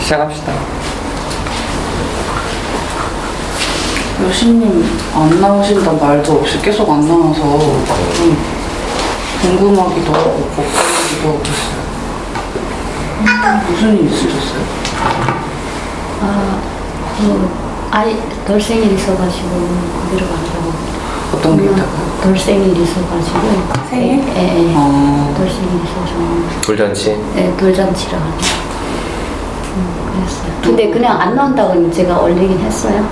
시작합시다. 여신님 안 나오신다는 말도 없이 계속 안 나와서 좀 궁금하기도 하고 걱정하기도 하고 있어요. 무슨 일 있으셨어요? 아이 돌생일 있어가지고 거기로 가려고. 어떤 게 있다고요? 돌생일 있어가지고. 생일? 예. 아. 돌생일 있어서. 돌잔치. 예, 돌잔치라. 그랬어요. 근데 그냥 안 나온다고 제가 올리긴 했어요.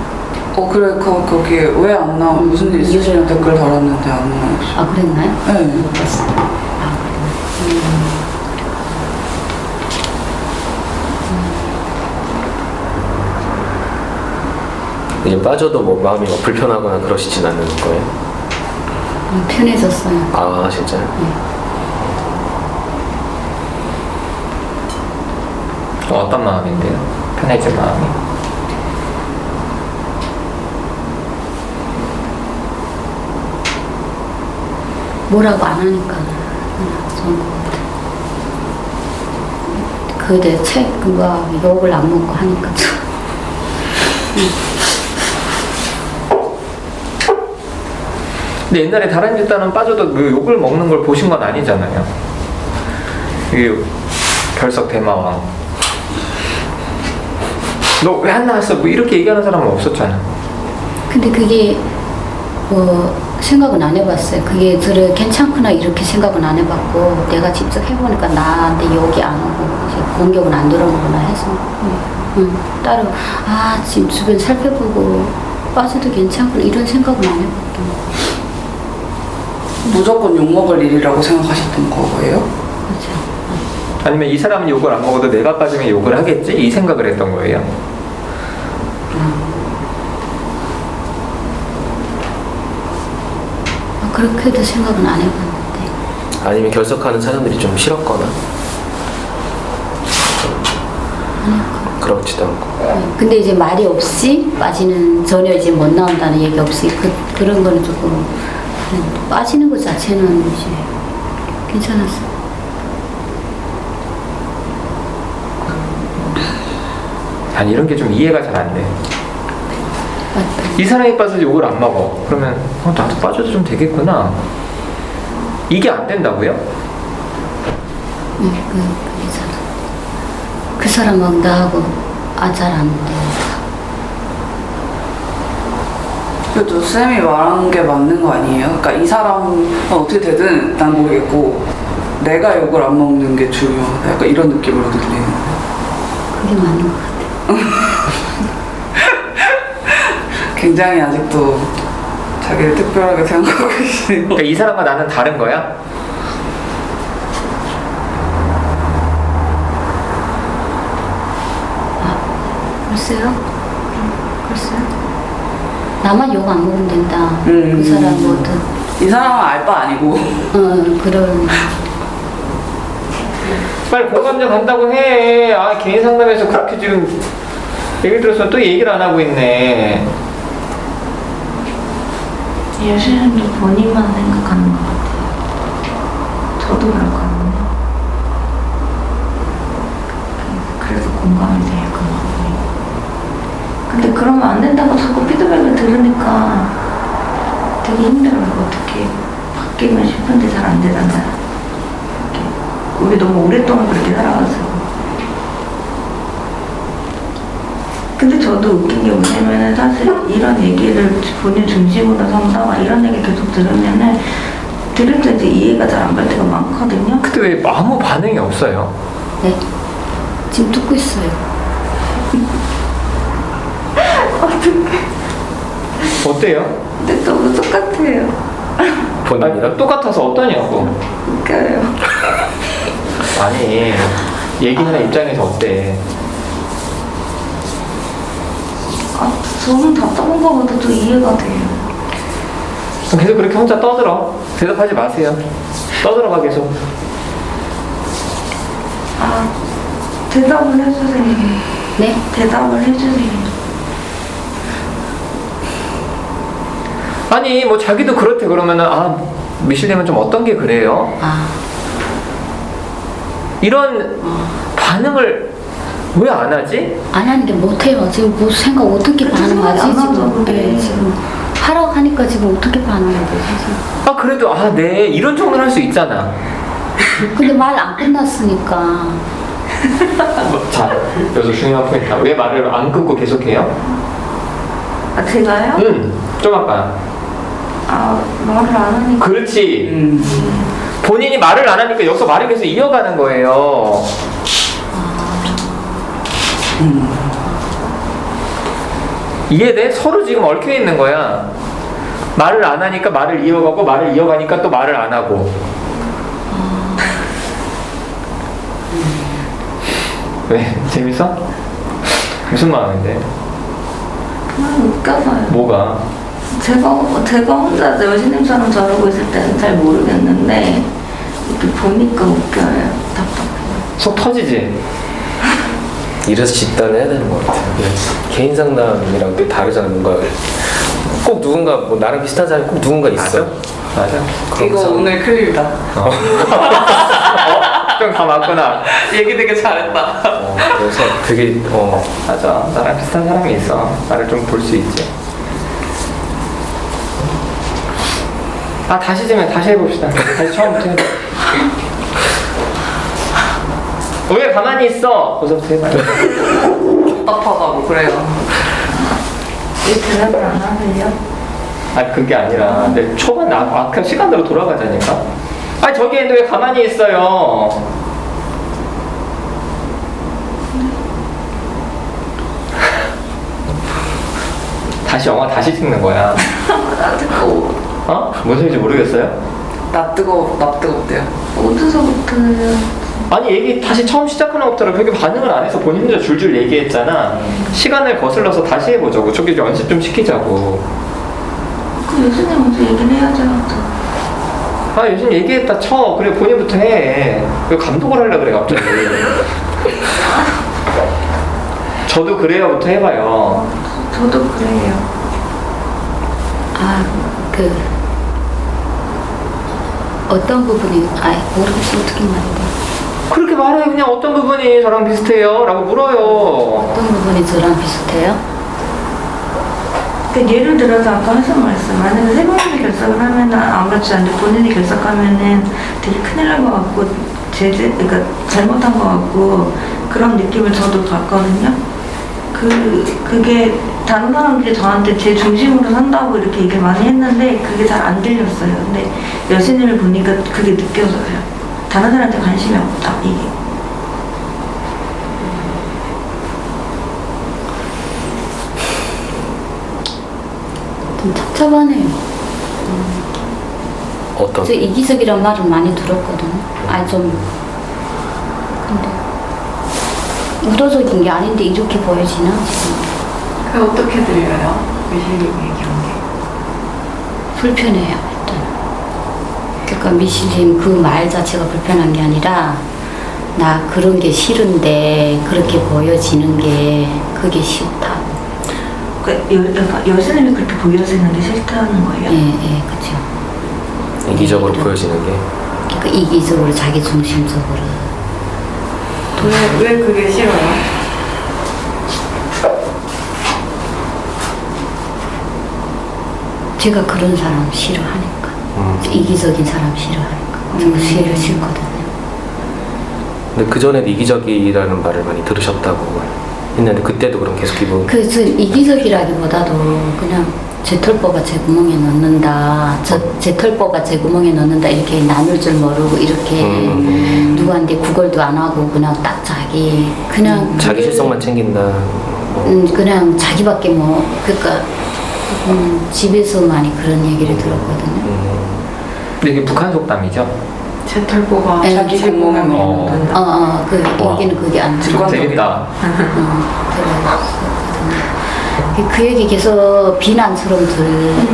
그래, 거기에 왜 안 나와? 무슨 일 있으시냐고 댓글 달았는데 안 나오시고. 아, 그랬나요? 네. 못 봤어요. 아, 그랬나요? 이제 빠져도 뭐 마음이 막 불편하거나 그러시진 않는 거예요? 편해졌어요. 아, 진짜요? 어떤 마음인데요? 편해진 마음이? 뭐라고 안 하니까 그냥 좋은 것 같아요. 그대 책 그거 욕을 안 먹고 하니까 좀. 근데 옛날에 다른 집단은 빠져도 그 욕을 먹는 걸 보신 건 아니잖아요. 이게 결석 대마왕. 너 왜 안 나왔어? 뭐 이렇게 얘기하는 사람은 없었잖아. 근데 그게 뭐 생각은 안 해봤어요. 그게 괜찮구나 이렇게 생각은 안 해봤고 내가 직접 해보니까 나한테 욕이 안 오고 이제 공격은 안 들어오구나 해서 따로 지금 주변 살펴보고 빠져도 괜찮구나 이런 생각은 안 해봤던. 무조건 욕먹을 일이라고 생각하셨던 거예요? 그렇죠. 아니면 이 사람은 욕을 안 먹어도 내가 빠지면 욕을 하겠지? 이 생각을 했던 거예요. 그렇게도 생각은 안 해봤는데. 아니면 결석하는 사람들이 좀 싫었거나? 그렇지도 않고. 근데 이제 말이 없이 빠지는 전혀 이제 못 나온다는 얘기 없이 그런 거는 조금 빠지는 것 자체는 이제 괜찮았어. 아니 이런 게 좀 이해가 잘 안 돼. 맞다. 이 사람이 빠져도 욕을 안 먹어. 그러면 나도 빠져도 좀 되겠구나. 이게 안 된다고요? 그게 잘. 그 사람하고 나하고 잘 안 돼. 그래도 쌤이 말한 게 맞는 거 아니에요? 그러니까 이 사람은 어떻게 되든 난 모르겠고 내가 욕을 안 먹는 게 중요하다. 약간 이런 느낌으로 들리는. 그게 맞는 것 같아. 굉장히 아직도 자기를 특별하게 생각하고 계시네요. 그러니까 이 사람과 나는 다른 거야? 글쎄요. 글쎄요. 나만 욕 안 먹으면 된다. 그 사람 뭐든. 이 사람은 알바 아니고. 그런. 빨리 공감대 간다고 해. 개인 상담에서 그렇게 지금 얘기 들었으면 또 얘기를 안 하고 있네. 여신도 본인만 생각하는 것 같아요. 저도 그렇거든요. 그래서 공감이 돼요, 그 마음이. 근데 그러면 안 된다고 자꾸 피드백을 들으니까 되게 힘들어요. 어떻게 바뀌면 싶은데 잘 안 되잖아요. 우리 너무 오랫동안 그렇게 살아가지고. 근데 저도 웃긴 게 뭐냐면은 사실 이런 얘기를 본인 중심으로 삼다가 이런 얘기 계속 들으면은 들을 때 이제 이해가 잘 안 갈 때가 많거든요. 근데 왜 아무 반응이 없어요? 네. 지금 듣고 있어요. 어때요? 근데 너무 똑같아요. 본인이랑? 똑같아서 어떠냐고. 웃겨요. 아니 얘기하는 입장에서 어때? 저는 답답한 거보다도 이해가 돼요. 계속 그렇게 혼자 떠들어. 대답하지 마세요. 떠들어가 계속. 대답을 해주세요. 네? 대답을 해주세요. 아니 뭐 자기도 그렇대 그러면은 미실님은 좀 어떤 게 그래요? 이런 반응을 왜 안 하지? 안 하는 게 못해요. 지금 뭐 생각 어떻게 반응하지? 안 하죠, 지금. 그래. 네, 지금 하라고 하니까 지금 어떻게 반응해야 되지? 지금. 아 그래도 네 이런 정도는 할 수 있잖아. 근데 말 안 끝났으니까. 자 여기서 중요한 포인트. 왜 말을 안 끊고 계속해요? 아, 제가요? 좀 아까. 말을 안 하니까. 그렇지. 본인이 말을 안 하니까 여기서 말을 계속 이어가는 거예요. 이해돼? 서로 지금 얽혀 있는 거야. 말을 안 하니까 말을 이어가고 말을 이어가니까 또 말을 안 하고. 왜? 재밌어? 무슨 마음인데? 그냥 웃겨서요. 뭐가? 제가 혼자 여신님처럼 저러고 있을 때는 잘 모르겠는데 이렇게 보니까 웃겨요. 답답해요. 속 터지지? 이래서 집단을 해야 되는 것 같아요. 개인 상담이랑 또 다르잖아요. 뭔가 꼭 누군가 뭐 나랑 비슷한 사람이 꼭 누군가 있어. 맞아. 그런 이거 사람. 오늘 클립이다. 좀 다 맞구나. 얘기 되게 잘했다. 그래서 되게 맞아. 나랑 비슷한 사람이 있어. 나를 좀 볼 수 있지. 다시 해봅시다. 다시 처음부터 해봐. 왜 가만히 있어? 거기서부터 해봐요. 답답하다고 그래요. 왜 대답을 안 하세요? 그게 아니라 내 초반 아까 시간대로 돌아가자니까. 저기 있는데 왜 가만히 있어요? 다시 영화 다시 찍는 거야. 나 뜨거워. 뭔 소리인지 모르겠어요? 나 뜨겁대요. 어디서부터요? 아니 얘기 다시 처음 시작하는 것부터 그렇게 반응을 안 해서 본인 혼자 줄줄 얘기했잖아. 시간을 거슬러서 다시 해보자고. 저기 연습 좀 시키자고. 그 여신님 먼저 얘기를 해야죠. 요즘 얘기했다 쳐. 그래 본인부터 해. 왜 감독을 하려고 그래 갑자기. 저도 그래요부터 해봐요. 저도 그래요. 어떤 부분이 모르겠어. 어떻게 말해야 돼? 그렇게 말해. 그냥 어떤 부분이 저랑 비슷해요? 라고 물어요. 어떤 부분이 저랑 비슷해요? 그러니까 예를 들어서 아까 하신 말씀, 만약에 세 명이 결석을 하면은 아무렇지 않은데 본인이 결석하면은 되게 큰일 날 것 같고 그러니까 잘못한 것 같고 그런 느낌을 저도 받거든요. 그게 다른 사람들이 저한테 제 중심으로 산다고 이렇게 얘기를 많이 했는데 그게 잘 안 들렸어요. 근데 여신님을 보니까 그게 느껴져요. 다른 사람한테 관심이 없다 이게. 좀 답답하네요. 어떤? 저 이기적이란 말을 많이 들었거든요. 근데 의도적인 게 아닌데 이렇게 보여지나 지금? 그 어떻게 들려요? 미실님 얘기한 게. 불편해요 일단. 그러니까 미실님 그 말 자체가 불편한 게 아니라 나 그런 게 싫은데 그렇게 보여지는 게 그게 싫다. 그러니까 여신님이 그렇게 보여지는 게 싫다는 거예요? 예, 그렇죠. 이기적으로 보여지는 게. 그러니까 이기적으로 자기 중심적으로. 왜 그게 싫어요? 제가 그런 사람 싫어하니까. 이기적인 사람 싫어하니까. 제가 싫거든요. 근데 그 전에도 이기적이라는 말을 많이 들으셨다고 했는데 그때도 그럼 계속 기분. 그 이기적이라기보다도 그냥 제 털보가 제 구멍에 넣는다. 제 털보가 제 구멍에 넣는다. 이렇게 나눌 줄 모르고 이렇게 누구한테 구걸도 안 하고 그냥 딱 그냥 자기 실속만 챙긴다. 그냥 자기밖에 그러니까 집에서 많이 그런 얘기를 들었거든요. 근데 이게 북한 속담이죠? 제 털보가 네, 자기 제 구멍에 어. 넣는다. 여기는 그게 안 들어. 습관적이다. 재밌다. 그 얘기 계속 비난처럼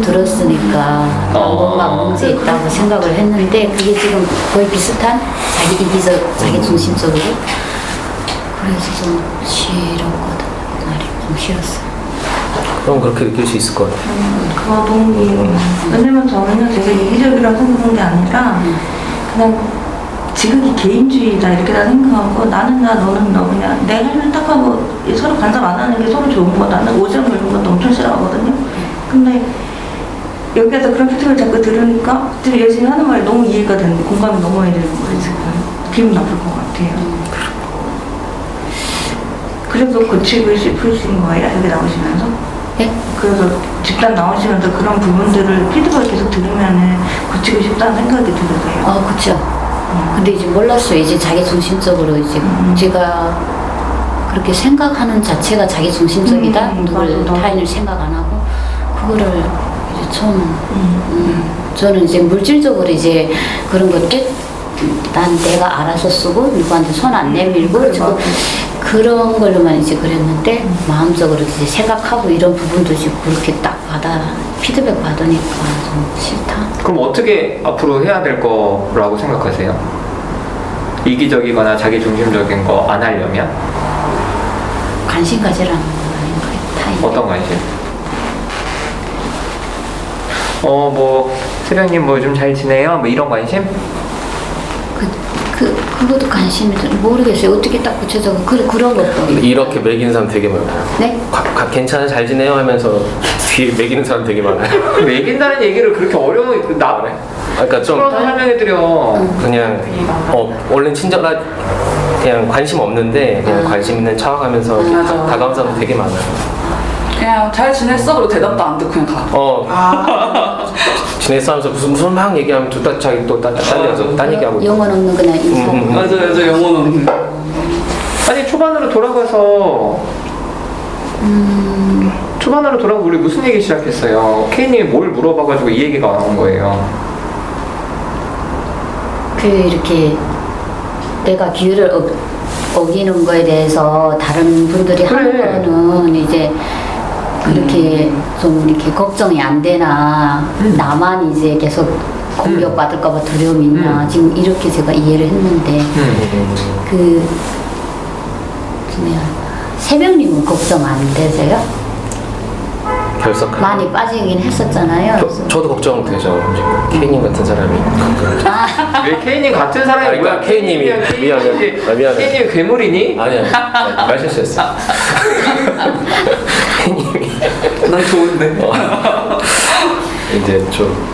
들었으니까 뭔가 문제 있다고 생각을 했는데 그게 지금 거의 비슷한 자기 이기적, 자기 중심적으로 그래서 좀 싫었거든요. 그날이 좀 싫었어요. 그럼 그렇게 느낄 수 있을 것 같아요. 그거 너무 이해해요. 왜냐면 저는요 제가 이기적이라고 생각한 게 아니라 그냥 지극히 개인주의다 이렇게 다 생각하고 나는 나 너는 너 그냥 내 할 일 딱 하고 서로 간섭 안 하는 게 서로 좋은 거. 나는 오점 걸는 것도 엄청 싫어하거든요. 근데 여기에서 그런 피드백을 자꾸 들으니까 좀 열심히 하는 말이 너무 이해가 되는, 공감이 너무 많이 되는 거예요. 지금 기분 나쁠 것 같아요. 그래서 고치고 싶으신 거예요? 여기 나오시면서? 네? 그래서 집단 나오시면서 그런 부분들을 피드백을 계속 들으면은 고치고 싶다는 생각이 들으세요? 그쵸. 근데 이제 몰랐어요. 이제 자기 중심적으로 이제 제가 그렇게 생각하는 자체가 자기 중심적이다. 누굴 맞아. 타인을 생각 안 하고 그거를 이제 처음 저는 이제 물질적으로 이제 그런 것들 난 내가 알아서 쓰고 누구한테 손 안 내밀고 그래, 지금 맞아. 그런 걸로만 이제 그랬는데 마음적으로 이제 생각하고 이런 부분도 이제 그렇게 딱 피드백 받으니까 좀 싫다. 그럼 어떻게 앞으로 해야 될 거라고 생각하세요? 이기적이거나 자기중심적인 거 안 하려면? 관심 가지라는 건 아닌가요? 타인. 어떤 관심? 뭐 세령님 뭐 요즘 잘 지내요? 뭐 이런 관심? 그것도 관심이 모르겠어요. 어떻게 딱 구체적으로 그런 것도. 이렇게 매기는 사람 되게 많아요. 네? 괜찮아 잘 지내요 하면서 뒤에 매기는 사람 되게 많아요. 매긴다는 얘기를 그렇게 어려운 나네. 그러니까 좀 풀어서 설명해드려. 그냥 원래 친절한 그냥 관심 없는데 그냥 관심 있는 척하면서 이렇게 맞아. 다가온 사람 되게 많아요. 그냥 잘 지냈어? 그리고 대답도 안 듣고 그냥 가. 지냈어 하면서 무슨 막 얘기하면 또 자기 딴 얘기하고 영혼 없는 그냥 인사. 맞아 영혼 없는. 아니 초반으로 돌아가서 초반으로 돌아가서 우리 무슨 얘기 시작했어요? 케이님이 뭘 물어봐가지고 이 얘기가 나온 거예요. 이렇게 내가 기회를 어기는 거에 대해서 다른 분들이 하는 그래. 거는 이제 그렇게 좀 이렇게 걱정이 안 되나 나만 이제 계속 공격받을까봐 두려움이 있나 지금 이렇게 제가 이해를 했는데 세명님은 걱정 안 되세요? 결석. 많이 빠지긴 했었잖아요. 그래서. 저도 걱정되죠. K님 같은 사람이. 왜 케이님 같은 사람이 아니, 뭐야? 그러니까 K님이. 미안해. 케이님이 괴물이니? 아니야. 말 실수했어. K님이. 난 좋은데. 이제 좀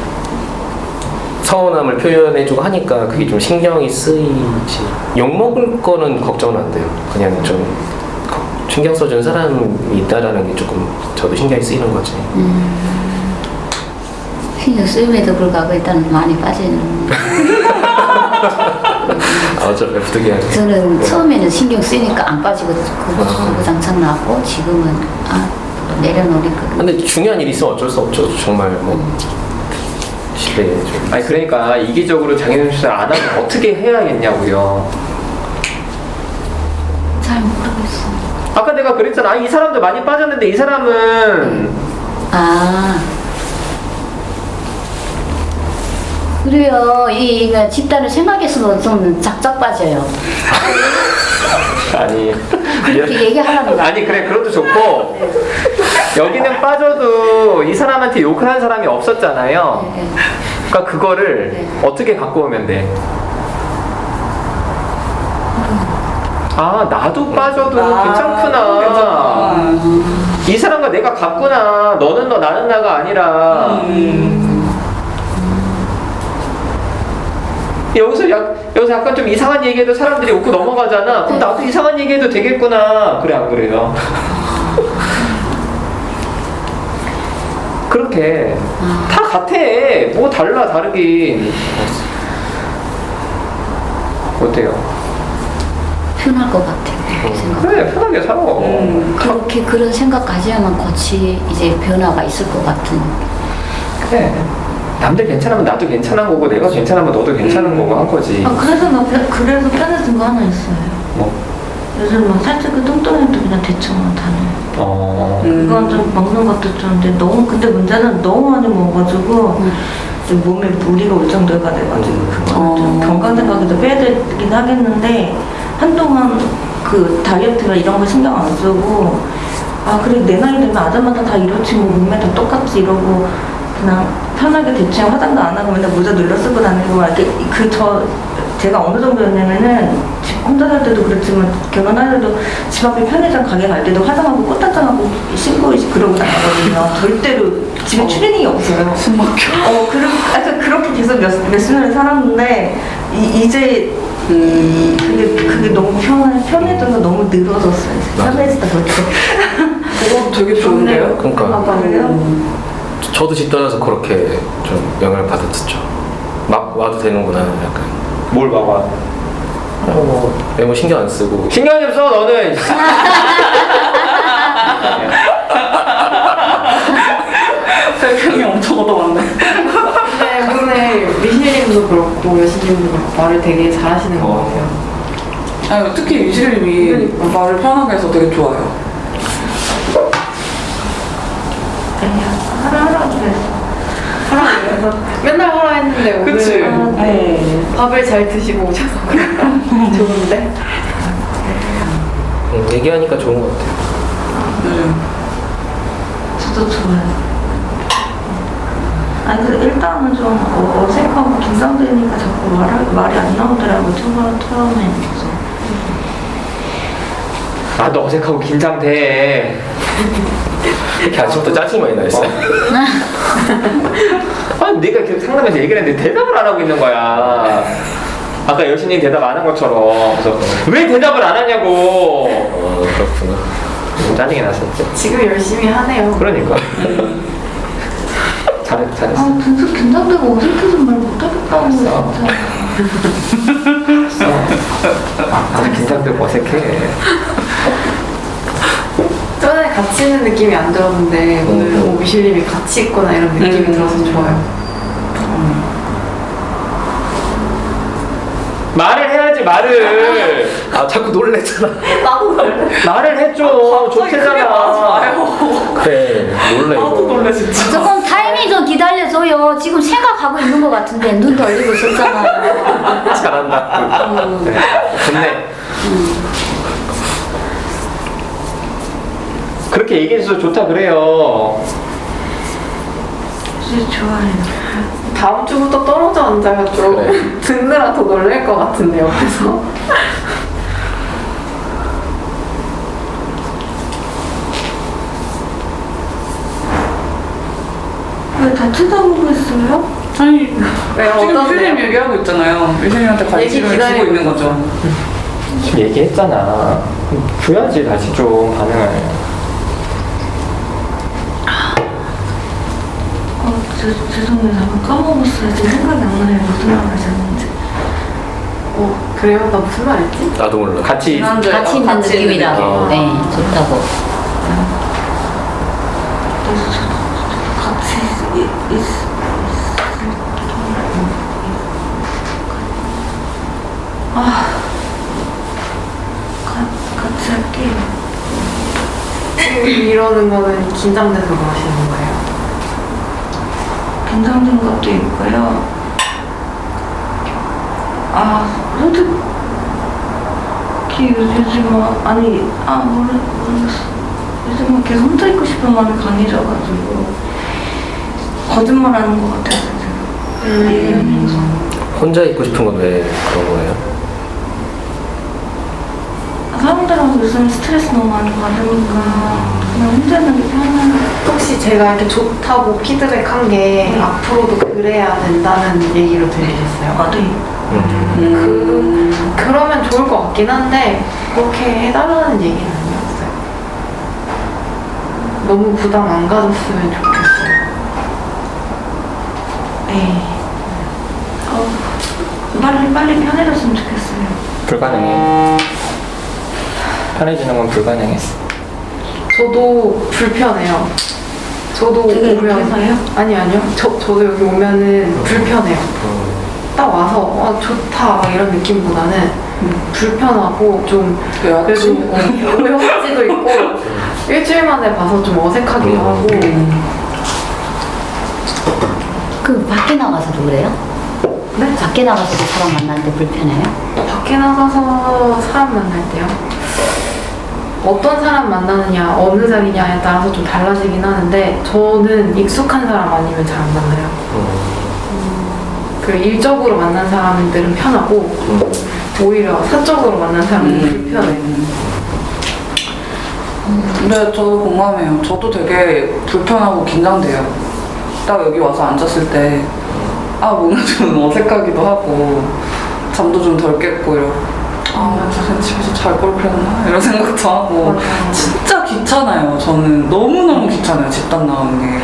서운함을 표현해주고 하니까 그게 좀 신경이 쓰이지. 욕먹을 거는 걱정은 안 돼요. 그냥 좀 신경 써준 사람이 있다라는 게 조금 저도 신경이 쓰이는 거지. 신경 쓰임에도 불구하고 일단 많이 빠지는. 어차피 어떻게 해야 돼. 저는 처음에는 신경 쓰이니까 안 빠지고 장창 나고 지금은 내려놓으니까. 근데 중요한 일이 있으면 어쩔 수 없죠. 정말 뭐 시대에 좀. 아니 그러니까 이기적으로 장애인수술 안 하면 어떻게 해야겠냐고요. 잘 모르겠어. 아까 내가 그랬잖아. 이 사람도 많이 빠졌는데 이 사람은 그래요. 이거 집단을 생각했으면 좀 작작 빠져요. 아니 그렇게 얘기하라는 거. 아니 그래 그것도 좋고 여기는 빠져도 이 사람한테 욕을 한 사람이 없었잖아요. 네. 그러니까 그거를 어떻게 갖고 오면 돼? 나도 빠져도 괜찮구나. 괜찮구나. 이 사람과 내가 같구나. 너는 너 나는 나가 아니라 여기서 약간 좀 이상한 얘기해도 사람들이 웃고 넘어가잖아. 그럼 나도 이상한 얘기해도 되겠구나. 그래 안 그래요? 그렇게 다 같아. 뭐 달라 다르긴. 어때요? 편할 것 같아요. 그렇게 생각. 그래 편하게 살아. 그렇게 그런 생각 가져야만 이제 변화가 있을 것 같은. 그래. 남들 괜찮으면 나도 괜찮은 거고 내가 괜찮으면 너도 괜찮은 거고 한 거지. 그래서 편해진 거 하나 있어요. 뭐? 요즘 막 살짝 뚱뚱해도 그냥 대충 다녀요. 그건 좀 먹는 것도 좀 근데 문제는 너무 많이 먹어가지고 좀 몸에 무리가 올 정도가 돼가지고 그거는 좀 건강생각에도 빼야 되긴 하겠는데 한동안 그 다이어트나 이런 거 신경 안 쓰고 그래 내 나이 되면 아줌마다 다 이렇지 뭐 몸매 다 똑같지 이러고 그냥 편하게 대충 화장도 안 하고 맨날 모자 눌러 쓰고 다니고 막 이렇게 제가 어느 정도였냐면은 집 혼자 살 때도 그랬지만 결혼할 때도 집 앞에 편의점 가게 갈 때도 화장하고 꽃다장하고 신고 그러고 다녔거든요. 절대로 집에 추리닝이 없어요. 숨 막혀. 그리고 약간 그렇게 계속 몇 년을 살았는데 이제 그게 너무 편해져서 너무 늘어졌어요. 맞아. 편해지다 보니까. 그거 되게 좋은데요? 그러니까 그래요? 저도 집 떠나서 그렇게 좀 영향을 받았었죠. 막 와도 되는구나 약간. 뭘 막아? 외모 신경 안 쓰고. 신경 좀 써 너는. 별명이 엄청 얻어맞네. 근데 오늘 미실님도 그렇고 여신님도 그렇고 말을 되게 잘하시는 것 같아요. 아니, 특히 미실님이 말을 편하게 해서 되게 좋아요. 하라 그랬어. 그래서 맨날 하라 했는데 오늘 그치? 밥을 잘 드시고 오셔서 그런가 좋은데? 얘기하니까 좋은 것 같아요. 저도 좋아요. 아니 근데 일단은 좀 어색하고 긴장되니까 자꾸 말이 안 나오더라고요. 처음에. 나도 어색하고 긴장돼. 이렇게 아침부터 짜증이 많이 나 있어요. 아니 내가 계속 상담해서 얘기를 했는데 대답을 안 하고 있는 거야. 아까 여신님 대답 안 한 것처럼. 그래서 왜 대답을 안 하냐고. 그렇구나. 짜증이 났었지. 지금 열심히 하네요. 그러니까. 잘했어. 아 계속 긴장되고 어색해서 말 못하겠다고 알았어. 진짜. 아 긴장되고 어색해. 저번에 같이 있는 느낌이 안 들었는데 오늘 미실님이 같이 있거나 이런 느낌이 들어서 좋아요. 말을 해야지 말을. 아 자꾸 놀랬잖아. 나도 놀래. 말을 해줘. 좋대잖아. 그래 놀래 이거. 나도 놀래, 진짜. 조금 타이밍 좀 기다려줘요. 지금 생각하고 있는 것 같은데 눈 돌리고 있었잖아요. 잘한다. 네. 좋네. 그렇게 얘기해줘서 좋다 그래요. 진짜 좋아해요. 다음 주부터 떨어져 앉아가지고 그래. 듣느라 더 놀랄 것 같은데 옆에서. 왜 다 쳐다보고 있어요? 아니, 왜, 지금 어떤데요? 미실님 얘기하고 있잖아요. 미실님한테 얘기 관심을 기다리고 주고 있는 거죠. 지금 얘기했잖아. 줘야지 다시 좀 반응을. 죄송해요. 잠깐 까먹었어요. 지금 생각이 안 나요. 무슨 말 하셨는지. 그래요? 나 무슨 말 했지? 나도 몰라. 같이 지난주에 같이 있는 같이 느낌이라고. 느낌. 네, 좋다고. 그래서 저도 같이 같이 할게요. 이러는 거는 긴장돼서 그러시는 거예요? 긴장된 것도 있고요. 솔직히 요즘 모르겠어. 요즘은 계속 혼자 있고 싶은 마음이 강해져가지고 거짓말하는 것 같아요. 얘기하면서. 혼자 있고 싶은 건 왜 그런 거예요? 사람들하고 요즘 스트레스 너무 많이 받으니까 그냥 혼자 있는 게 편해요. 혹시 제가 이렇게 좋다고 피드백한 게 앞으로도 그래야 된다는 얘기로 들리셨어요? 네. 그러면 좋을 것 같긴 한데 그렇게 해달라는 얘기는 아니었어요. 너무 부담 안 가졌으면 좋겠어요. 네. 빨리 편해졌으면 좋겠어요. 불가능해. 편해지는 건 불가능해. 저도 불편해요. 저도 되게 오면 급해서요? 아니요. 저도 여기 오면은 불편해요. 딱 와서 좋다 막 이런 느낌보다는 불편하고 좀 그래도 의욕지도 있고 일주일 만에 봐서 좀 어색하기도 하고 그 밖에 나가서도 그래요? 네? 밖에 나가서도 사람 만날 때 불편해요? 밖에 나가서 사람 만날 때요? 어떤 사람 만나느냐 어느 자리냐에 따라서 좀 달라지긴 하는데 저는 익숙한 사람 아니면 잘 안 만나요. 그 일적으로 만난 사람들은 편하고 오히려 사적으로 만난 사람은 불편해. 근데 저도 공감해요. 저도 되게 불편하고 긴장돼요. 딱 여기 와서 앉았을 때 뭔가 좀 어색하기도 하고 잠도 좀 덜 깼고 이러고 진짜 집에서 잘 걸 그랬나? 이런 생각도 하고 진짜 귀찮아요. 저는 너무너무 귀찮아요. 집단 나오는 게.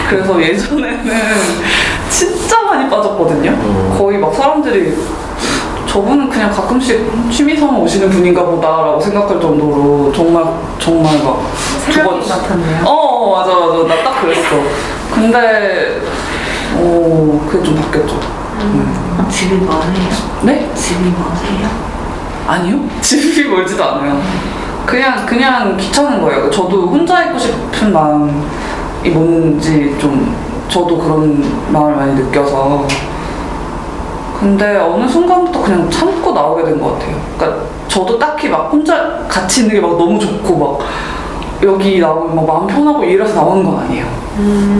그래서 예전에는 진짜 많이 빠졌거든요. 거의 막 사람들이 저분은 그냥 가끔씩 취미삼아 오시는 분인가 보다라고 생각할 정도로 정말 막 새벽이 같았네요. 맞아 나 딱 그랬어. 근데 그게 좀 바뀌었죠. 집이 멀어요? 네? 집이 멀어요? 아니요. 집이 멀지도 않아요. 그냥 귀찮은 거예요. 저도 혼자 있고 싶은 마음이 뭔지 좀 저도 그런 마음을 많이 느껴서. 근데 어느 순간부터 그냥 참고 나오게 된 것 같아요. 그러니까 저도 딱히 막 혼자 같이 있는 게 막 너무 좋고 막 여기 나오면 막 마음 편하고 이래서 나오는 건 아니에요.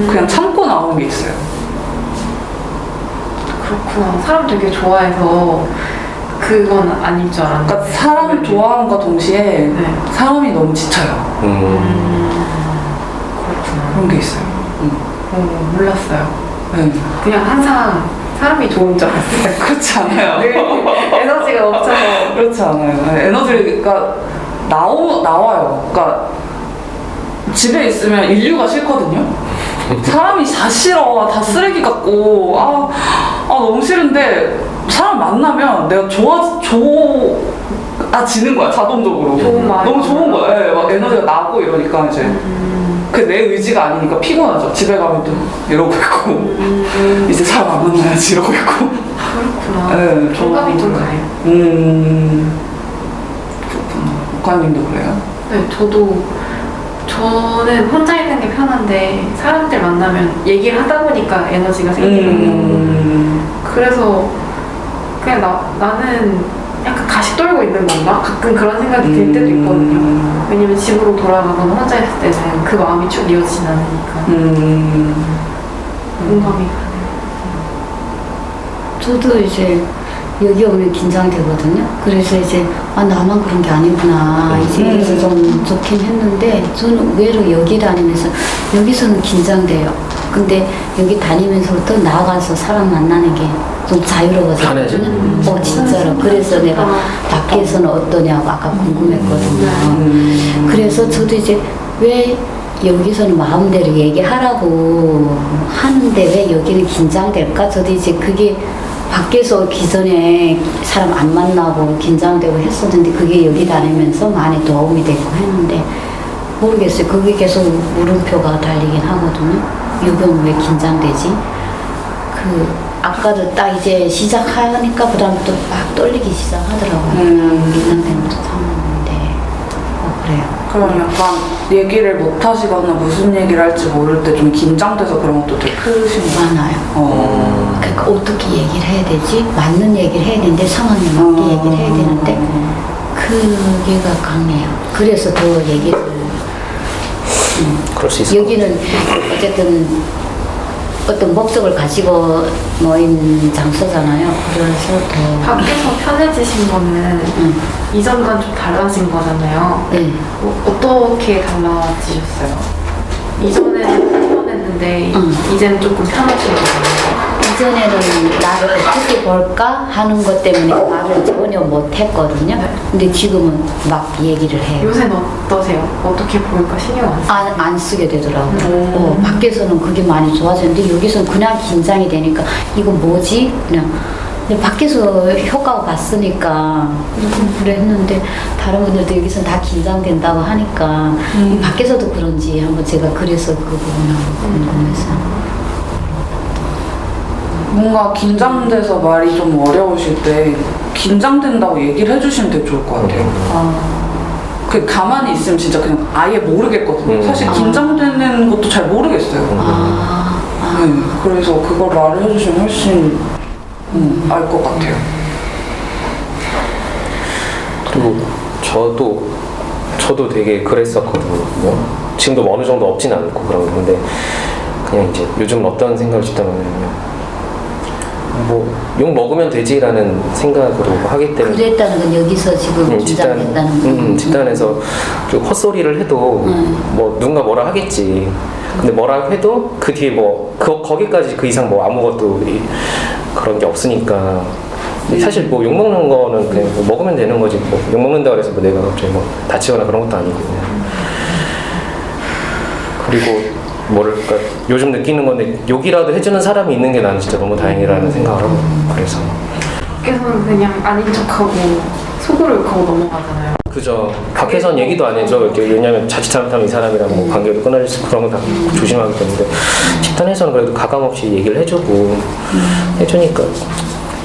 그냥 참고 나오는 게 있어요. 그렇구나. 사람 되게 좋아해서 그건 아닐 줄 알았는데. 그러니까 사람을 좋아함과 동시에 네. 사람이 너무 지쳐요. 그렇구나. 그런 게 있어요. 몰랐어요. 네. 그냥 항상 사람이 좋은 줄 알았어요. 그렇지 않아요. 에너지가 넘쳐서. 그렇지 않아요. 네, 에너지가 나와요. 그러니까 집에 있으면 인류가 싫거든요. 사람이 다 싫어. 다 쓰레기 같고 너무 싫은데 사람 만나면 내가 좋아지는 거야. 자동적으로. 좋은 마음. 너무 좋은 거야. 네, 막 에너지가 나고 이러니까 이제 그 내 의지가 아니니까 피곤하죠. 집에 가면 또 이러고 있고 이제 사람 안 만나야지 이러고 있고. 그렇구나. 네, 공감이 좀 가요. 그렇구나. 국가님도 그래요? 네, 저는 혼자 있는 게 편한데 사람들 만나면 얘기를 하다 보니까 에너지가 생기거든요. 그래서 그냥 나는 약간 가식 떨고 있는 건가? 가끔 그런 생각이 들 때도 있거든요. 왜냐면 집으로 돌아가거나 혼자 있을 때는 그 마음이 쭉 이어지진 않으니까. 공감이 가네요. 저도 이제 여기 오면 긴장되거든요. 그래서 이제 나만 그런 게 아니구나 이제 이래서 좀 좋긴 했는데 저는 의외로 여기 다니면서 여기서는 긴장돼요. 근데 여기 다니면서부터 나가서 사람 만나는 게 좀 자유로워졌거든요. 진짜로. 그래서 내가 밖에서는 어떠냐고 아까 궁금했거든요. 그래서 저도 이제 왜 여기서는 마음대로 얘기하라고 하는데 왜 여기는 긴장될까? 저도 이제 그게 밖에서 오기 전에 사람 안 만나고 긴장되고 했었는데 그게 여기 다니면서 많이 도움이 되고 했는데 모르겠어요. 그게 계속 물음표가 달리긴 하거든요. 여기 오면 왜 긴장되지? 아까도 딱 이제 시작하니까 그다음부터 막 떨리기 시작하더라고요. 긴장되는 것도 참았는데 그래요. 그럼 약간 얘기를 못 하시거나 무슨 얘기를 할지 모를 때 좀 긴장돼서 그런 것도 되게 크신가요? 많아요. 그러니까 어떻게 얘기를 해야 되지? 맞는 얘기를 해야 되는데 상황에 맞게 얘기를 해야 되는데 그게가 강해요. 그래서 더 얘기를 그럴 수 있을 것 여기는 어쨌든 어떤 목적을 가지고 모인 장소잖아요. 그래서 더 밖에서 편해지신 거는 이전과는 좀 달라진 거잖아요. 네. 어떻게 달라지셨어요? 이전에는 불편했는데 이제는 조금 편하신 거잖아요. 이전에는 나를 어떻게 볼까 하는 것 때문에 말을 전혀 못했거든요. 근데 지금은 막 얘기를 해요. 요새는 어떠세요? 어떻게 보일까 신경 안 써요? 안 쓰게 되더라고요. 밖에서는 그게 많이 좋아졌는데 여기서는 그냥 긴장이 되니까 이거 뭐지? 그냥 근데 밖에서 효과가 봤으니까 그래 했는데 다른 분들도 여기서 다 긴장된다고 하니까 밖에서도 그런지 한번 제가 그래서 그 부분을 궁금해서 뭔가 긴장돼서 말이 좀 어려우실 때 긴장된다고 얘기를 해주시면 되게 좋을 것 같아요. 그 가만히 있으면 진짜 그냥 아예 모르겠거든요. 사실 긴장되는 것도 잘 모르겠어요. 네, 그래서 그걸 말을 해주시면 훨씬 알 것 같아요. 그리고 저도 되게 그랬었거든요. 지금도 어느 정도 없진 않고 그런 건데 그냥 이제 요즘 어떤 생각을 싶다면 뭐 욕 먹으면 되지라는 생각으로 하기 때문에 그랬다는 건 여기서 지금 주장했다는 거. 집단에서 좀 헛소리를 해도 뭐 누군가 뭐라 하겠지. 근데 뭐라 해도 그 뒤에 뭐 거기까지 그 이상 뭐 아무것도 그런 게 없으니까. 근데 사실 뭐 욕 먹는 거는 그냥 뭐 먹으면 되는 거지. 뭐 욕 먹는다 그래서 뭐 내가 갑자기 뭐 다치거나 그런 것도 아니거든요. 그리고 뭐랄까 요즘 느끼는 건데 욕이라도 해주는 사람이 있는 게 나는 진짜 너무 다행이라는 생각을 하고 그래서 밖에서는 그냥 아닌 척하고 속으로 욕하고 넘어가잖아요. 그죠. 밖에선 얘기도 안 해줘. 이렇게 왜냐면 자칫 잘못하면 이 사람이랑 뭐 관계도 끊어질 수 있고 그런 거 다 조심하기 때문에 집단에서는 그래도 가감없이 얘기를 해주고 해주니까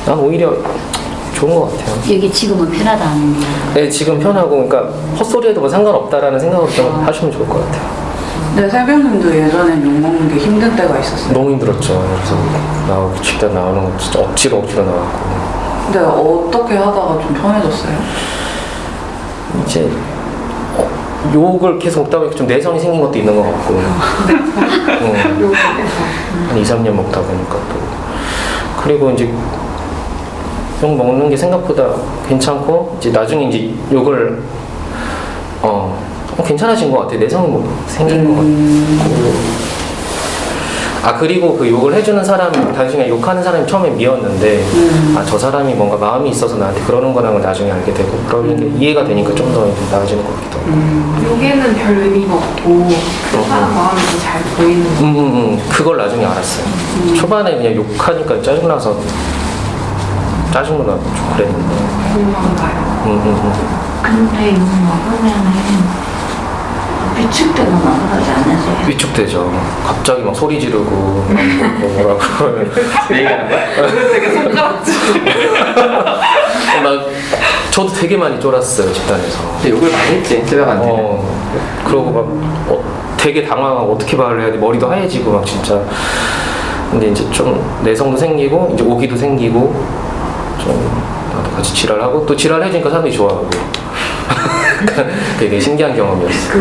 난 오히려 좋은 것 같아요. 여기 지금은 편하다는 거. 네, 지금 편하고 그러니까 헛소리해도 뭐 상관없다라는 생각으로 좀 하시면 좋을 것 같아요. 근데 세변님도 예전엔 욕먹는 게 힘든 때가 있었어요. 너무 힘들었죠. 그래서 집단 나오는 거 진짜 억지로 나왔고. 근데 어떻게 하다가 좀 편해졌어요? 이제 욕을 계속 먹다 보니까 좀 내성이 생긴 것도 있는 것 같고. 한 2, 3년 먹다 보니까 또. 그리고 이제 욕 먹는 게 생각보다 괜찮고 이제 나중에 이제 욕을 괜찮아진 것 같아요. 내성이 뭐 생긴 것 같고. 아 그리고 그 욕을 해주는 사람 나중에 욕하는 사람이 처음에 미웠는데 아 저 사람이 뭔가 마음이 있어서 나한테 그러는 거라는 걸 나중에 알게 되고 그러는 게 이해가 되니까 좀 더 나아지는 것 같기도 하고. 욕에는 별 의미가 없고 그 사람 마음이 더 잘 보이는 거. 그걸 나중에 알았어요. 초반에 그냥 욕하니까 짜증나서 짜증도 나고 좀 그랬는데. 근데 욕 먹으면은 위축되거나 그러지 않으세요? 위축되죠. 갑자기 막 소리 지르고 뭐라 그러면 얘기하는 거야? 되게 손가락질. 저도 되게 많이 쫄았어요 집단에서. 근데 욕을 많이 했지 새벽한테. 그러고 막 되게 당황하고 어떻게 말을 해야 돼. 머리도 하얘지고 막 진짜. 근데 이제 좀 내성도 생기고 이제 오기도 생기고 좀 나도 같이 지랄하고 또 지랄해주니까 사람들이 좋아하고. 되게 신기한 경험이었어.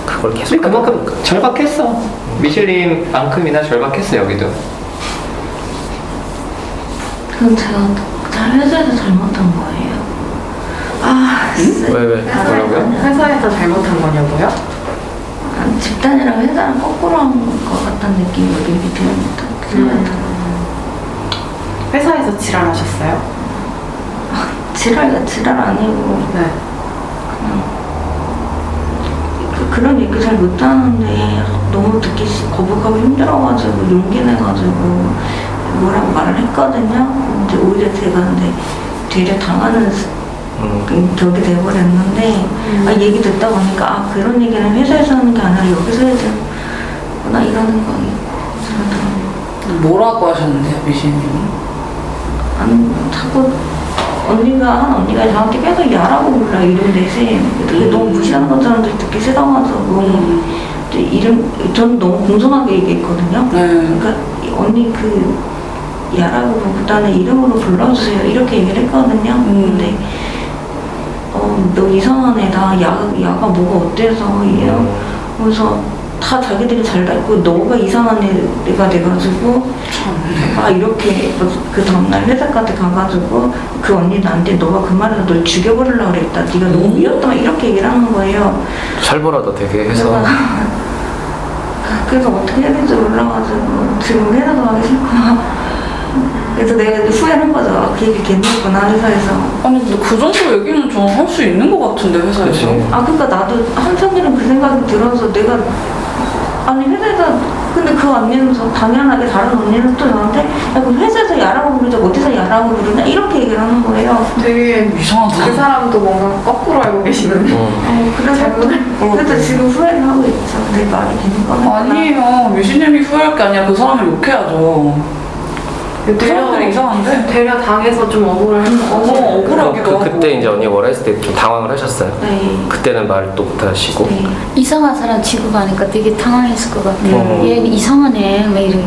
그걸 계속. 근데 그만큼 절박했어. 미슐린만큼이나 절박했어 여기도. 그건 제가 회사에서 잘못한 거예요. 왜? 뭐라고요? 회사에서 잘못한 거냐고요? 집단이랑 회사랑 거꾸로 한 것 같다는 느낌이 듭니다. 회사에서 지랄하셨어요? 지랄 아니고 네. 그냥 그런 얘기 잘 못하는데 너무 듣기 거북하고 힘들어가지고 용기 내가지고 뭐라고 말을 했거든요. 이제 오히려 제가 근데 되려 당하는 격이 돼버렸는데 얘기 듣다 보니까 그런 얘기는 회사에서 하는 게 아니라 여기서 해야 되구나 이러는 거예요. 뭐라고 하셨는데요, 미신님이? 아니 자꾸 언니가 저한테 계속 야라고 불러 이름 대신 그게 너무 무시하는 것처럼 듣기 싫어가지고 저는 너무 공손하게 얘기했거든요. 그러니까 언니 그 야라고보다는 이름으로 불러주세요 이렇게 얘기를 했거든요. 근데 너 이상한 애다. 야가 뭐가 어때서 이래요. 그래서 다 자기들이 잘 알고 너가 이상한 애가 돼가지고 이렇게 그 다음날 회사까지 가가지고 그 언니 나한테 너가 그 말에서 널 죽여버리려고 그랬다. 네가 너무 미웠다 이렇게 얘기를 하는 거예요. 살벌하다 되게 해서. 그래서 어떻게 해야 될지 몰라가지고 지금 회사도 가기 싫고 그래서 내가 이제 후회를 한 거죠. 그 얘기 괜히 했구나 회사에서. 아니 근데 그 정도 얘기는 좀 할 수 있는 것 같은데 회사에서. 그치. 그러니까 나도 한편으로는 그 생각이 들어서 내가 회사에서 근데 그 언니는 당연하게 다른 언니는 또 저한테 그 회사에서 야라고 부르자 어디서 야라고 부르냐 이렇게 얘기를 하는 거예요. 되게 이상하다. 그 사람도 뭔가 거꾸로 알고 계시는. 그래서 지금 후회를 하고 있죠. 내 말이 괜히 꺼냈구나. 아니에요. 미신님이 후회할 게 아니라 그 사람을 욕해야죠. 그 사람들이 이상한데. 되려 당해서 좀 억울하기도 하고. 그때 이제 언니가 뭐라 했을 때 좀 당황을 하셨어요? 네. 그때는 말 또 못하시고. 네. 이상한 사람 취급하니까 되게 당황했을 것 같아요. 얘 이상한 애, 막 이래.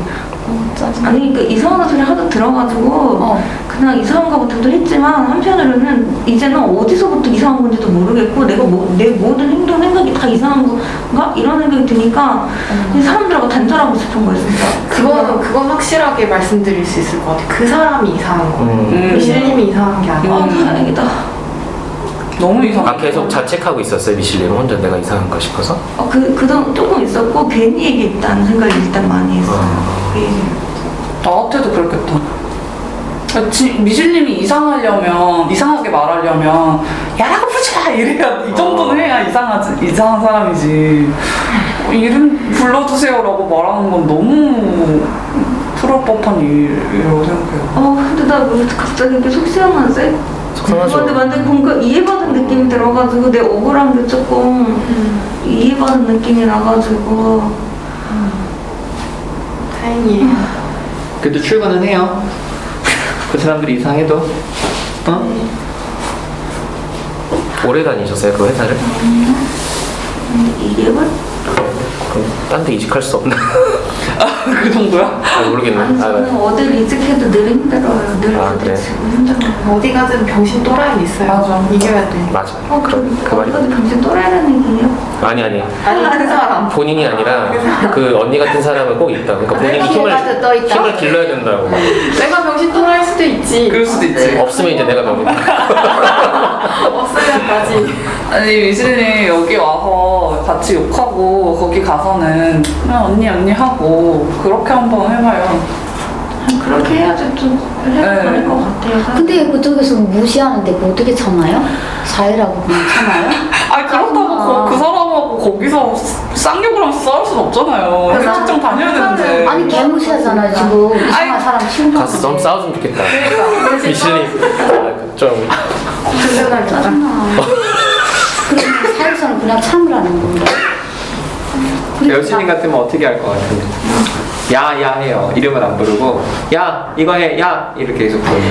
짜증나. 아니 그 이상한 소리 하도 들어가지고 그냥 이상한가 보다도 했지만 한편으로는 이제는 어디서부터 이상한 건지도 모르겠고 내가 내 모든 행동 생각이 다 이상한 건가 이런 생각이 드니까 이 사람들하고 단절하고 싶은 거예요 진짜. 그건 확실히 확실하게 말씀드릴 수 있을 것 같아요. 그 사람이 이상한 거예요. 미실님이 이상한 게 아니라. 다행이다. 너무 이상해. 아 계속 자책하고 있었어요 미실님 혼자 내가 이상한가 싶어서. 그동안 조금 있었고 괜히 얘기했다는 생각이 일단 많이 했어요. 그 얘기를. 나한테도 그랬겠다. 미실님이 이상하게 말하려면 야라고 부르자 이래야 이 정도는 해야 이상한 사람이지. 이름 불러주세요라고 말하는 건 너무 풀을 법한 일이라고 생각해요. 근데 나 왜 갑자기 이렇게 속상하지? 속상하죠. 근데 완전 뭔가 이해받은 느낌이 들어가지고 내 억울한 게 조금 이해받은 느낌이 나가지고 다행이에요. 그래도 출근은 해요. 그 사람들이 이상해도. 오래 다니셨어요 그 회사를? 이해받? 그럼 딴 데 이직할 수 없나? 그 정도야? 모르겠네. 아니 저는 어딜 이직해도 늘 힘들어요. 늘 아, 그래? 부딪히고 힘들어요. 어디 가든 병신 또라이 있어요. 맞아. 이겨야 돼. 맞아. 그 말이 어디 병신 또라이라는 얘기예요? 아니 아니 그 사람. 본인이 아니라 그 언니 같은 사람은 꼭 있다. 그러니까 본인이 내가 떠 있다. 힘을 길러야 된다고. 내가 병신 또라이일 수도 있지. 그럴 수도 있지. 없으면 이제 내가 병이다. 없으면까지. 아니 미실님 여기 와서 같이 욕하고 거기 가서는 그냥 언니 하고 그렇게 한번 해봐요. 그렇게 해야지 좀 해볼 것 같아요. 근데 그쪽에서 무시하는데 그 어떻게 참아요? 사회라고 그냥 참아요? 아니 그렇다고 그 사람하고 거기서 쌍욕을 하면서 싸울 순 없잖아요. 그래서 직장 다녀야 되는데. 아니 개무시하잖아 지금 이상한 사람 신고 가서 좀 싸워주면 좋겠다. 그러니까. 미실님 좀 든든하게. 짜증나. 그러면 사회에서는 그냥 참으라는 건데. 여신님 같으면 어떻게 할 것 같은데? 야 해요. 이름은 안 부르고 야 이거 해. 야 이렇게 계속 부르고.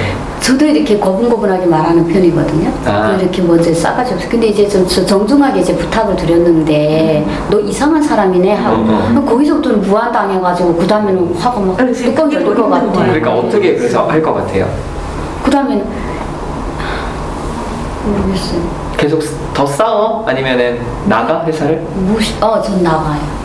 저도 이렇게 고분고분하게 말하는 편이거든요. 아. 이렇게 먼저 싸가지 없어. 근데 이제 좀 정중하게 이제 부탁을 드렸는데 너 이상한 사람이네 하고 그럼 거기서부터는 무한당해가지고 그 다음에는 화가 막 뚜껑 열릴 것 같아. 그러니까 어떻게 그래서 할 것 같아요? 그 다음에는 모르겠어요. 계속 더 싸워? 아니면은 나가 회사를? 전 나가요.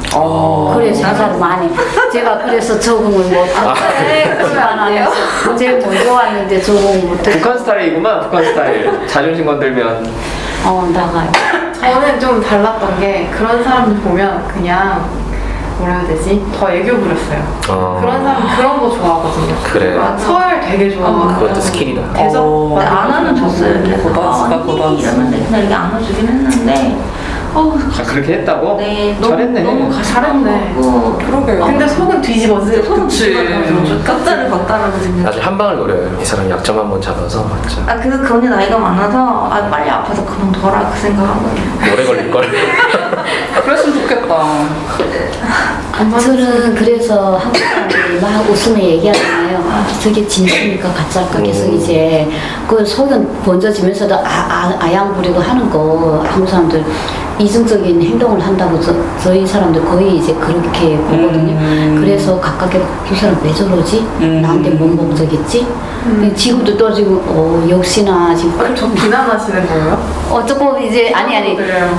그래서 회사를 많이 제가 그래서 적응을 못하고 안 해서 제일 먼저 왔는데 적응을 못하고 북한 스타일이구만. 북한 스타일. 자존심 건들면 나가요. 저는 좀 달랐던 게 그런 사람들 보면 그냥 뭐라 해야 되지? 더 애교 부렸어요. 그런 사람 그런 거 좋아하거든요. 그래. 서열 되게 좋아하고. 그것도 스킬이다. 계속 근데 안 안아줬어요. 그래서 고단수다. 이러는데 그냥 이렇게 안아주긴 했는데 그렇게 했다고? 네, 잘했네. 너무 잘했네. 그러게. 근데 속은 뒤집어지죠. 속은 그치. 뒤집어져서 깜짝을 걷다라거든요. 아주 한 방을 노려요. 이 사람 약점 한번 잡아서 맞죠. 그래서 그 언니 나이가 많아서 빨리 아파서 그만둬라 그 생각하거든요. 오래 걸릴 걸. 그랬으면 좋겠다. 저는 그래서 한국 사람들이 막 웃으며 얘기하잖아요. 저게 진심일까 가짜일까 계속 이제 그 속은 번져지면서도 아양 부리고 하는 거 한국 사람들 이중적인 행동을 한다고 저희 사람들 거의 이제 그렇게 보거든요. 그래서 각각의 두 사람 왜 저러지? 나한테 뭔 목적이지? 지금도 또 지금 역시나 지금 좀 비난하시는 거예요? 조금 이제 아니 그래요.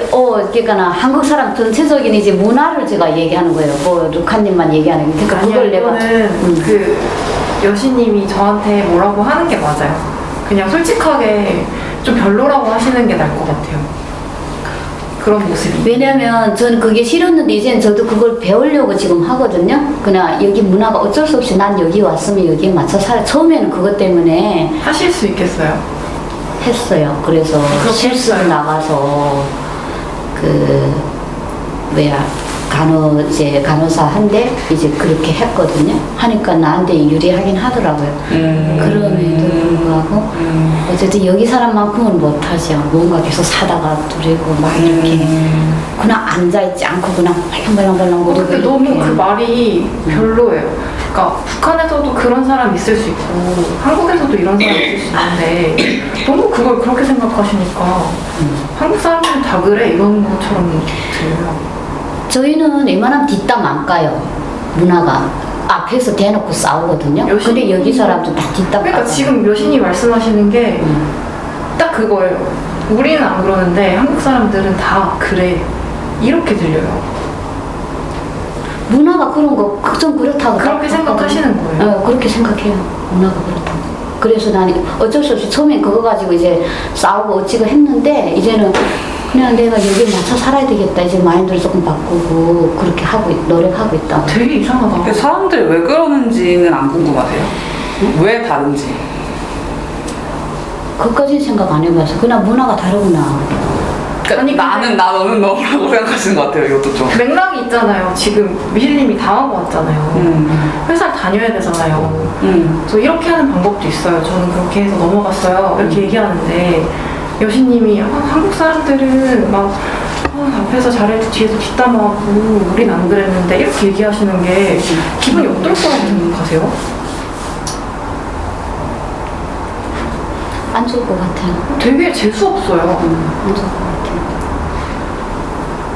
그러니까 나 한국 사람 전체적인 이제 문화를 제가 얘기하는 거예요. 뭐 루카님만 얘기하는 게 그러니까 그걸 내가 이거는 그 여신님이 저한테 뭐라고 하는 게 맞아요. 그냥 솔직하게 좀 별로라고 하시는 게 나을 것 같아요. 그런 모습이. 왜냐면 저는 그게 싫었는데 이제는 저도 그걸 배우려고 지금 하거든요. 그냥 여기 문화가 어쩔 수 없이 난 여기 왔으면 여기에 맞춰 살아. 처음에는 그것 때문에 하실 수 있겠어요? 했어요. 그래서 실습 나가서 간호사 한데 이제 그렇게 했거든요. 하니까 나한테 유리하긴 하더라고요. 그럼에도 불구하고 어쨌든 여기 사람만큼은 못하죠. 뭔가 계속 사다가 두리고 막 이렇게 그냥 앉아있지 않고 그냥 발랑발랑거리고 근데 너무 그 말이 별로예요. 그러니까 북한에서도 그런 사람 있을 수 있고 한국에서도 이런 사람 있을 수 있는데 너무 그걸 그렇게 생각하시니까 한국 사람들은 다 그래 이런 것처럼 들려요. 저희는 웬만하면 뒷담 안 까요. 문화가 앞에서 대놓고 싸우거든요. 근데 여기 사람들 다 뒷담 그러니까 까요. 지금 여신이 말씀하시는 게 딱 그거예요. 우리는 안 그러는데 한국 사람들은 다 그래 이렇게 들려요. 문화가 그런 거 좀 그렇다고 그렇게 생각하시는 거예요? 그렇게 생각해요. 문화가 그렇다고. 그래서 나는 어쩔 수 없이 처음엔 그거 가지고 이제 싸우고 어찌고 했는데 이제는 그냥 내가 여기 맞춰 살아야 되겠다. 이제 마인드를 조금 바꾸고 그렇게 하고 노력하고 있다고. 되게 이상하다. 근데 사람들이 왜 그러는지는 안 궁금하세요? 왜 다른지. 그것까지는 생각 안 해봐서 그냥 문화가 다르구나. 그러니까 아니, 근데- 나는 나 너는 너라고 생각하시는 것 같아요. 이것도 좀. 맥락이 있잖아요. 지금 미실님이 당하고 왔잖아요. 회사를 다녀야 되잖아요. 저 이렇게 하는 방법도 있어요. 저는 그렇게 해서 넘어갔어요. 이렇게 얘기하는데 여신님이 한국 사람들은 막 앞에서 잘해도 뒤에서 뒷담화하고 우린 안 그랬는데 이렇게 얘기하시는 게 기분이 어떨 거라고 생각하세요? 안 좋을 것 같아요. 되게 재수없어요. 안 좋을 것 같아요.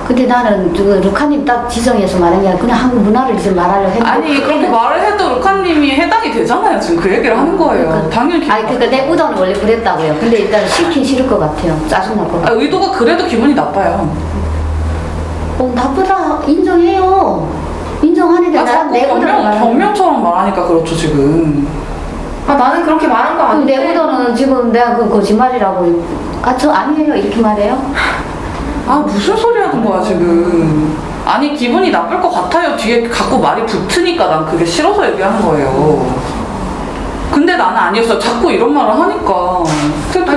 근데 나는 루카님 딱 지정해서 말한 게 아니라 그냥 한국 문화를 이제 말하려 했는데 아니 그렇게 말을 해도 루카님이 해당이 되잖아요. 지금 그 얘기를 하는 거예요. 그러니까- 당연히 아니 그러니까 내 우도는 원래 그랬다고요. 근데 일단 싫긴 싫을 것 같아요. 짜증날 것 같아요. 의도가 그래도 기분이 나빠요. 나쁘다 인정해요. 인정하는데 나랑 자꾸 내 우도는 말하는 변명처럼 말하니까 그렇죠 지금. 나는 그렇게 말한 거 그럼 내 아닌데 우도는 지금 내가 그 거짓말이라고 저 아니에요 이렇게 말해요? 무슨 소리 하는 거야 지금. 아니 기분이 나쁠 것 같아요. 뒤에 자꾸 말이 붙으니까 난 그게 싫어서 얘기하는 거예요. 근데 나는 아니었어. 자꾸 이런 말을 하니까.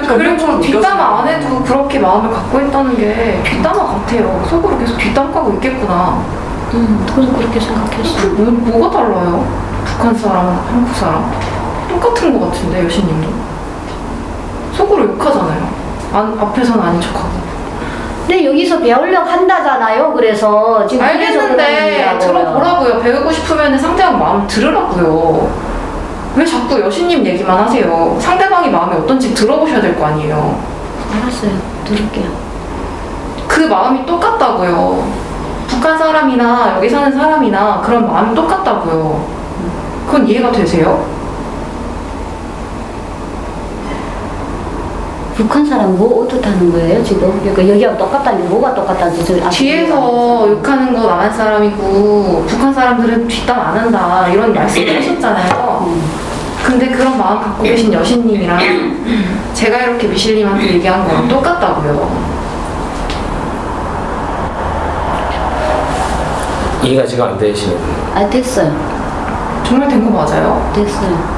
그리고 뒷담화 안 해도 그렇게 마음을 갖고 있다는 게 뒷담화 같아요. 속으로 계속 뒷담 까고 있겠구나. 그래서 그렇게 생각했어. 뭐가 달라요? 북한 사람, 한국 사람 똑같은 것 같은데 여신님도 속으로 욕하잖아요. 앞에서는 아닌 척하고. 근데 여기서 배우려고 한다잖아요. 그래서 지금 알겠는데 들어보라고요. 배우고 싶으면 상대방 마음 들으라고요. 왜 자꾸 여신님 얘기만 하세요? 상대방이 마음이 어떤지 들어보셔야 될 거 아니에요. 알았어요. 들을게요. 그 마음이 똑같다고요. 북한 사람이나 여기 사는 사람이나 그런 마음이 똑같다고요. 그건 이해가 되세요? 북한 사람 뭐 어떻다는 거예요 지금? 그러니까 여기하고 똑같다니 뭐가 똑같다는지 저 아직 이해가 안 뒤에서 됐어요. 욕하는 거 남한 사람이고 북한 사람들은 뒷담 안 한다 이런 말씀을 하셨잖아요. 근데 그런 마음 갖고 계신 여신님이랑 제가 이렇게 미실님한테 얘기한 거랑 똑같다고요. 이해가 지금 안 되시는. 됐어요. 정말 된 거 맞아요? 됐어요.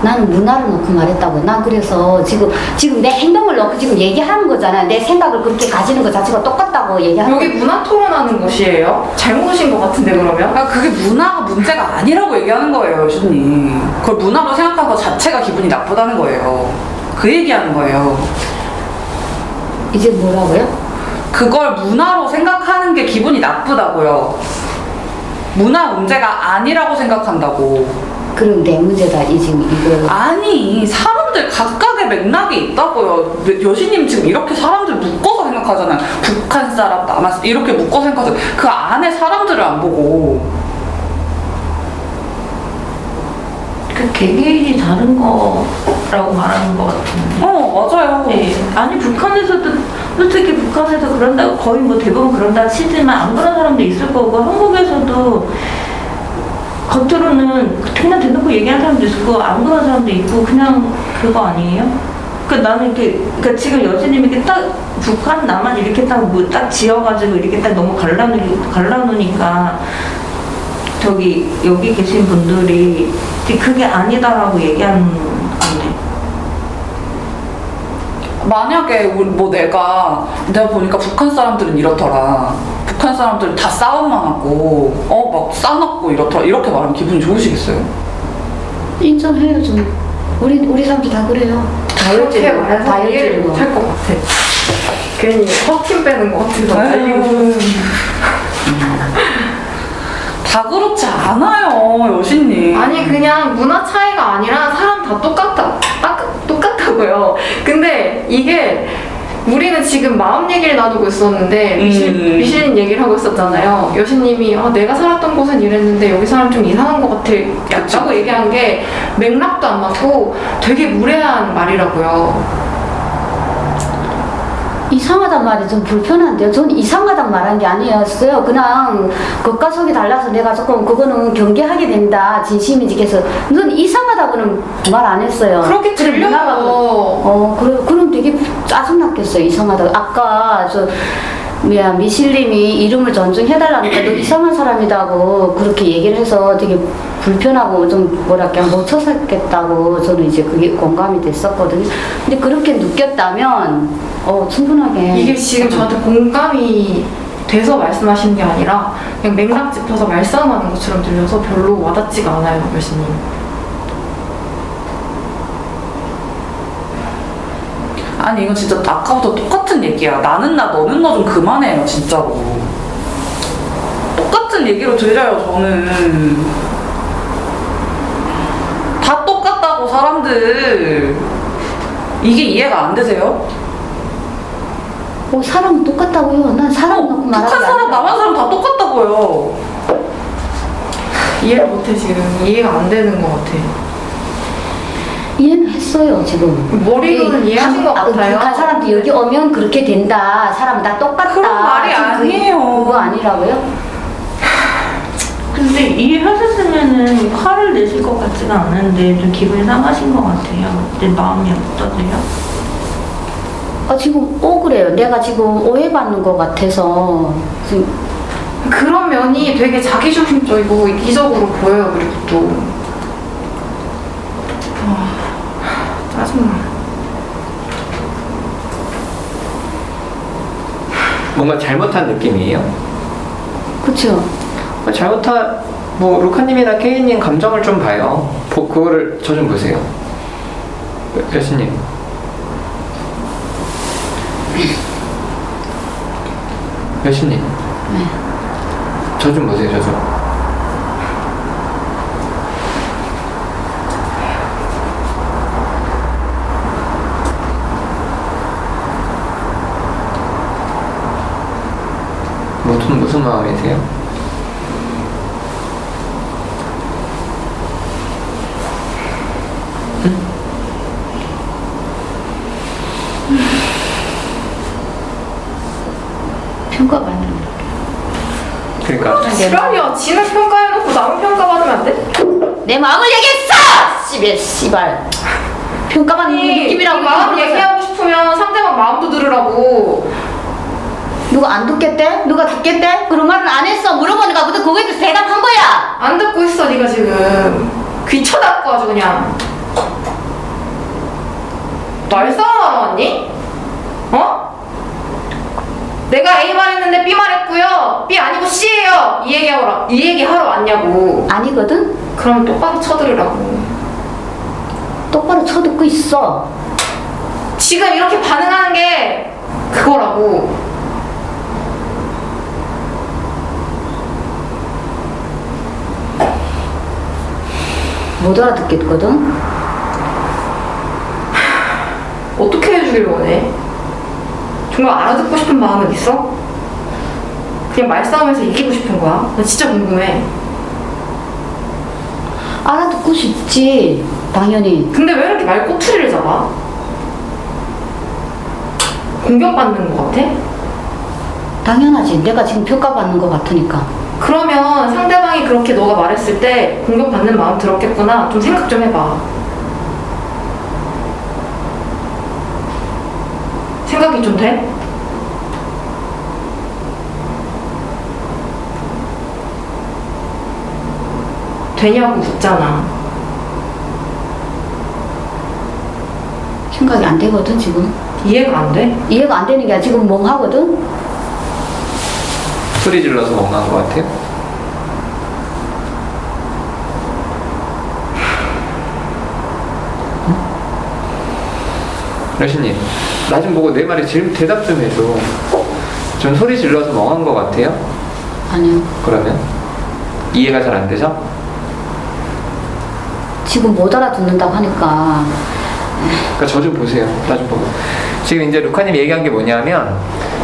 나는 문화를 놓고 말했다고. 난 그래서 지금 내 행동을 놓고 지금 얘기하는 거잖아. 내 생각을 그렇게 가지는 것 자체가 똑같다고 얘기하는 여기 문화 토론하는 곳이에요? 잘못 오신 것 같은데 그러면? 그게 문화가 문제가 아니라고 얘기하는 거예요, 여신님. 그걸 문화로 생각한 것 자체가 기분이 나쁘다는 거예요. 그 얘기하는 거예요. 이제 뭐라고요? 그걸 문화로 생각하는 게 기분이 나쁘다고요. 문화 문제가 아니라고 생각한다고. 그럼 내 문제다. 이 지금 이거. 아니, 사람들 각각의 맥락이 있다고요. 여신님 지금 이렇게 사람들 묶어서 생각하잖아요. 북한 사람, 남한 사람 이렇게 묶어서 생각하잖아요. 그 안에 사람들을 안 보고. 그 개개인이 다른 거라고 말하는 것 같은데. 맞아요. 네. 아니 북한에서도 솔직히 북한에서 그런다고 거의 뭐 대부분 그런다 치지만 안 그런 사람도 있을 거고 한국에서도 겉으로는 그냥 대놓고 얘기하는 사람도 있고 안 그런 사람도 있고 그냥 그거 아니에요? 그러니까 나는 이렇게 그러니까 지금 여신님이 이렇게 딱 북한 남한 이렇게 딱 뭐 딱 지어가지고 이렇게 딱 너무 갈라놓으니까 저기 여기 계신 분들이 그게 아니다라고 얘기하는 건데. 만약에 내가 보니까 북한 사람들은 이렇더라. 북한 사람들은 다 싸움만 하고 막 싸놨고 이렇더라. 이렇게 말하면 기분이 좋으시겠어요? 인정해요 좀. 우리 사람들 다 그래요. 그렇게 말해서 이해를 다혈질이고. 못할 것 같아. 괜히 헛팀 빼는 것 같아서 달리고 다 그렇지 않아요, 여신님. 아니 그냥 문화 차이가 아니라 사람 다 똑같다고요. 근데 이게 우리는 지금 마음 얘기를 나누고 있었는데 미실린 얘기를 하고 있었잖아요. 여신님이 내가 살았던 곳은 이랬는데 여기 사람 좀 이상한 것 같아 라고 얘기한 게 맥락도 안 맞고 되게 무례한 말이라고요. 이상하단 말이 좀 불편한데요. 전 이상하단 말한 게 아니었어요. 그냥 겉과 속이 달라서 내가 조금 그거는 경계하게 된다. 진심이지. 그래서 넌 이상하다고는 말 안 했어요. 그렇게 그래, 들려요. 그래, 그럼 되게 짜증났겠어요. 이상하다고. 아까 미실님이 이름을 존중해달라니까 너 이상한 사람이다고 그렇게 얘기를 해서 되게 불편하고 좀 뭐랄까 못 쳐살겠다고 저는 이제 그게 공감이 됐었거든요. 근데 그렇게 느꼈다면 충분하게 이게 지금 저한테 공감이 돼서 말씀하시는 게 아니라 그냥 맥락 짚어서 말싸움하는 것처럼 들려서 별로 와닿지가 않아요, 교수님. 아니 이건 진짜 아까부터 똑같은 얘기야. 나는 나 너는 너 좀 그만해요 진짜로. 똑같은 얘기로 들려요 저는. 다 똑같다고 사람들. 이게 이해가 안 되세요? 사람은 똑같다고요. 난 사람 놓고 말하는 북한 게 사람 아니라. 남한 사람 다 똑같다고요. 이해를 못해 지금. 이해가 안 되는 것 같아. 이해는 했어요 지금. 머리로는 이해하신 것 같아요. 북한 사람도 여기 오면 그렇게 된다. 사람 다 똑같다. 그런 말이 지금 아니에요. 그거 아니라고요? 근데 이해하셨으면은 화를 내실 것 같지는 않은데 좀 기분이 상하신 것 같아요. 내 마음이 어떠세요? 지금 억울해요. 내가 지금 오해받는 것 같아서 지금 그런 면이 되게 자기중심적이고 이기적으로 보여요. 그리고 또 짜증나. 뭔가 잘못한 느낌이에요. 그렇죠. 루카님이나 케이님 감정을 좀 봐요. 그거를 저 좀 보세요. 여신님. 여신님. 네. 저 좀 보세요, 저 좀. 무슨 마음이세요? 평가받는 거. 그러니까 지랄이야. 지는 평가해놓고 남은 평가받으면 안 돼? 내 마음을 얘기했어! 씨발. 평가받는 느낌이라고 이 마음 그러면서. 얘기하고 싶으면 상대방 마음도 들으라고. 누가 안 듣겠대? 누가 듣겠대? 그런 말은 안 했어. 물어보니까 그때 그거에 대해서 대답한 거야. 안 듣고 있어 네가 지금. 귀 쳐닫고 아주 그냥. 말싸움하러 왔니? 어? 내가 A 말했는데 B 말했고요. B 아니고 C예요. 이 얘기 하러 왔냐고. 아니거든? 그럼 똑바로 쳐들으라고. 똑바로 쳐듣고 있어. 지금 이렇게 반응하는 게 그거라고. 못 알아듣겠거든? 어떻게 해주길 원해? 정말 알아듣고 싶은 마음은 있어? 그냥 말싸움에서 이기고 싶은 거야? 나 진짜 궁금해. 알아듣고 싶지. 당연히. 근데 왜 이렇게 말 꼬투리를 잡아? 공격받는 것 같아? 당연하지. 내가 지금 평가받는 것 같으니까. 그러면 상대방이 그렇게 너가 말했을 때 공격받는 마음 들었겠구나. 좀 생각 좀 해봐. 생각이 좀 돼? 되냐고 묻잖아. 생각이 안 되거든, 지금. 이해가 안 돼? 이해가 안 되는 게 아니라 지금 멍하거든? 소리 질러서 멍한 것 같아요. 여신님, 나 좀 보고 내 말에 대답 좀 해줘. 전 소리 질러서 멍한 것 같아요? 아니요. 그러면? 이해가 잘 안 되죠? 지금 못 알아듣는다고 하니까. 그러니까 저 좀 보세요. 나 좀 보고. 지금 이제 루카님 얘기한 게 뭐냐면,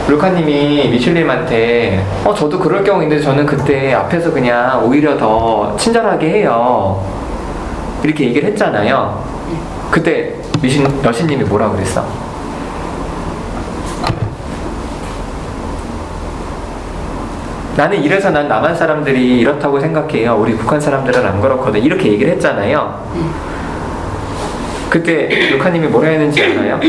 루카님이 미슐님한테 저도 그럴 경우인데 저는 그때 앞에서 그냥 오히려 더 친절하게 해요. 이렇게 얘기를 했잖아요. 그때 여신님이 뭐라 그랬어? 나는 이래서 난 남한 사람들이 이렇다고 생각해요. 우리 북한 사람들은 안 그렇거든. 이렇게 얘기를 했잖아요. 그때 루카님이 뭐라 했는지 알아요?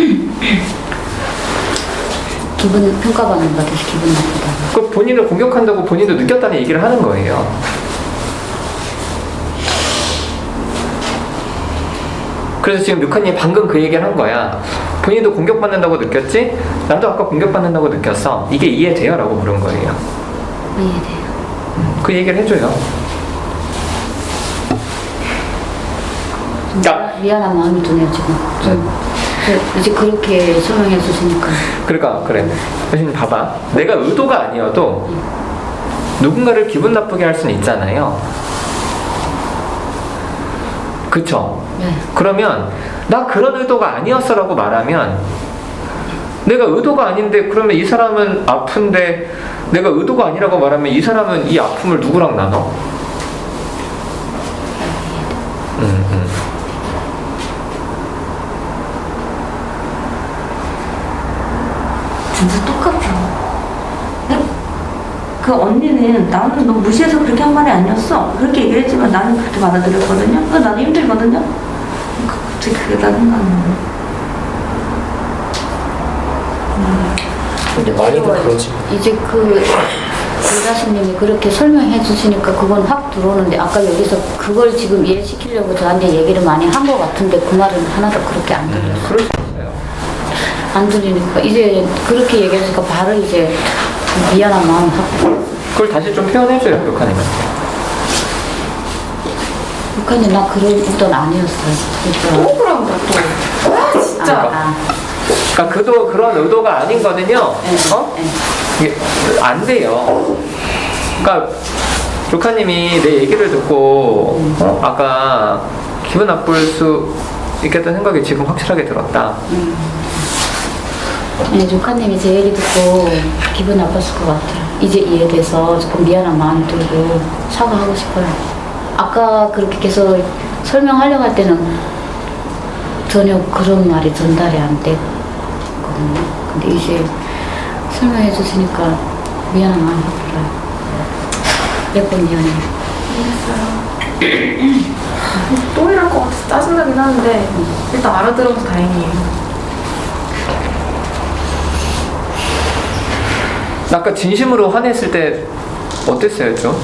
기분 평가받는 것 같아서 기분 나쁘다. 그 본인을 공격한다고 본인도 느꼈다는 얘기를 하는 거예요. 그래서 지금 루카님이 방금 그 얘기를 한 거야. 본인도 공격받는다고 느꼈지? 나도 아까 공격받는다고 느꼈어. 이게 이해돼요? 라고 물은 거예요. 이해돼요. 그 얘기를 해줘요. 야. 미안한 마음이 드네요 지금. 이제 그렇게 설명해 주시니까. 그러니까 그래. 교수님 봐봐. 내가 의도가 아니어도 누군가를 기분 나쁘게 할 수는 있잖아요. 그쵸? 네. 그러면 나 그런 의도가 아니었어라고 말하면 내가 의도가 아닌데 그러면 이 사람은 아픈데 내가 의도가 아니라고 말하면 이 사람은 이 아픔을 누구랑 나눠? 진짜 똑같아. 그 언니는 나는 너 무시해서 그렇게 한 말이 아니었어. 그렇게 얘기를 했지만 나는 그렇게 받아들였거든요. 그래서 나는 힘들거든요. 갑자기 그게 다 생각나네. 근데 많이들 그러지. 이제 그 의사선생님이 그렇게 설명해 주시니까 그건 확 들어오는데 아까 여기서 그걸 지금 이해시키려고 저한테 얘기를 많이 한 것 같은데 그 말은 하나도 그렇게 안 들려요. 그럴 수 있어요. 안 들리니까 이제 그렇게 얘기하니까 바로 이제 미안한 마음이 확. 그걸 다시 좀 표현해줘요, 루카님은. 북한이 나 그런 의도는 아니었어요. 그러니까. 또 그런다 또. 아 진짜. 그러니까 그도 그런 의도가 아닌 거는요. 네, 어? 네. 이게 안 돼요. 그러니까 루카님이 내 얘기를 듣고 아까 기분 나쁠 수 있겠다는 생각이 지금 확실하게 들었다. 네, 조카님이 제 얘기 듣고 기분 나빴을 것 같아요. 이제 이해돼서 조금 미안한 마음이 들고 사과하고 싶어요. 아까 그렇게 계속 설명하려고 할 때는 전혀 그런 말이 전달이 안 됐거든요. 근데 이제 설명해 주시니까 미안한 마음이 들어요. 몇 번 미안해요. 또 이럴 것 같아서 짜증나긴 하는데 일단 알아들어서 다행이에요. 아까 진심으로 화냈을 때 어땠어요, 좀?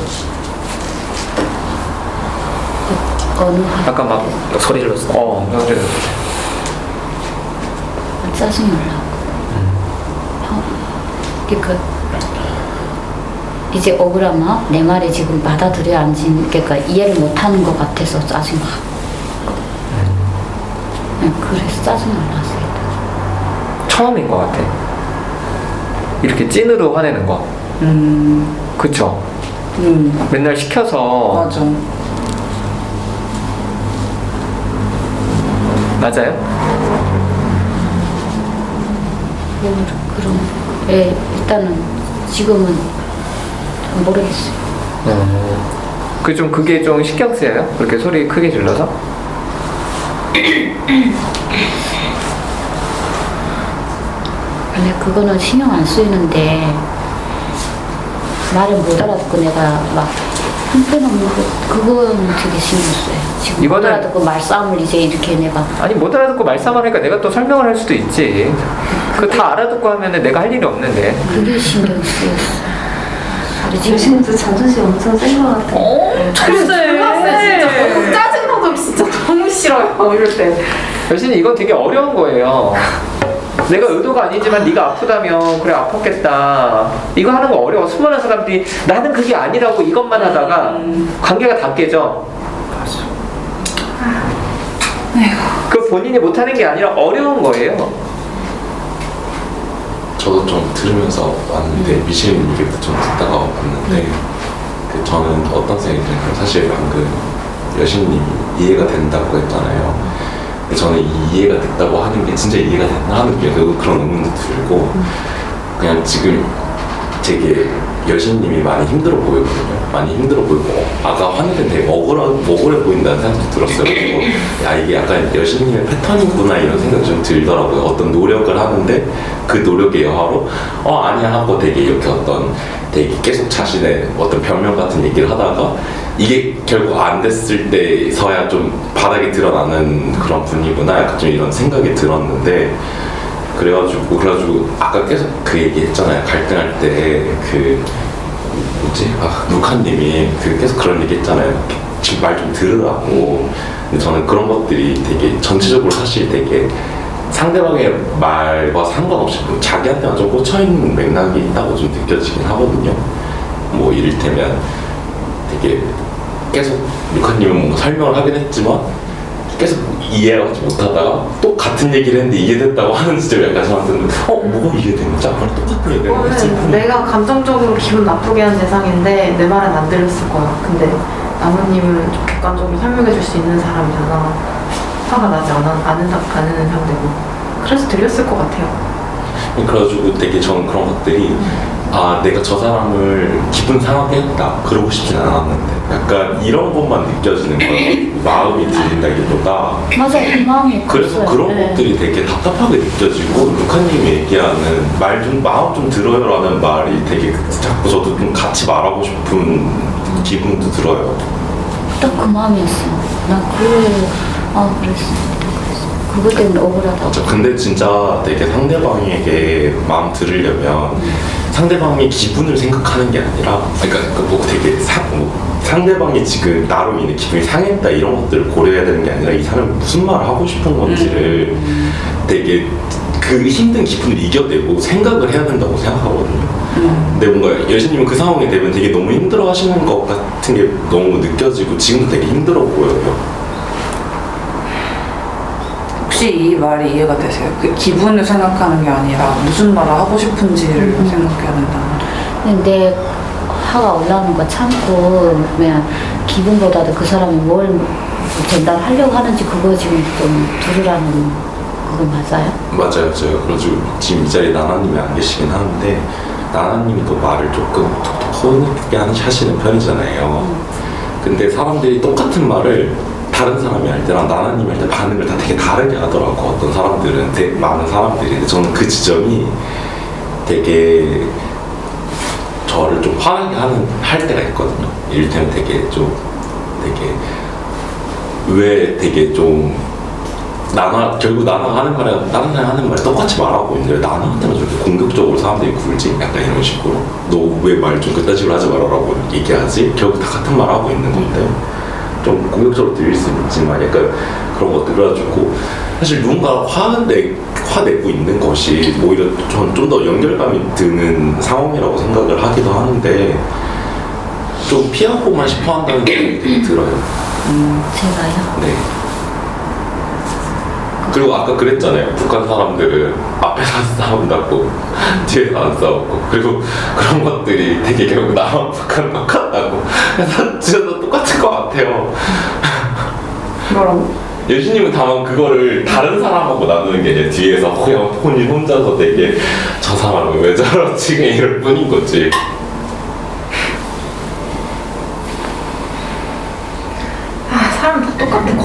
어느 한 약간 막 소리 질렀어. 그래. 짜증이 올라오고. 그러니까 이제 억울하면 내 말에 지금 받아들여 앉은 그러니까 이해를 못하는 것 같아서 짜증이 확. 네, 그래서 짜증이 올랐어요. 처음인 것 같아. 이렇게 찐으로 화내는 거. 그쵸? 맨날 시켜서. 맞아. 맞아요? 그럼 예, 일단은 지금은 모르겠어요. 그게 좀 신경 쓰여요? 그렇게 소리 크게 질러서? 근데 그거는 신경 안 쓰이는데 말을 못 알아듣고 내가 막 한편없는 그거는 되게 신경 쓰여요. 지금 못 이거는- 알아듣고 말싸움을 이제 이렇게 내가 아니 못 알아듣고 말싸움을 하니까 내가 또 설명을 할 수도 있지. 그거 다 알아듣고 하면은 내가 할 일이 없는데. 그게 신경 쓰였어. 소리 지르 요즘도 자존심 엄청 센 것 같아. 글쎄 진짜 너무 짜증나도 진짜 너무 싫어요 이럴 때. 여신이 이건 되게 어려운 거예요. 내가 의도가 아니지만 네가 아프다면 그래 아팠겠다. 이거 하는 거 어려워. 수많은 사람들이 나는 그게 아니라고 이것만 하다가 관계가 다 깨져. 그 본인이 못하는 게 아니라 어려운 거예요. 저도 좀 들으면서 왔는데 미실님 얘기도 좀 듣다가 왔는데 저는 어떤 생각이 드냐면 사실 방금 여신님이 이해가 된다고 했잖아요. 근데 저는 이 이해가 됐다고 하는 게 진짜 이해가 됐나 하는 그런 의문도 들고 그냥 지금 되게 여신님이 많이 힘들어 보이거든요. 많이 힘들어 보이고 아까 화낼 때 되게 억울해 보인다는 생각도 들었어요. 그리고 야 이게 약간 여신님의 패턴이구나 이런 생각이 좀 들더라고요. 어떤 노력을 하는데 그 노력의 여하로 아니야 하고 되게 이렇게 되게 계속 자신의 어떤 변명 같은 얘기를 하다가 이게 결국 안 됐을 때서야 좀 바닥에 드러나는 그런 분이구나 약간 좀 이런 생각이 들었는데 그래가지고 아까 계속 그 얘기 했잖아요. 갈등할 때 루카님이 계속 그런 얘기 했잖아요. 지금 말 좀 들으라고. 근데 저는 그런 것들이 되게 전체적으로 사실 되게 상대방의 말과 상관없이 자기한테만 좀 꽂혀있는 맥락이 있다고 좀 느껴지긴 하거든요. 뭐 이를테면 되게 계속 루카님은 뭔가 설명을 하긴 했지만 계속 이해를 하지 못하다가 또 같은 얘기를 했는데 이해됐다고 하는 지점이 약간 저한테는 뭐가 이해되는 거지? 아까 똑같은 얘기를 했지? 그거는 내가 감정적으로 기분 나쁘게 한 대상인데 내 말은 안 들렸을 거야. 근데 나무님은 좀 객관적으로 설명해 줄 수 있는 사람이잖아. 화가 나지 않은 상대고. 그래서 들렸을 것 같아요. 그래가지고 되게 저는 그런 것들이 내가 저 사람을 기분 상하게 했다 그러고 싶진 않았는데 약간 이런 것만 느껴지는 거예요. 마음이 들린다기보다 맞아, 그 마음이 그래서 컸어요. 그런 네. 것들이 되게 답답하게 느껴지고 루카님이 얘기하는 마음 좀 들어요라는 말이 되게 자꾸 저도 좀 같이 말하고 싶은 기분도 들어요. 딱 그 마음이었어요. 난 그랬어. 그것 때문에 억울하다. 맞아. 근데 진짜 되게 상대방에게 마음 들으려면 상대방의 기분을 생각하는 게 아니라 그러니까 뭐 되게 상대방이 지금 나로 인해 기분이 상했다 이런 것들을 고려해야 되는 게 아니라 이 사람이 무슨 말을 하고 싶은 건지를 되게 그 힘든 기분을 이겨내고 생각을 해야 된다고 생각하거든요. 근데 뭔가 여신님은 그 상황이 되면 되게 너무 힘들어 하시는 것 같은 게 너무 느껴지고 지금도 되게 힘들어 보여요. 혹시 이 말이 이해가 되세요? 그 기분을 생각하는 게 아니라 무슨 말을 하고 싶은지를 생각해야 된다는. 근데 내 화가 올라오는 거 참고 그냥 기분보다도 그 사람이 뭘 전달하려고 하는지 그거 지금 좀 들으라는 그거 맞아요? 맞아요. 그래가지고 지금 이 자리에 나나님이 안 계시긴 하는데 나나님이 또 말을 조금 톡톡 터놓게 하시는 편이잖아요. 근데 사람들이 똑같은 말을 다른 사람이 할 때랑 나나님이 할 때 반응을 다 되게 다르게 하더라고. 어떤 사람들은 되게 많은 사람들이. 근데 저는 그 지점이 되게 저를 좀 화나게 할 때가 있거든요. 이를테면 되게 왜 되게 좀 결국 나나가 하는 말이랑 다른 사람이 하는 말이 똑같이 말하고 있는데 나나한테만 저렇게 공격적으로 사람들이 굴지? 약간 이런 식으로 너 왜 말 좀 그딴 식으로 하지 말아라고 얘기하지? 결국 다 같은 말 하고 있는 건데 좀 공격적으로 들릴 수 있지만 약간 그런 것들 그래가지고 사실 누군가 화내고 있는 것이 오히려 전 좀 더 연결감이 드는 상황이라고 생각을 하기도 하는데 좀 피하고만 싶어 한다는 생각이 되게 들어요. 제가요? 네. 그리고 아까 그랬잖아요. 북한 사람들은 앞에서 싸운다고 뒤에서 안 싸우고 그리고 그런 것들이 되게 결국 남한 북한 똑같다고 그래서 진짜 똑같은 것 같아요. 뭐라고? 여신님은 다만 그거를 다른 사람하고 나누는 게 이제 뒤에서 그냥 본인 혼자서 되게 저 사람은 왜 저러지 이럴 뿐인 거지. 사람 다 똑같아.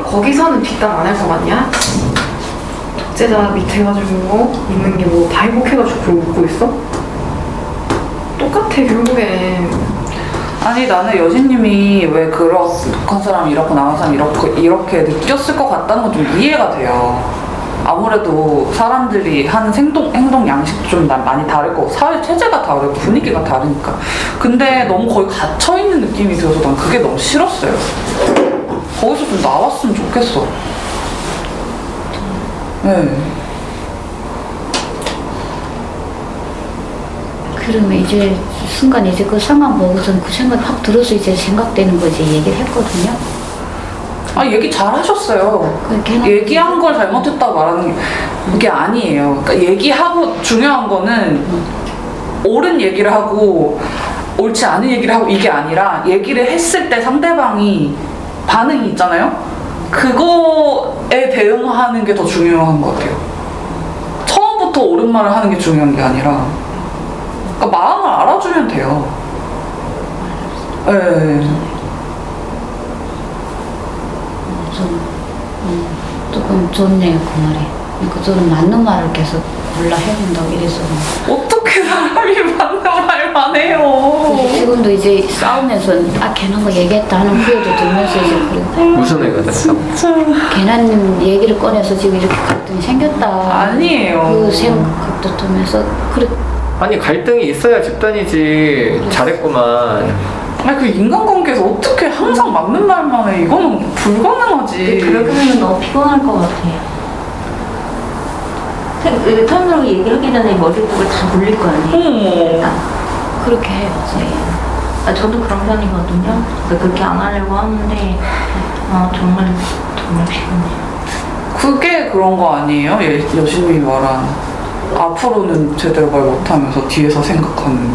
거기서는 뒷담 안 할 것 같냐? 독재자 밑에 가지고 있는 게 뭐 다 행복해가지고 그러고 웃고 있어? 똑같아 결국엔. 아니 나는 여신님이 왜 북한 사람이 이렇고 남한 사람이 이렇게 느꼈을 것 같다는 건 좀 이해가 돼요. 아무래도 사람들이 하는 행동 양식도 좀 많이 다를 거고 사회 체제가 다르고 분위기가 다르니까. 근데 너무 거의 갇혀있는 느낌이 들어서 난 그게 너무 싫었어요. 거기서 좀 나왔으면 좋겠어. 네. 그러면 이제 순간 이제 그 상황 보고선 그 생각이 확 들어서 이제 생각되는 거지 얘기를 했거든요. 얘기 잘 하셨어요. 얘기한 걸 잘못했다고 말하는 게 아니에요. 그러니까 얘기하고 중요한 거는 옳은 얘기를 하고 옳지 않은 얘기를 하고 이게 아니라 얘기를 했을 때 상대방이 반응이 있잖아요. 그거에 대응하는 게 더 중요한 것 같아요. 처음부터 옳은 말을 하는 게 중요한 게 아니라. 그러니까 마음을 알아주면 돼요. 네. 좀 조금 좋네요 그 말이. 그러니까 저는 맞는 말을 계속 골라 해본다고 이래서 어떻게 사람이 맞는 말만 해요. 지금도 이제 싸우면서 걔는 뭐 얘기했다 하는 후회도 들면서 이제 그래 무슨 애가 됐다고? 걔는 얘기를 꺼내서 지금 이렇게 갈등이 생겼다 아니에요. 그 생각도 들면서 그래 아니 갈등이 있어야 집단이지. 잘했구만. 아니 그 인간관계에서 어떻게 항상 맞는 말만 해. 이거는 불가능하지. 그렇게 하면 너무 피곤할 것 같아요. 턴으로 얘기하기 전에 머릿속을 다 돌릴 거 아니에요? 그렇게 해야지. 저도 그런 편이거든요. 그렇게 안 하려고 하는데 정말 피곤해요. 그게 그런 거 아니에요? 여신이 말한 앞으로는 제대로 말 못하면서 뒤에서 생각하는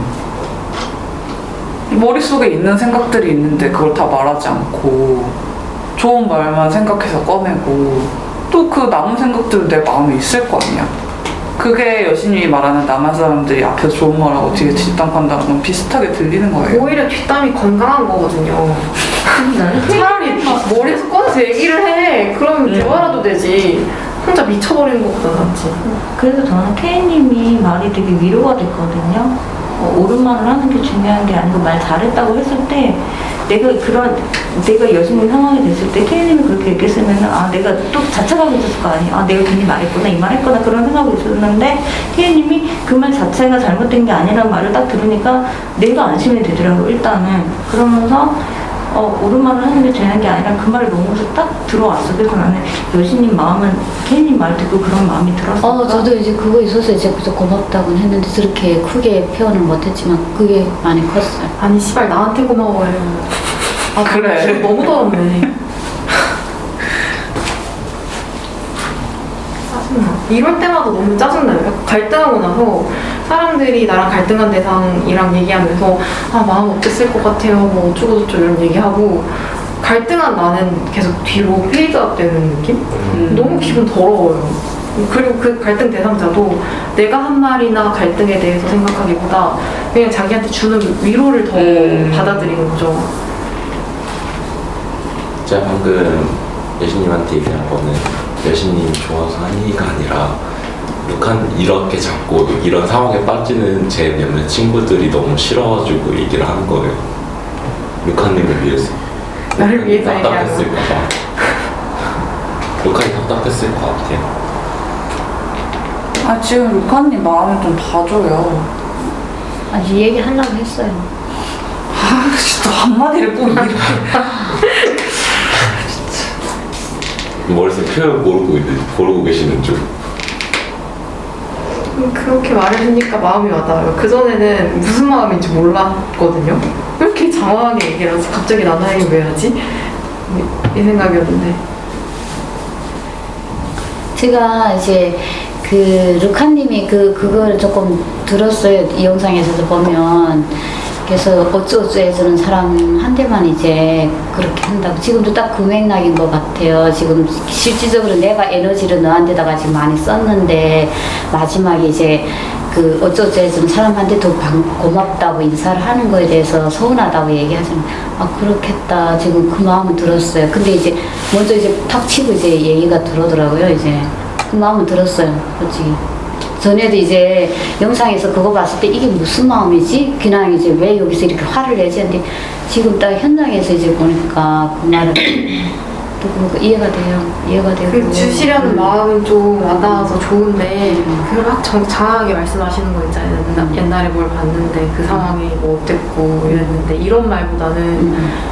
머릿속에 있는 생각들이 있는데 그걸 다 말하지 않고 좋은 말만 생각해서 꺼내고 또 그 남은 생각들은 내 마음에 있을 거 아니야. 그게 여신이 말하는 남한 사람들이 앞에서 좋은 말하고 뒤에 뒷담 판다는 건 비슷하게 들리는 거예요. 오히려 뒷담이 건강한 거거든요. 차라리 머리에서 꺼내서 얘기를 해. 그러면 대화라도 되지. 혼자 미쳐버리는 것보다 낫지. 그래서 저는 K님이 말이 되게 위로가 됐거든요. 옳은 말을 하는 게 중요한 게 아니고 말 잘했다고 했을 때 내가 여신님 상황이 됐을 때 K님이 그렇게 얘기했으면 내가 또 자책하고 있었을 거 아니에요. 내가 괜히 말했구나 이 말했구나 그런 생각이 있었는데 K님이 그 말 자체가 잘못된 게 아니라는 말을 딱 들으니까 내가 안심이 되더라고요. 일단은 그러면서 옳은 말을 하는 게 되는 게 아니라 그 말을 너무 딱 들어왔어. 그래서 나는 여신님 마음은 K님 말 듣고 그런 마음이 들었어. 저도 이제 그거 있어서 이제 그저 고맙다고는 했는데 저렇게 크게 표현을 못했지만 그게 많이 컸어요. 아니 씨발 나한테 고마워요. 그래. 지금 너무 더럽네. 짜증나. 이럴 때마다 너무 짜증나요. 갈등하고 나서 사람들이 나랑 갈등한 대상이랑 얘기하면서 마음 어땠을 것 같아요 뭐 어쩌고저쩌고 이런 얘기하고 갈등한 나는 계속 뒤로 페이드업 되는 느낌? 너무 기분 더러워요. 그리고 그 갈등 대상자도 내가 한 말이나 갈등에 대해서 생각하기보다 그냥 자기한테 주는 위로를 더 받아들이는 거죠. 제가 방금 여신님한테 얘기한 거는 여신님이 좋아서 한 얘기가 아니라 북한 이렇게 자꾸 이런 상황에 빠지는 제 몇몇 친구들이 너무 싫어가지고 얘기를 하는 거예요. 루카님을 위해서. 나를 위해서 답답했을까봐. 루카님 답답했을 것 같아요. 지금 루카님 마음을 좀 봐줘요. 아직 얘기하려고 했어요. 진짜 한마디를 꼭 이렇게. 머릿속에 표현 모르고 계시는 중. 그렇게 말해주니까 마음이 와닿아요. 그전에는 무슨 마음인지 몰랐거든요. 왜 이렇게 장황하게 얘기를 하지? 갑자기 나나이 왜 하지? 이 생각이었는데. 제가 이제 그 루카님이 그걸 조금 들었어요. 이 영상에서도 보면. 그래서 어쩌어쩌 해주는 사람한테만 이제 그렇게 한다고. 지금도 딱 그 맥락인 것 같아요. 지금 실질적으로 내가 에너지를 너한테다가 지금 많이 썼는데 마지막에 이제 그 어쩌어쩌 해주는 사람한테 더 고맙다고 인사를 하는 거에 대해서 서운하다고 얘기하잖아요. 그렇겠다. 지금 그 마음은 들었어요. 근데 이제 먼저 이제 탁 치고 이제 얘기가 들어오더라고요. 이제 그 마음은 들었어요. 솔직히. 전에도 이제 영상에서 그거 봤을 때 이게 무슨 마음이지? 그냥 이제 왜 여기서 이렇게 화를 내지? 근데 지금 딱 현장에서 이제 보니까 그 말을 듣고 이해가 돼요. 이해가 되고. 그 주시려는 마음은 좀 와닿아서 좋은데 그걸 막 장황하게 말씀하시는 거 있잖아요. 옛날에 뭘 봤는데 그 상황이 뭐 어땠고 이랬는데 이런 말보다는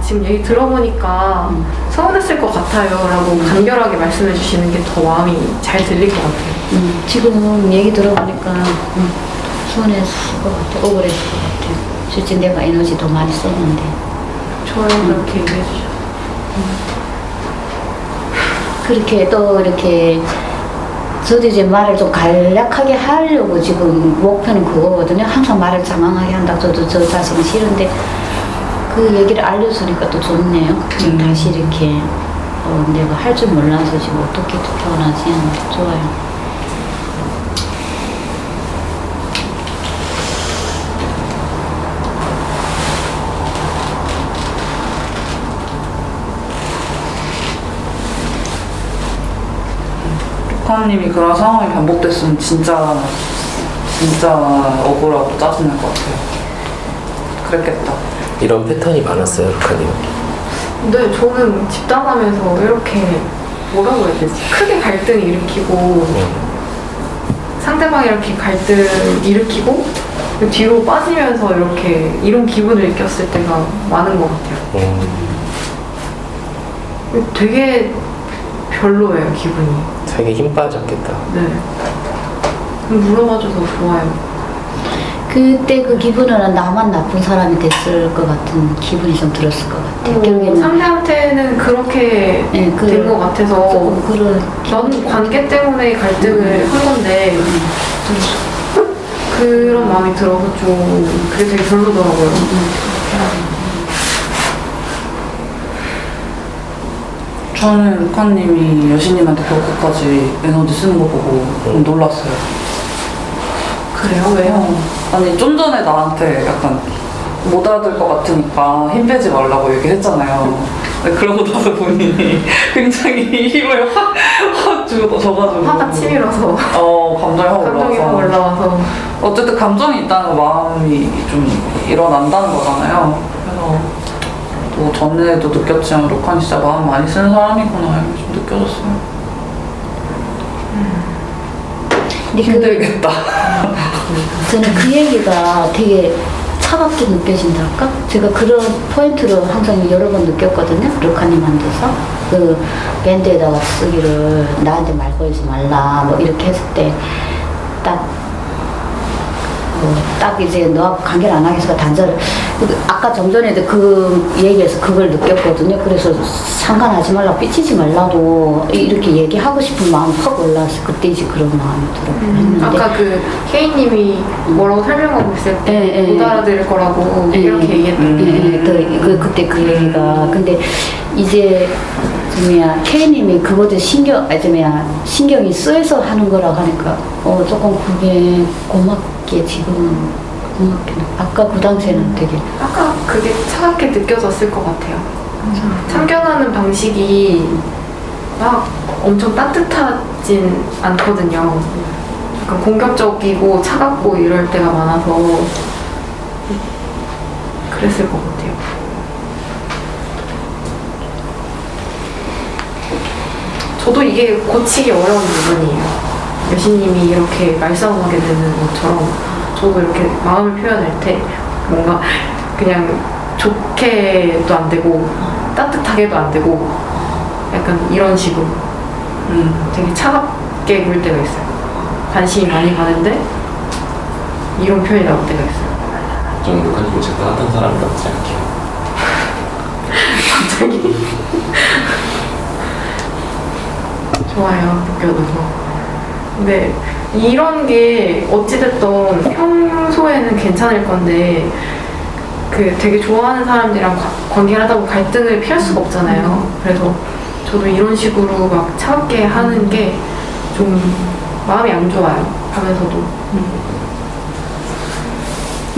지금 얘기 들어보니까 서운했을 것 같아요 라고 간결하게 말씀해 주시는 게 더 마음이 잘 들릴 것 같아요. 지금 얘기 들어보니까 서운했을 것 같아요. 억울했을 것 같아요. 실제 내가 에너지 더 많이 썼는데. 좋아요. 그렇게 얘기해 주셔서. 그렇게 또 이렇게 저도 이제 말을 좀 간략하게 하려고 지금 목표는 그거거든요. 항상 말을 장황하게 한다고 저도 저 자신은 싫은데 그 얘기를 알려주니까 또 좋네요. 다시 이렇게 내가 할 줄 몰라서 지금 어떻게 표현하지? 좋아요. 루카님이 그런 상황이 반복됐으면 진짜 억울하고 짜증날 것 같아요. 그랬겠다. 이런 패턴이 많았어요, 루카님. 근데 저는 집단하면서 이렇게 뭐라고 해야 되지? 크게 갈등 일으키고 상대방이 이렇게 갈등 일으키고 뒤로 빠지면서 이렇게 이런 기분을 느꼈을 때가 많은 것 같아요. 되게 별로예요, 기분이. 되게 힘 빠졌겠다. 네. 물어봐줘서 좋아요. 그때 그 기분은 나만 나쁜 사람이 됐을 것 같은 기분이 좀 들었을 것 같아요. 결국에는 상대한테는 그렇게 네, 된 것 같아서 조금 그런 넌 관계 때문에 갈등을 한 건데 그런 마음이 들어서 좀 그게 되게 별로더라고요. 저는 루카님이 여신님한테 그렇게까지 에너지 쓰는 거 보고 좀 놀랐어요. 그래요? 왜요? 아니 좀 전에 나한테 약간 못 알아들 것 같으니까 힘 빼지 말라고 얘기했잖아요. 근데 그러고 나서 본인이 굉장히 힘을 확 줘가지고 화가 치밀어서 감정이 확 감정이 확 올라와서 올라와서 어쨌든 감정이 있다는 거 마음이 좀 일어난다는 거잖아요. 그래서 뭐 전에도 느꼈지만 루카니 진짜 마음 많이 쓰는 사람이구나 이렇게 좀 느껴졌어요. 근데 힘들겠다. 저는 그 얘기가 되게 차갑게 느껴진달까? 제가 그런 포인트를 항상 여러 번 느꼈거든요. 루카님한테서 그 밴드에다가 쓰기를 나한테 말 걸지 말라 뭐 이렇게 했을 때 딱 이제 너하고 관계를 안 하겠으니까 단절을 아까 좀 전에도 그 얘기에서 그걸 느꼈거든요. 그래서 상관하지 말라고 삐치지 말라고 이렇게 얘기하고 싶은 마음이 확 올라왔어요. 그때 이제 그런 마음이 들었고 아까 그 K님이 뭐라고 설명하고 있을 때 못 알아들을 거라고 이렇게 얘기했던 그때 그 얘기가 근데 이제 K님이 그것도 신경이 쓰여서 하는 거라고 하니까 조금 그게 고맙게 지금은 고맙게 아까 그 당시에는 되게 아까 그게 차갑게 느껴졌을 것 같아요. 참견하는 방식이 막 엄청 따뜻하진 않거든요. 약간 공격적이고 차갑고 이럴 때가 많아서 그랬을 것 같아요. 저도 이게 고치기 어려운 부분이에요. 여신님이 이렇게 말싸움하게 되는 것처럼 저도 이렇게 마음을 표현할 때 뭔가 그냥 좋게도 안 되고 따뜻하게도 안 되고 약간 이런 식으로 되게 차갑게 굴 때가 있어요. 관심이 많이 가는데 이런 표현이 나올 때가 있어요. 저는 루카님이 제가 따뜻한 사람이라고 생각해요. 갑자기 좋아요, 느껴져서. 근데 이런 게 어찌됐든 평소에는 괜찮을 건데 그 되게 좋아하는 사람들이랑 관계를 하다 보면 갈등을 피할 수가 없잖아요. 그래서 저도 이런 식으로 막 차갑게 하는 게 좀 마음이 안 좋아요. 하면서도.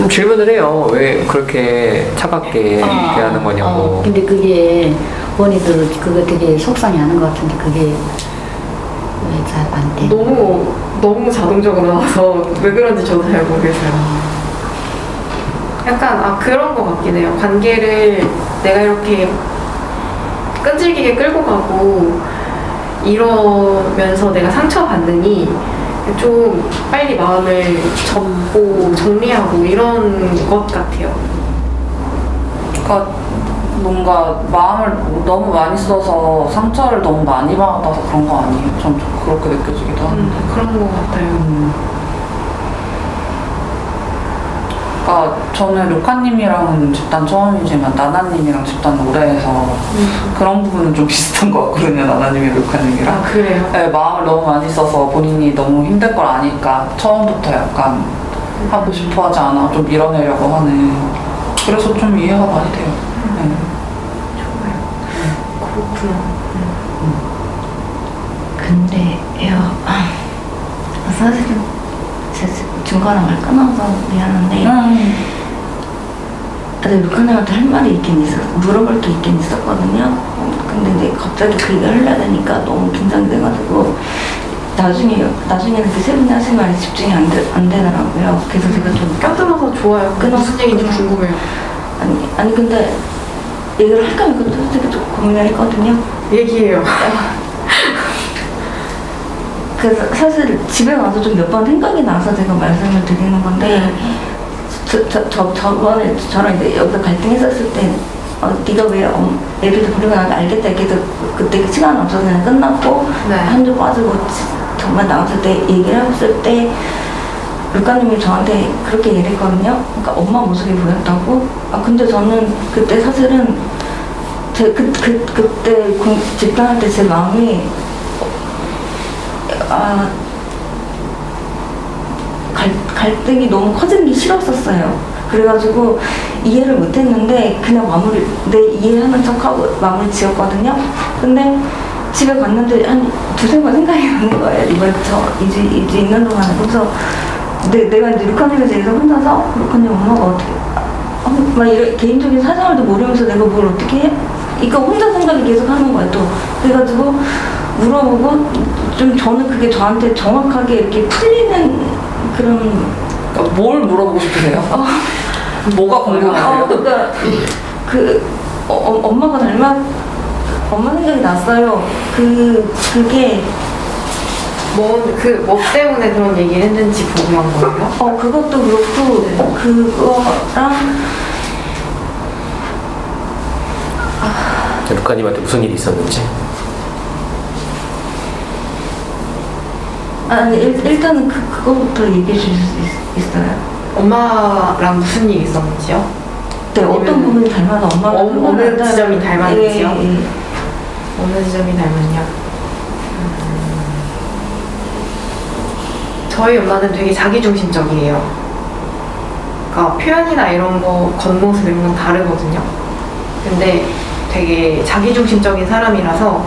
질문을 해요. 왜 그렇게 차갑게 대하는 거냐고. 근데 그게 본인들 그거 되게 속상해하는 것 같은데 그게 왜 잘 안 돼? 너무 자동적으로 나와서 왜 그런지 저도 잘 모르겠어요. 약간 그런 거 같긴 해요. 관계를 내가 이렇게 끈질기게 끌고 가고 이러면서 내가 상처받느니 좀 빨리 마음을 접고 정리하고 이런 것 같아요. 그러니까 뭔가 마음을 너무 많이 써서 상처를 너무 많이 받아서 그런 거 아니에요? 전 그렇게 느껴지기도 하는데. 그런 것 같아요. 그러니까 저는 루카님이랑은 집단 처음이지만 나나님이랑 집단 오래 해서 그런 부분은 좀 비슷한 것 같거든요. 나나님이 루카님이랑. 그래요? 네, 마음을 너무 많이 써서 본인이 너무 힘들 걸 아니까 처음부터 약간 하고 싶어 하지 않아 좀 밀어내려고 하는. 그래서 좀 이해가 많이 돼요. 네. 그렇구나. 근데요, 사실은 중간에 말 끊어서 미안한데 루카님한테 할 말이 있긴 물어볼 게 있긴 있었거든요. 근데 이제 갑자기 그 얘기를 하려고 하니까 너무 긴장돼가지고 나중에는 그 세 분이 하신 말에 집중이 안 되더라고요. 그래서 제가 좀 껴들어서 좋아요. 무슨 얘기인지 궁금해요. 아니 근데 얘기를 할까 말까 솔직히 좀 고민을 했거든요. 얘기해요. 그래서 사실 집에 와서 좀 몇 번 생각이 나서 제가 말씀을 드리는 건데 저번에 저랑 이제 여기서 갈등했었을 때 네가 왜 애들도 버리고 나는지 알겠다 이렇게 그때 시간 없어서 그냥 끝났고 네. 한 줄 빠지고 정말 나왔을 때 얘기를 했을 때 루카님이 저한테 그렇게 얘기했거든요. 그러니까 엄마 모습이 보였다고. 근데 저는 그때 사실은 그때 집단할 때 제 마음이 갈등이 너무 커지는 게 싫었었어요. 그래가지고 이해를 못했는데 그냥 이해하는 척하고 마무리 지었거든요. 근데 집에 갔는데 한 두세 번 생각이 나는 거예요. 이번 이제 있는 동안에. 그래서 내가 이제 루카님에 대해서 혼자서 루카님 엄마가 어떻게 막 이런 개인적인 사정을도 모르면서 내가 뭘 어떻게 해? 이거 혼자 생각을 계속 하는 거예요. 또 그래가지고 물어보고 좀 저는 그게 저한테 정확하게 이렇게 풀리는 그런 뭘 물어보고 싶으세요? 뭐가 궁금하세요? 그러니까 엄마가 엄마 생각이 났어요. 그게 뭐 때문에 그런 얘기를 했는지 궁금한 거예요? 그것도 그렇고 그거랑 루카님한테 무슨 일이 있었는지. 아니 일단은 그거부터 얘기해 주실 수 있어요? 엄마랑 무슨 일이 있었는지요? 네, 어떤 부분이 닮아서 엄마가 어느 지점이 닮았는지요? 예. 어느 지점이 닮았냐? 저희 엄마는 되게 자기중심적이에요. 그러니까 표현이나 이런 거, 겉모습 이런 건 다르거든요. 근데 되게 자기중심적인 사람이라서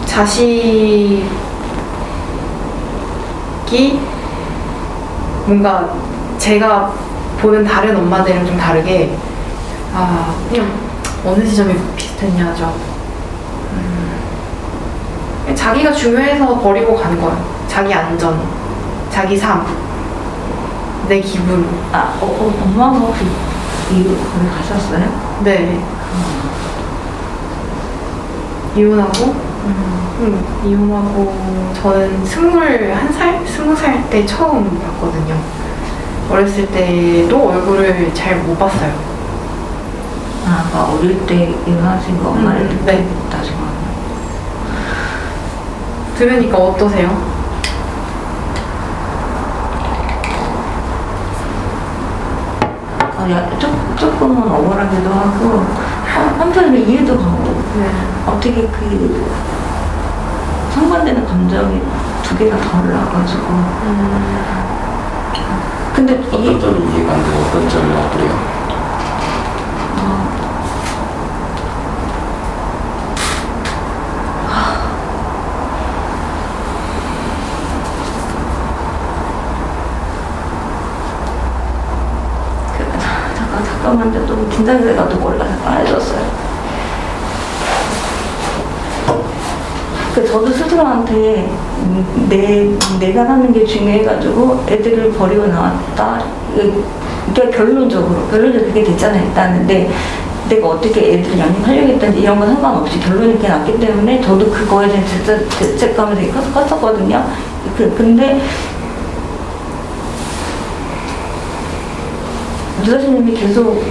자식이 뭔가 제가 보는 다른 엄마들은 좀 다르게 그냥 어느 지점이 비슷했냐죠. 자기가 중요해서 버리고 간 거예요. 자기 안전, 자기 삶, 내 기분. 엄마가 혹시 거기 가셨어요? 네. 이혼하고 저는 21살? 20살 때 처음 봤거든요. 어렸을 때도 얼굴을 잘 못 봤어요. 어릴 때 이혼하신 거 엄마를 네. 나중에 들으니까 어떠세요? 조금은 억울하기도 하고 한편으로 이해도 가고 네. 어떻게 상반되는 감정이 두 개가 달라가지고 근데 어떤 점이 이해가 안 되고 어떤 점이 억울해요? 잠깐만 또 긴장돼가 또 머리가 빨개졌어요. 저도 스스로한테 내가 사는 게 중요해가지고 애들을 버리고 나왔다. 이게 결론적으로 그게 됐잖아요. 일단은 내가 어떻게 애들을 양육하려겠다는지 이런 건 상관없이 결론이 그게 났기 때문에 저도 그거에 대한 진짜 죄책감이 되게 컸었거든요. 근데 유사님이 계속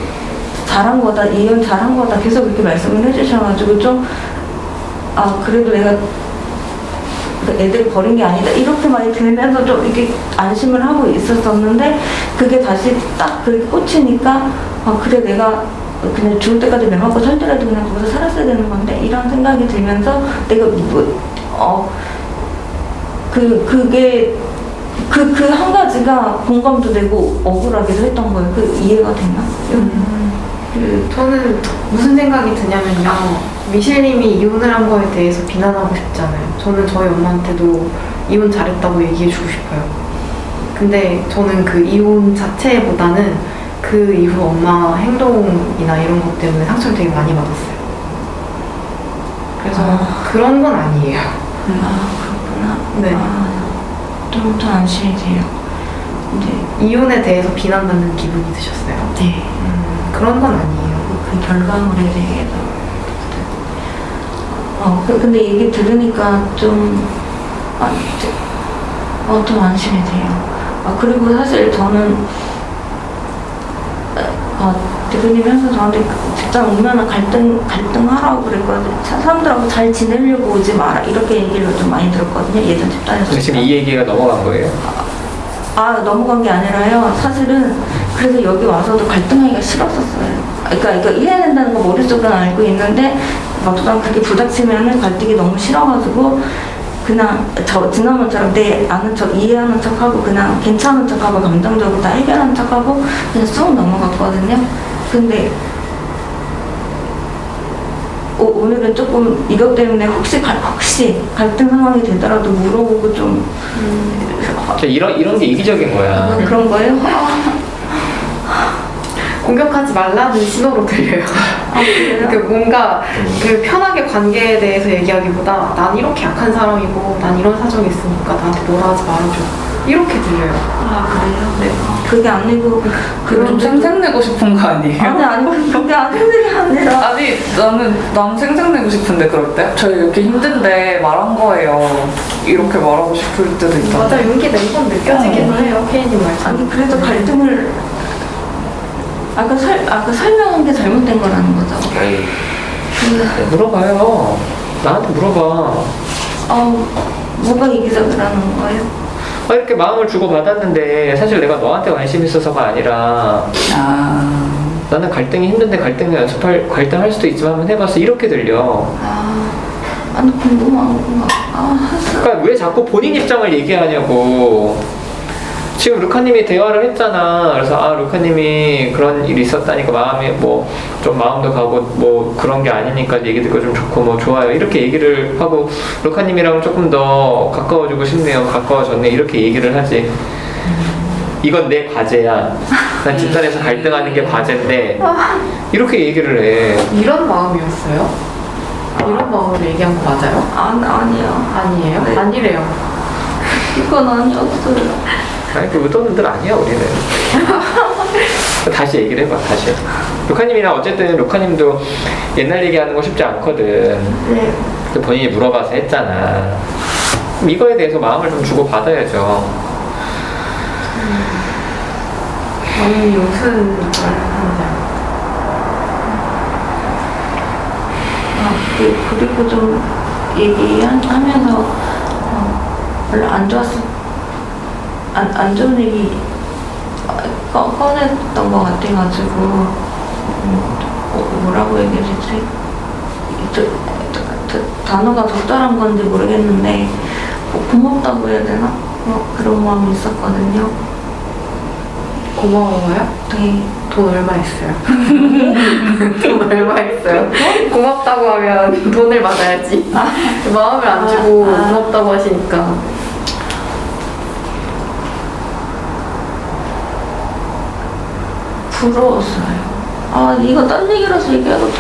잘한 거다, 이혼 잘한 거다 계속 그렇게 말씀을 해주셔가지고 좀 그래도 내가 애들 버린 게 아니다 이렇게 많이 들면서 좀 이렇게 안심을 하고 있었었는데 그게 다시 딱 그렇게 꽂히니까 그래 내가 그냥 죽을 때까지 매 맞고 살더라도 그냥 거기서 살았어야 되는 건데 이런 생각이 들면서 내가 그게 그 한 가지가 공감도 되고 억울하기도 했던 거예요. 이해가 되나? 저는 무슨 생각이 드냐면요. 미셸님이 이혼을 한 거에 대해서 비난하고 싶잖아요. 저는 저희 엄마한테도 이혼 잘했다고 얘기해주고 싶어요. 근데 저는 그 이혼 자체보다는 그 이후 엄마 행동이나 이런 것 때문에 상처를 되게 많이 받았어요. 그래서 그런 건 아니에요. 그렇구나. 네. 좀 더 안심이 돼요. 이제 이혼에 대해서 비난받는 기분이 드셨어요? 네. 그런 건 아니에요. 그 결과물에 대해서. 근데 얘기 들으니까 좀 안심이 돼요. 그리고 사실 저는 대표님이 항상 저한테 직장 오면은 갈등하라고 그랬거든요. 사람들하고 잘 지내려고 오지 마라 이렇게 얘기를 좀 많이 들었거든요. 예전 집단에서. 근데 지금 이 얘기가 넘어간 거예요? 넘어간 게 아니라요. 사실은 그래서 여기 와서도 갈등하기가 싫었었어요. 그러니까 이해야 된다는 거 머릿속으로는 알고 있는데 막상 그렇게 부닥치면은 갈등이 너무 싫어가지고 그냥 지난번처럼 내 아는 척 이해하는 척하고 그냥 괜찮은 척하고 감정적으로 다 해결하는 척하고 그냥 쑥 넘어갔거든요. 근데 오늘은 조금 이것 때문에 혹시 갈등 상황이 되더라도 물어보고 좀 이런 게 이기적인 거야. 그런 거예요? 공격하지 말라는 신호로 들려요. 그래요? 그 뭔가 그 편하게 관계에 대해서 얘기하기보다 난 이렇게 약한 사람이고 난 이런 사정이 있으니까 나한테 뭐라 하지 말아줘. 이렇게 들려요. 그래요? 네. 그게 아니고 그럼 좀 생색내고 싶은 거 아니에요? 아니 그게 아니라 아니 난 생색내고 싶은데 그럴 때? 저 이렇게 힘든데 말한 거예요. 이렇게 말하고 싶을 때도 있다. 맞아, 용기 낸 건 느껴지긴 해요. 케이님 말씀. 아니 그래도 갈등을 아까 설명한 게 잘못된 거라는 거죠. 아니, 물어봐요. 나한테 물어봐. 뭐가 이기적이라는 거예요? 이렇게 마음을 주고 받았는데 사실 내가 너한테 관심 있어서가 아니라 나는 갈등이 힘든데 갈등할 수도 있지만 한번 해봤어. 이렇게 들려. 아니 궁금한 거. 그러니까 왜 자꾸 본인 입장을 얘기하냐고. 지금 루카님이 대화를 했잖아. 그래서 루카님이 그런 일이 있었다니까 마음이 좀 마음도 가고 그런 게 아니니까 얘기 듣고 좀 좋고 좋아요 이렇게 얘기를 하고 루카님이랑 조금 더 가까워지고 싶네요. 가까워졌네 이렇게 얘기를 하지. 이건 내 과제야. 난 집단에서 갈등하는 게 과제인데 이렇게 얘기를 해. 이런 마음이었어요? 이런 마음으로 얘기한 거 맞아요? 아니요. 아니에요? 네. 아니래요. 이건 아니었어요. 아니 그 의도는들 아니야 우리는. 다시 얘기를 해봐. 다시. 루카님이랑 어쨌든 루카님도 옛날 얘기하는 거 쉽지 않거든. 네. 근데 본인이 물어봐서 했잖아. 그럼 이거에 대해서 마음을 좀 주고 받아야죠. 저는 무슨 걸 하는지 그리고 좀 얘기하면서 별로 안 좋았어. 안 좋은 얘기 꺼냈던 것 같아가지고 뭐라고 얘기했지? 단어가 적절한 건지 모르겠는데 고맙다고 해야 되나? 그런 마음이 있었거든요. 고마워요? 네. 돈 얼마 있어요? 돈 얼마 있어요? 고맙다고 하면 돈을 받아야지. 마음을 안 주고 고맙다고 하시니까. 부러웠어요. 이거 딴 얘기라서 얘기하고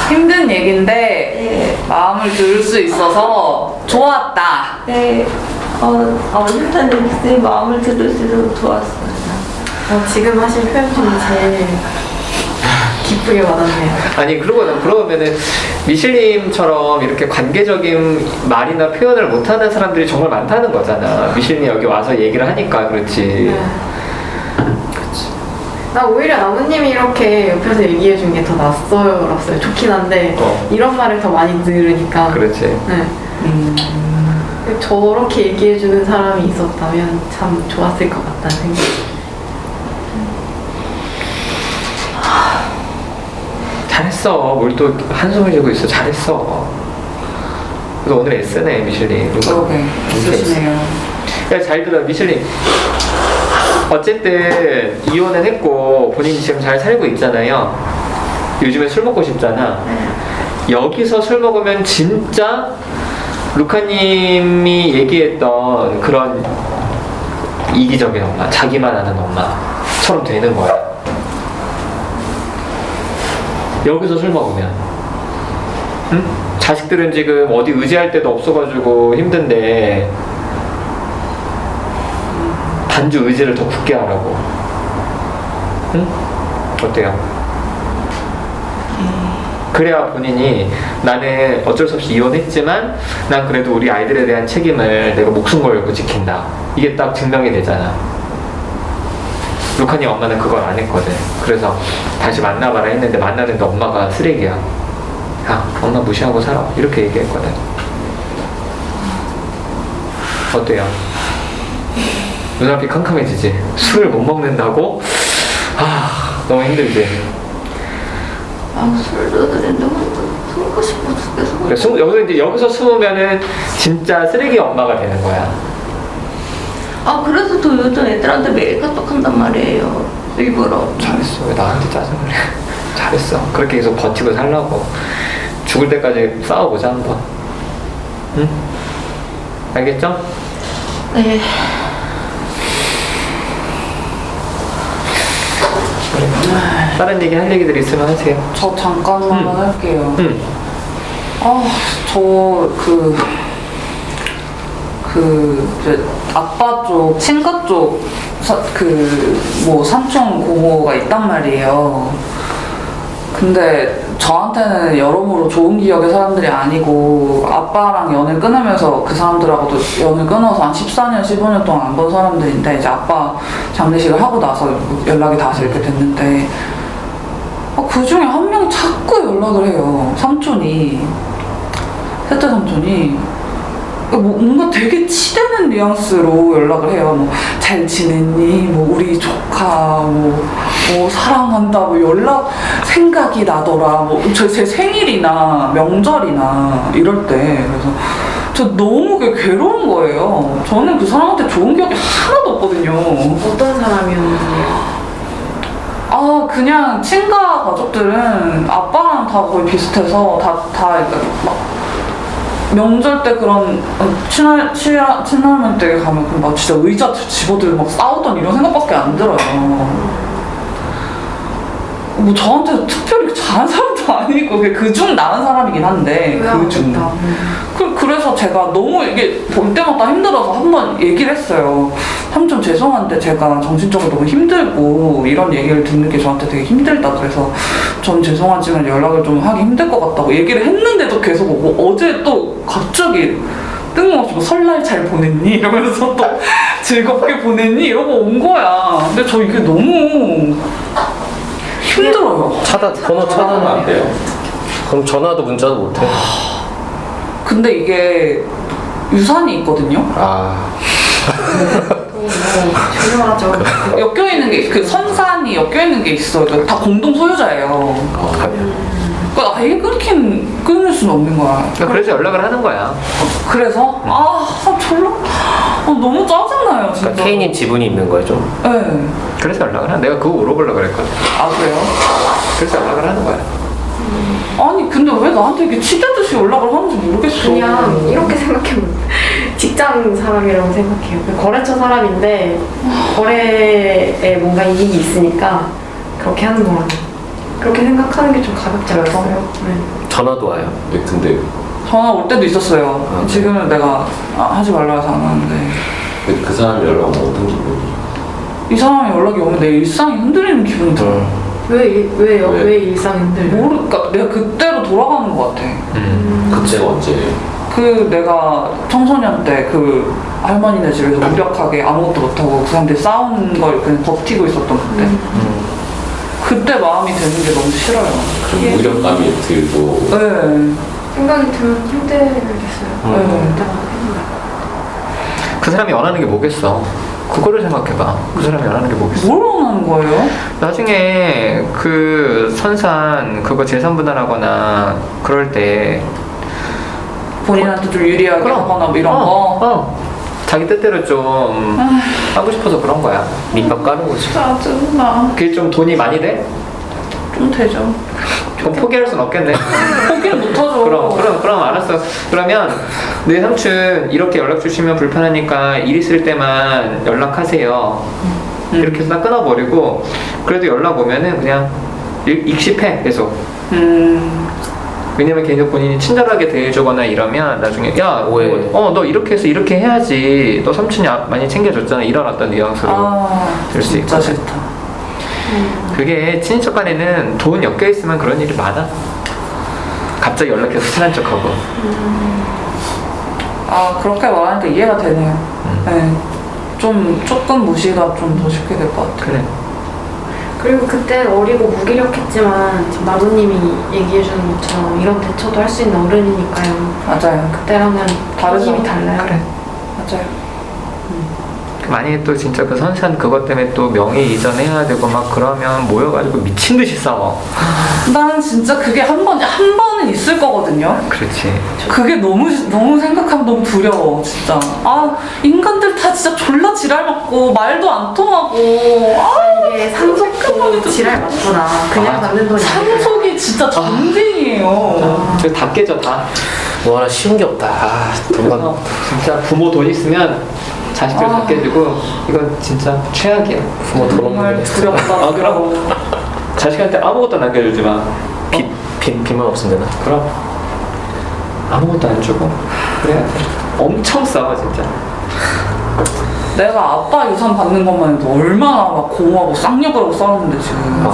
힘든 얘긴데 네. 마음을 들을 수 있어서 좋았다. 네. 힘든 얘기 마음을 들을 수 있어서 좋았어요. 지금 하신 표현 중에 제일 기쁘게 받았네요. 아니 그러면은 미실님처럼 이렇게 관계적인 말이나 표현을 못하는 사람들이 정말 많다는 거잖아. 미실님 여기 와서 얘기를 하니까 그렇지. 네. 나 오히려 나무님이 이렇게 옆에서 얘기해준 게 더 낯설었어요. 좋긴 한데 이런 말을 더 많이 들으니까. 그렇지. 네. 저렇게 얘기해주는 사람이 있었다면 참 좋았을 것 같다는 생각이. 잘했어. 뭘 또 한숨을 쉬고 있어. 잘했어. 그래서 오늘 애쓰네 미실님. 그러게 있으시네요. 야, 잘 들어 미실님. 어쨌든 이혼은 했고 본인이 지금 잘 살고 있잖아요. 요즘에 술 먹고 싶잖아. 여기서 술 먹으면 진짜 루카님이 얘기했던 그런 이기적인 엄마, 자기만 아는 엄마처럼 되는 거야. 여기서 술 먹으면 응? 자식들은 지금 어디 의지할 데도 없어가지고 힘든데 단주 의지를 더 굳게 하라고. 응? 어때요? 그래야 본인이 나는 어쩔 수 없이 이혼했지만 난 그래도 우리 아이들에 대한 책임을 내가 목숨 걸고 지킨다. 이게 딱 증명이 되잖아. 루카님 엄마는 그걸 안 했거든. 그래서 다시 만나봐라 했는데 만나는데 엄마가 쓰레기야. 야, 엄마 무시하고 살아. 이렇게 얘기했거든. 어때요? 눈앞이 캄캄해지지? 술을 못 먹는다고? 너무 힘들지? 술도 그랬는데 숨고 싶어 죽겠어. 여기서 숨으면은 진짜 쓰레기 엄마가 되는 거야. 그래서 또 요즘 애들한테 매일 카톡한단 말이에요. 일부러. 잘했어. 왜 나한테 짜증을 내? 잘했어. 그렇게 계속 버티고 살라고. 죽을 때까지 싸워보자 한번. 응? 알겠죠? 네. 다른 얘기 할 얘기들 있으면 하세요. 저 잠깐만 할게요. 응. 이제 아빠 쪽, 친가 쪽, 삼촌 고모가 있단 말이에요. 근데 저한테는 여러모로 좋은 기억의 사람들이 아니고, 아빠랑 연을 끊으면서 그 사람들하고도 연을 끊어서 한 14년, 15년 동안 안 본 사람들인데, 이제 아빠 장례식을 하고 나서 연락이 다시 이렇게 됐는데, 그 중에 한 명이 자꾸 연락을 해요. 삼촌이. 셋째 삼촌이. 뭔가 되게 치대는 뉘앙스로 연락을 해요. 잘 지냈니? 우리 조카, 사랑한다, 연락 생각이 나더라. 제 생일이나 명절이나 이럴 때. 그래서 저 너무 괴로운 거예요. 저는 그 사람한테 좋은 기억이 하나도 없거든요. 어떤 사람이었는데요? 그냥 친가 가족들은 아빠랑 다 거의 비슷해서 명절 때 그런 친할머니 댁에 가면 막 진짜 의자 집어들고 막 싸우던 이런 생각밖에 안 들어요. 저한테 특별히 잘한 사람도 아니고 그중 나은 사람이긴 한데 그중. 그래서 제가 너무 이게 볼 때마다 힘들어서 한번 얘기를 했어요. 삼촌 죄송한데 제가 정신적으로 너무 힘들고 이런 얘기를 듣는 게 저한테 되게 힘들다. 그래서 전 죄송하지만 연락을 좀 하기 힘들 것 같다고 얘기를 했는데도 계속 오고, 어제 또 갑자기 뜬금없이 설날 잘 보냈니? 이러면서 또 즐겁게 보냈니? 이러고 온 거야. 근데 저 이게 너무 힘들어요. 번호 차단은 안 돼요. 그럼 전화도 문자도 못 해. 근데 이게 유산이 있거든요. 중요하죠. 엮여있는 게, 선산이 엮여있는 게 있어요. 다 공동 소유자예요. 그러니까 아예 끊을 수는 없는 거야. 그래서 연락을 하는 거야. 그래서 너무 짜증나요, 진짜. 그러니까 K님 지분이 있는 거죠. 네. 그래서 연락을 하는. 내가 그거 물어보려고 그랬거든. 그래요? 그래서 연락을 하는 거야. 아니 근데 왜 나한테 이렇게 치대듯이 연락을 하는지 모르겠어. 그냥 이렇게 생각해보면 직장 사람이라고 생각해요. 거래처 사람인데 거래에 뭔가 이익이 있으니까 그렇게 하는 거라고. 그렇게 생각하는 게 좀 가볍지 않았어요? 네. 전화도 와요. 네, 근데 전화 올 때도 있었어요. 지금은 내가 하지 말라 해서 안 하는데. 그 사람이 연락 오면 어떤 기분이에요? 이 사람이 연락이 오면 내 일상이 흔들리는 기분이 들어요. 왜요? 왜 일상이 흔들려요? 그러니까 내가 그때로 돌아가는 것 같아. 그때가 언제예요? 내가 청소년 때 할머니네 집에서 무력하게 아무것도 못하고 그 사람들이 싸우는 걸 그냥 버티고 있었던 그때. 그때 마음이 드는 게 너무 싫어요. 그럼 무력감이 들고. 네. 생각이 들면 힘들겠어요. 네. 그 사람이 원하는 게 뭐겠어? 그거를 생각해봐. 그 사람이 원하는 게 뭐겠어? 뭘 원하는 거예요? 나중에 그 선산 그거 재산 분할하거나 그럴 때 본인한테 좀 유리하게 하거나 뭐 이런 거. 자기 뜻대로 좀 하고 싶어서 그런 거야. 밑밥 까는 거지. 짜증나. 그게 좀 돈이 많이 돼? 좀 되죠. 그럼 포기할 순 없겠네. 포기는 못하죠. 그럼 알았어. 그러면 내 삼촌 이렇게 연락 주시면 불편하니까 일 있을 때만 연락하세요. 이렇게 해서 딱 끊어버리고, 그래도 연락 오면은 그냥 익십해 계속. 왜냐면 계속 본인이 친절하게 대해주거나 이러면 나중에 야, 오해. 너 이렇게 해서 이렇게 해야지. 너 삼촌이 많이 챙겨줬잖아. 이런 어떤 뉘앙스로 될 수 진짜 있거든. 싫다. 그게 친인척 간에는 돈 엮여 있으면 그런 일이 많아. 갑자기 연락해서 친한 척하고. 아 그렇게 말하니까 이해가 되네요. 네. 좀 조금 무시가 좀 더 쉽게 될 것 같아요. 그래. 그리고 그때 어리고 무기력했지만 지금 마부님이 얘기해주는 것처럼 이런 대처도 할 수 있는 어른이니까요. 맞아요. 그때랑은 다르죠. 힘이 달라요. 그래. 맞아요. 만약에 또 진짜 그 선산 그것 때문에 또 명의 이전해야 되고 막 그러면 모여가지고 미친 듯이 싸워. 난 진짜 그게 한 번은 있을 거거든요. 그렇지. 그게 너무 생각하면 너무 두려워, 진짜. 아, 인간들 다 진짜 졸라 지랄 맞고, 말도 안 통하고, 이게 상속도 지랄 맞구나. 그냥 받는 돈이 아니라. 상속이 진짜 전쟁이에요. 그다 깨져 다. 뭐 하나 쉬운 게 없다. 그래서 진짜 부모 돈 있으면 자식들 다 깨지고 이건 진짜 최악이야. 부모 돈 없는 정말 게 두렵다. 그럼 자식한테 아무것도 남겨주지 마. 빚만 없으면 되나? 그럼 아무것도 안 주고 그래야 돼. 엄청 싸워 진짜. 내가 아빠 유산 받는 것만 해도 얼마나 막 고마워 쌍욕을 하고 싸웠는데 지금.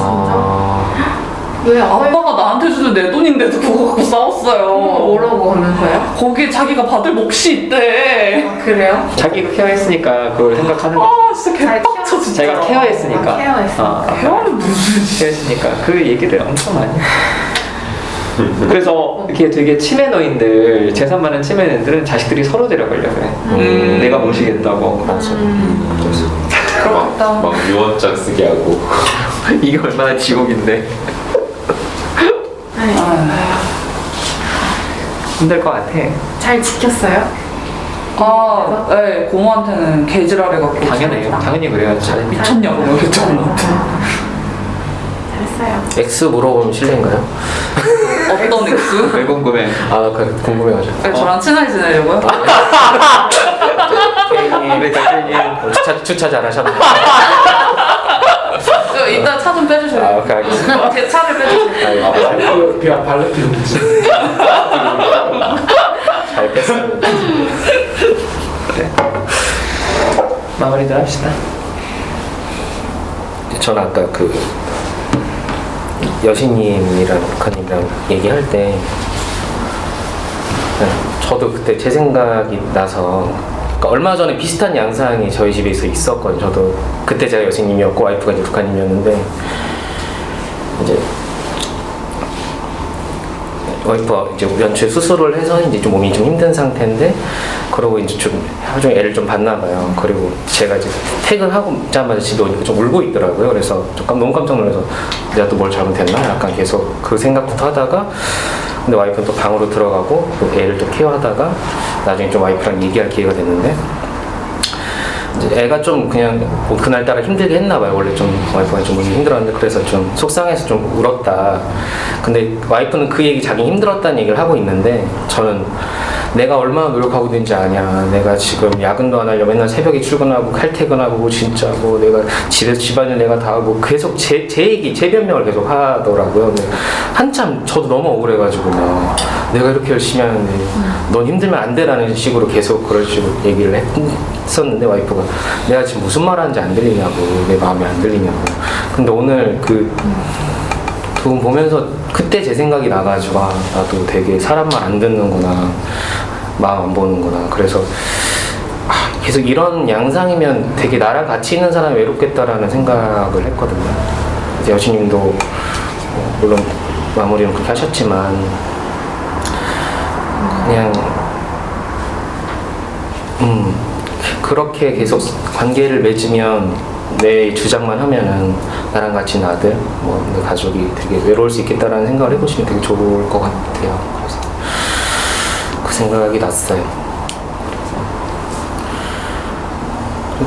왜 아빠가 나한테 주는 내 돈인데도 그거 갖고 싸웠어요. 뭐라고 하면서요? 거기에 자기가 받을 몫이 있대. 아, 그래요? 자기가 케어했으니까 그걸 생각하는 거. 아 진짜 개빡쳐 진짜. 자기가 케어했으니까. 아, 케어했으니까. 케어는 무슨 케어했으니까 그 얘기를 엄청 많이 해. 그래서 이렇게 되게 치매노인들 재산 많은 치매노인들은 자식들이 서로 데려가려고 해. 내가 모시겠다고. 맞아. 그렇겠다. 막 유언장 쓰게 하고. 이게 얼마나 지옥인데. 힘들 것 같아. 잘 지켰어요? 아, 네, 고모한테는 개지랄해갖고. 당연해요. 당연히 그래야지. 미쳤냐고, 이렇게 저한테. 잘했어요. X 물어보면 실례인가요? 어떤 X? 왜 궁금해? 아, 그 궁금해가지고. 네, 저랑 친하게 지내려고요? 네, 대표님 주차 잘하셨네. 이따 차 좀 빼주세요. 아, 오케이, 알겠습니다. 제 차를 빼주세요. 잘 뺐어. 그래. 마무리들 합시다. 저는 아까 그 여신님이랑 루카님이랑 얘기할 때 저도 그때 제 생각이 나서 그러니까 얼마 전에 비슷한 양상이 저희 집에서 있었거든요. 저도 그때 제가 여신님이었고 와이프가 이제 루카님이었는데 이제 와이프가 이제 연초에 수술을 해서 이제 좀 몸이 좀 힘든 상태인데 그러고 이제 좀 하루 종일 애를 좀 봤나 봐요. 그리고 제가 이제 퇴근하자마자 집에 오니까 좀 울고 있더라고요. 그래서 너무 깜짝 놀라서 내가 또 뭘 잘못했나? 약간 계속 그 생각부터 하다가 근데 와이프는 또 방으로 들어가고 또 애를 또 케어하다가 나중에 좀 와이프랑 얘기할 기회가 됐는데 이제 애가 좀 그냥 뭐 그날따라 힘들게 했나 봐요. 원래 좀 와이프가 좀 힘들었는데 그래서 좀 속상해서 좀 울었다. 근데 와이프는 그 얘기 자기 힘들었다는 얘기를 하고 있는데 저는 내가 얼마나 노력하고 있는지 아냐. 내가 지금 야근도 안 하려 맨날 새벽에 출근하고 칼퇴근하고 진짜 뭐 내가 집안일 내가 다 하고 계속 제 얘기 제 변명을 계속 하더라고요. 근데 한참 저도 너무 억울해가지고 막 내가 이렇게 열심히 하는데 넌 힘들면 안 돼라는 식으로 계속 그런 식으로 얘기를 했었는데 와이프가 내가 지금 무슨 말 하는지 안 들리냐고 내 마음에 안 들리냐고. 근데 오늘 그 두 분 보면서 그때 제 생각이 나가지고 아, 나도 되게 사람 말 안 듣는구나 마음 안 보는구나. 그래서 계속 이런 양상이면 되게 나랑 같이 있는 사람이 외롭겠다라는 생각을 했거든요. 이제 여신님도 물론 마무리는 그렇게 하셨지만 그냥 그렇게 계속 관계를 맺으면 내 주장만 하면은 나랑 같이 있는 아들, 뭐 내 가족이 되게 외로울 수 있겠다라는 생각을 해보시면 되게 좋을 것 같아요. 그래서 그 생각이 났어요.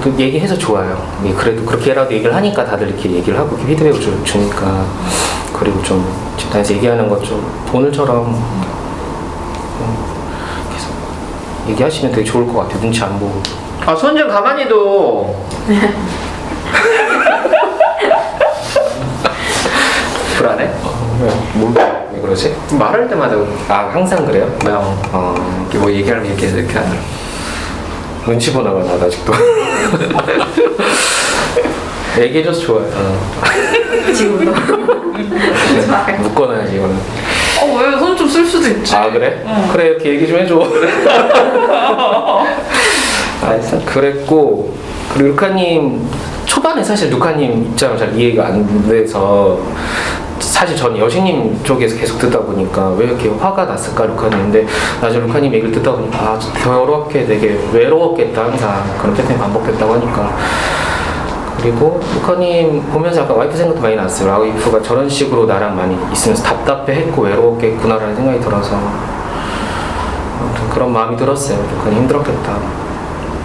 그래도 얘기해서 좋아요. 그래도 그렇게라도 얘기를 하니까 다들 이렇게 얘기를 하고 이렇게 피드백을 주니까 그리고 좀 집단에서 얘기하는 것 좀 오늘처럼 계속 얘기하시면 되게 좋을 것 같아요. 눈치 안 보고. 아, 손 좀 가만히 둬. 불안해? 왜 그러지? 말할 때마다 아 항상 그래요? 이렇게 뭐 얘기하면 이렇게 하더라. 눈치 보나 봐, 나 아직도. 얘기해줘서 좋아요. 지금도. 묶어놔야지, 이거는. 왜? 손 좀 쓸 수도 있지. 아, 그래? 그래, 이렇게 얘기 좀 해줘. 알았어. 그랬고, 그리고 루카님, 초반에 사실 루카님 입장을 잘 이해가 안 돼서, 사실 전 여신님 쪽에서 계속 듣다 보니까 왜 이렇게 화가 났을까 루카님. 근데 나중에 루카님 얘기를 듣다 보니까 아 더럽게 되게 외로웠겠다 항상 그런 패턴이 반복됐다고 하니까. 그리고 루카님 보면서 약간 와이프 생각도 많이 났어요. 와이프가 저런 식으로 나랑 많이 있으면서 답답해했고 외로웠겠구나라는 생각이 들어서 아무튼 그런 마음이 들었어요. 루카님 힘들었겠다.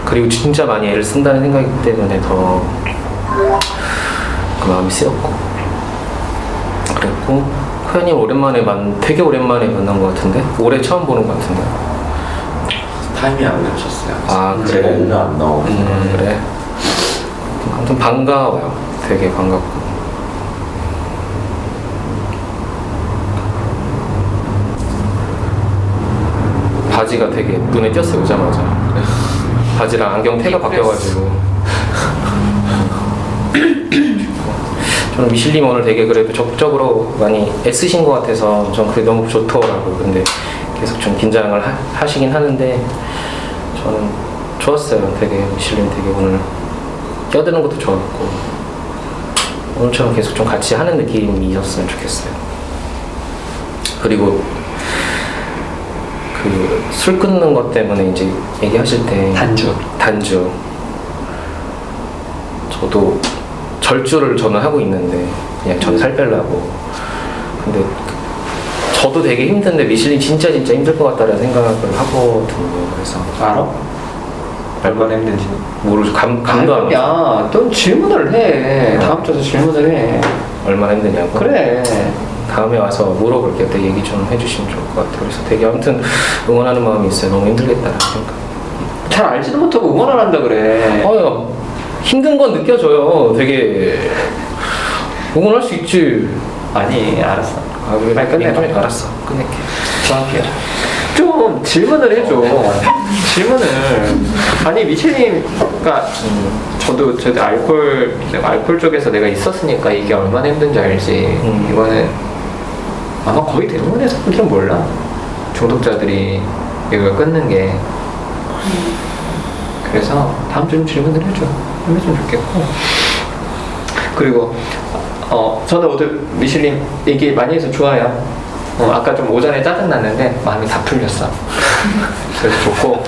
그리고 진짜 많이 애를 쓴다는 생각이 때문에 더 그 마음이 쓰였고. 그랬고 호연님 되게 오랜만에 만난 것 같은데? 올해 처음 보는 것 같은데? 타임이 안 맞췄어요. 아, 그래? 제가 안 나오고. 그래? 아무튼 반가워요. 되게 반갑고. 바지가 되게 눈에 띄었어요, 오자마자. 바지랑 안경 태가 바뀌어가지고. 저는 미실님 오늘 되게 그래도 적극적으로 많이 애쓰신 것 같아서 전 그게 너무 좋더라고요. 근데 계속 좀 긴장을 하시긴 하는데 저는 좋았어요. 되게 미실님 되게 오늘 껴드는 것도 좋았고 오늘처럼 계속 좀 같이 하는 느낌이었으면 좋겠어요. 그리고 그 술 끊는 것 때문에 이제 얘기하실 때 단주 저도 절주를 저는 하고 있는데 그냥 저는 살 빼려고. 근데 저도 되게 힘든데 미실린 진짜 힘들 것 같다는 생각을 하거든요. 그래서 알아? 얼마나 힘든지. 모르죠. 감도 안 오죠. 야, 넌 질문을 해. 다음 주에서 질문을 해. 얼마나 힘드냐고. 그래. 다음에 와서 물어볼게요. 때 얘기 좀 해주시면 좋을 것 같아요. 그래서 되게 아무튼 응원하는 마음이 있어요. 너무 힘들겠다는 생각. 잘 알지도 못하고 응원을 한다 그래. 힘든 건 느껴져요. 되게 응원할 수 있지. 아니, 알았어. 아, 그래. 빨리 끝내봐. 알았어. 끝낼게. 정확해요. 좀 질문을 해줘. 질문을. 아니, 미첼님가 저도 알코올 쪽에서 내가 있었으니까 이게 얼마나 힘든지 알지. 이거는 아마 거의 대부분의 사람들은 몰라. 중독자들이 이걸 끊는 게. 그래서 다음 주에 질문을 해줘. 해주면 좋겠고. 그리고 저는 오늘 미실님 얘기 많이 해서 좋아요. 아까 좀 오전에 짜증났는데 마음이 다 풀렸어. 그래서 좋고.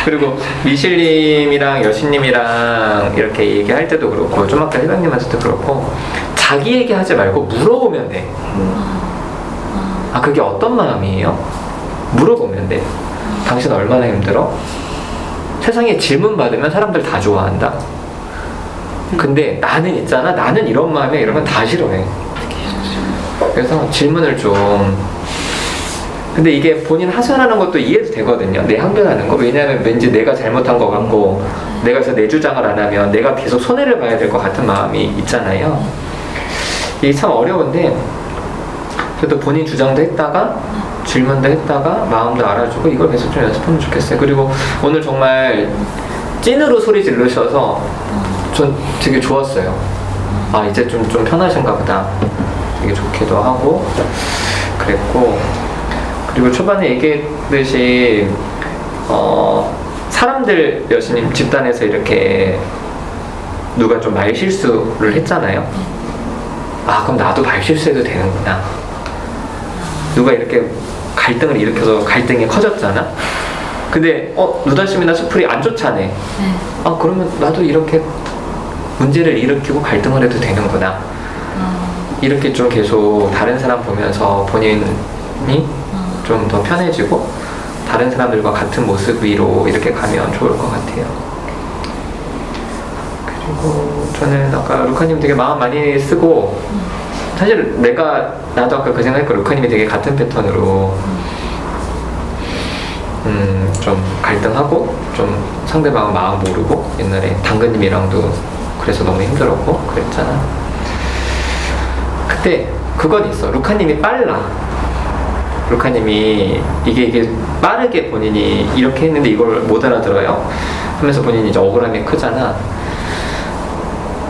그리고 미실님이랑 여신님이랑 이렇게 얘기할 때도 그렇고 좀 아까 회장님한테도 그렇고 자기 얘기하지 말고 물어보면 돼. 아, 그게 어떤 마음이에요? 물어보면 돼. 당신 얼마나 힘들어? 세상에 질문 받으면 사람들 다 좋아한다. 근데 나는 있잖아, 나는 이런 마음이야 이러면 다 싫어해. 그래서 질문을 좀. 근데 이게 본인 하소연하는 것도 이해도 되거든요. 내 항변하는 거. 왜냐하면 왠지 내가 잘못한 것 같고 내가 그래서 내 주장을 안 하면 내가 계속 손해를 봐야 될 것 같은 마음이 있잖아요. 이게 참 어려운데 그래도 본인 주장도 했다가 질문도 했다가 마음도 알아주고 이걸 계속 좀 연습하면 좋겠어요. 그리고 오늘 정말 찐으로 소리 지르셔서 전 되게 좋았어요. 아, 이제 좀 편하신가 보다. 되게 좋기도 하고 그랬고. 그리고 초반에 얘기했듯이 사람들 여신님 집단에서 이렇게 누가 좀 말실수를 했잖아요. 아, 그럼 나도 말실수해도 되는구나. 누가 이렇게 갈등을 일으켜서 갈등이 커졌잖아. 근데 누다심이나 수풀이 안 좋잖아. 아, 그러면 나도 이렇게 문제를 일으키고 갈등을 해도 되는구나. 이렇게 좀 계속 다른 사람 보면서 본인이 좀 더 편해지고 다른 사람들과 같은 모습 위로 이렇게 가면 좋을 것 같아요. 그리고 저는 아까 루카님 되게 마음 많이 쓰고 사실 나도 아까 그 생각했고 루카님이 되게 같은 패턴으로 좀 갈등하고 좀 상대방 마음 모르고 옛날에 당근님이랑도 그래서 너무 힘들었고 그랬잖아. 그때 그건 있어. 루카님이 빨라. 루카님이 이게 빠르게 본인이 이렇게 했는데 이걸 못 알아들어요 하면서 본인이 이제 억울함이 크잖아.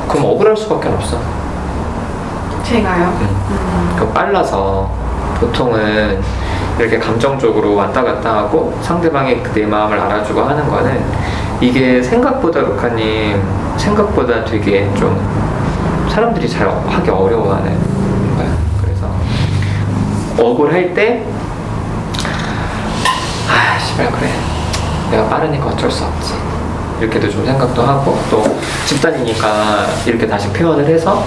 그럼 억울할 수밖에 없어. 제가요? 그 빨라서 보통은 이렇게 감정적으로 왔다 갔다 하고 상대방의 내 마음을 알아주고 하는 거는 이게 생각보다 루카님 생각보다 되게 좀 사람들이 잘 하기 어려워하는 거야. 그래서 억울할 때 씨발 그래 내가 빠르니까 어쩔 수 없지 이렇게도 좀 생각도 하고 또 집단이니까 이렇게 다시 표현을 해서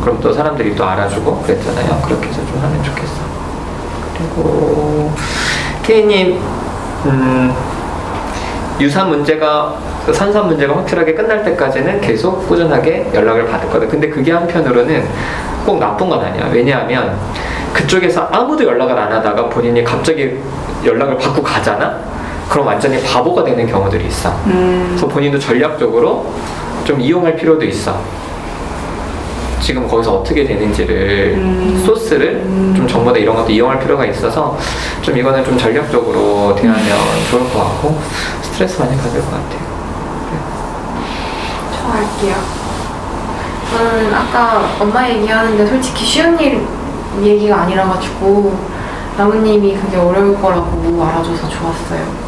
그럼 또 사람들이 또 알아주고 그랬잖아요. 그렇게 해서 좀 하면 좋겠어. 그리고 K님 유산 문제가 산산 문제가 확실하게 끝날 때까지는 계속 꾸준하게 연락을 받았거든. 근데 그게 한편으로는 꼭 나쁜 건 아니야. 왜냐하면 그쪽에서 아무도 연락을 안 하다가 본인이 갑자기 연락을 받고 가잖아? 그럼 완전히 바보가 되는 경우들이 있어. 그래서 본인도 전략적으로 좀 이용할 필요도 있어. 지금 거기서 어떻게 되는지를 소스를 좀 정보나 이런 것도 이용할 필요가 있어서 좀 이거는 좀 전략적으로 대하면 좋을 것 같고 스트레스 많이 받을 것 같아요. 저 할게요. 저는 아까 엄마 얘기하는데 솔직히 쉬운 얘기가 아니라가지고 나무님이 그게 어려울 거라고 알아줘서 좋았어요.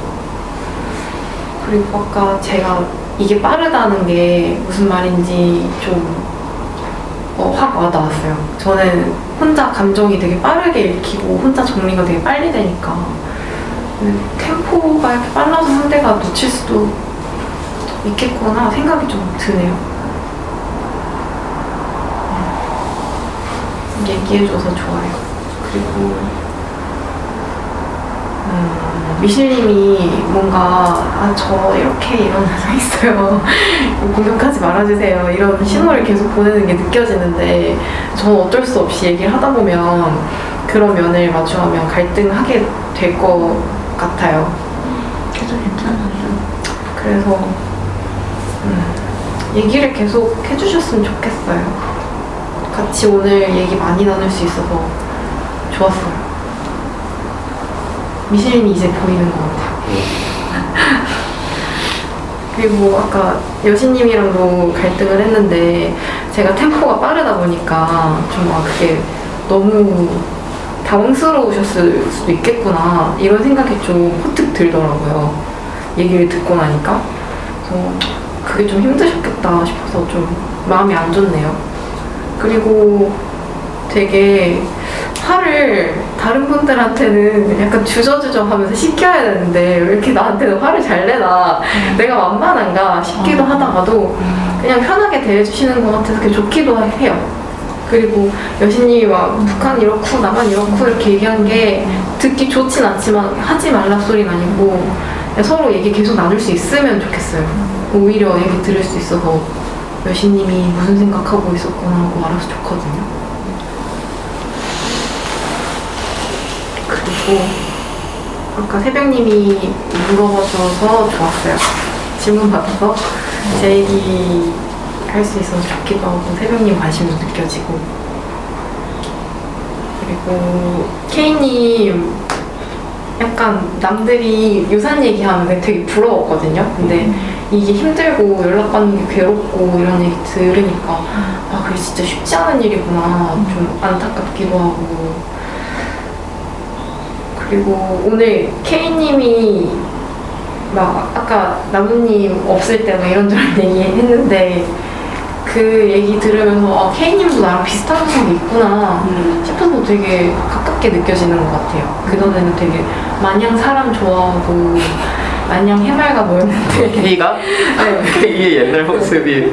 그리고 아까 제가 이게 빠르다는 게 무슨 말인지 좀 확 와닿았어요. 저는 혼자 감정이 되게 빠르게 읽히고 혼자 정리가 되게 빨리 되니까 템포가 이렇게 빨라서 상대가 놓칠 수도 있겠구나 생각이 좀 드네요. 얘기해줘서 좋아요. 그리고 미실님이 뭔가 저 이렇게 일어나서 있어요. 공격하지 말아주세요. 이런 신호를 계속 보내는 게 느껴지는데 저는 어쩔 수 없이 얘기를 하다 보면 그런 면을 마주하면 갈등하게 될 것 같아요. 그래도 괜찮아요. 그래서 얘기를 계속 해주셨으면 좋겠어요. 같이 오늘 얘기 많이 나눌 수 있어서 좋았어요. 미실님이 이제 보이는 것 같아요. 그리고 아까 여신님이랑도 갈등을 했는데 제가 템포가 빠르다 보니까 좀 그게 너무 당황스러우셨을 수도 있겠구나 이런 생각이 좀 퍼뜩 들더라고요. 얘기를 듣고 나니까. 그래서 그게 좀 힘드셨겠다 싶어서 좀 마음이 안 좋네요. 그리고 되게 화를 다른 분들한테는 약간 주저주저 하면서 식혀야 되는데 왜 이렇게 나한테는 화를 잘 내나 내가 만만한가 싶기도 하다가도 그냥 편하게 대해주시는 것 같아서 그게 좋기도 해요. 그리고 여신님이 막 북한 이렇고 나만 이렇고 이렇게 얘기한 게 듣기 좋진 않지만 하지 말라 소리는 아니고 서로 얘기 계속 나눌 수 있으면 좋겠어요. 오히려 얘기 들을 수 있어서 여신님이 무슨 생각하고 있었구나 하고 알아서 좋거든요. 그리고 아까 새벽님이 물어봐줘서 좋았어요. 질문 받아서 제 얘기 할 수 있어서 좋기도 하고 새벽님 관심도 느껴지고. 그리고 K님 약간 남들이 유산 얘기하면 되게 부러웠거든요. 근데 이게 힘들고 연락받는 게 괴롭고 이런 얘기 들으니까 그게 진짜 쉽지 않은 일이구나 좀 안타깝기도 하고. 그리고 오늘 K님이 막 아까 나무님 없을 때 막 이런저런 얘기 했는데 그 얘기 들으면서 K님도 나랑 비슷한 성격이 있구나 싶어서 되게 가깝게 느껴지는 것 같아요. 그전에는 되게 마냥 사람 좋아하고 마냥 해맑아 보였는데 K가? 네. K의 옛날 모습이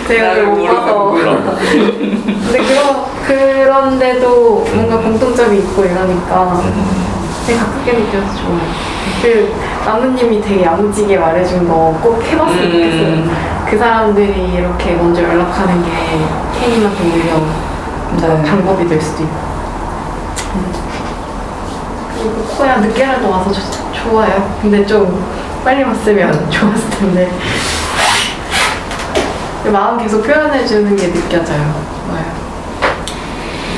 제가 못 봐서 근데 그런데도 뭔가 공통점이 있고 이러니까 되게 가깝게 느껴서 좋아요. 그 나무님이 되게 야무지게 말해준 거 꼭 해봤으면 좋겠어요. 그 사람들이 이렇게 먼저 연락하는 게 K님한테 오히려 방법이 될 수도 있고. 그리고 코야 늦게라도 와서 좋아요. 근데 좀 빨리 왔으면 좋았을 텐데. 마음 계속 표현해주는 게 느껴져요.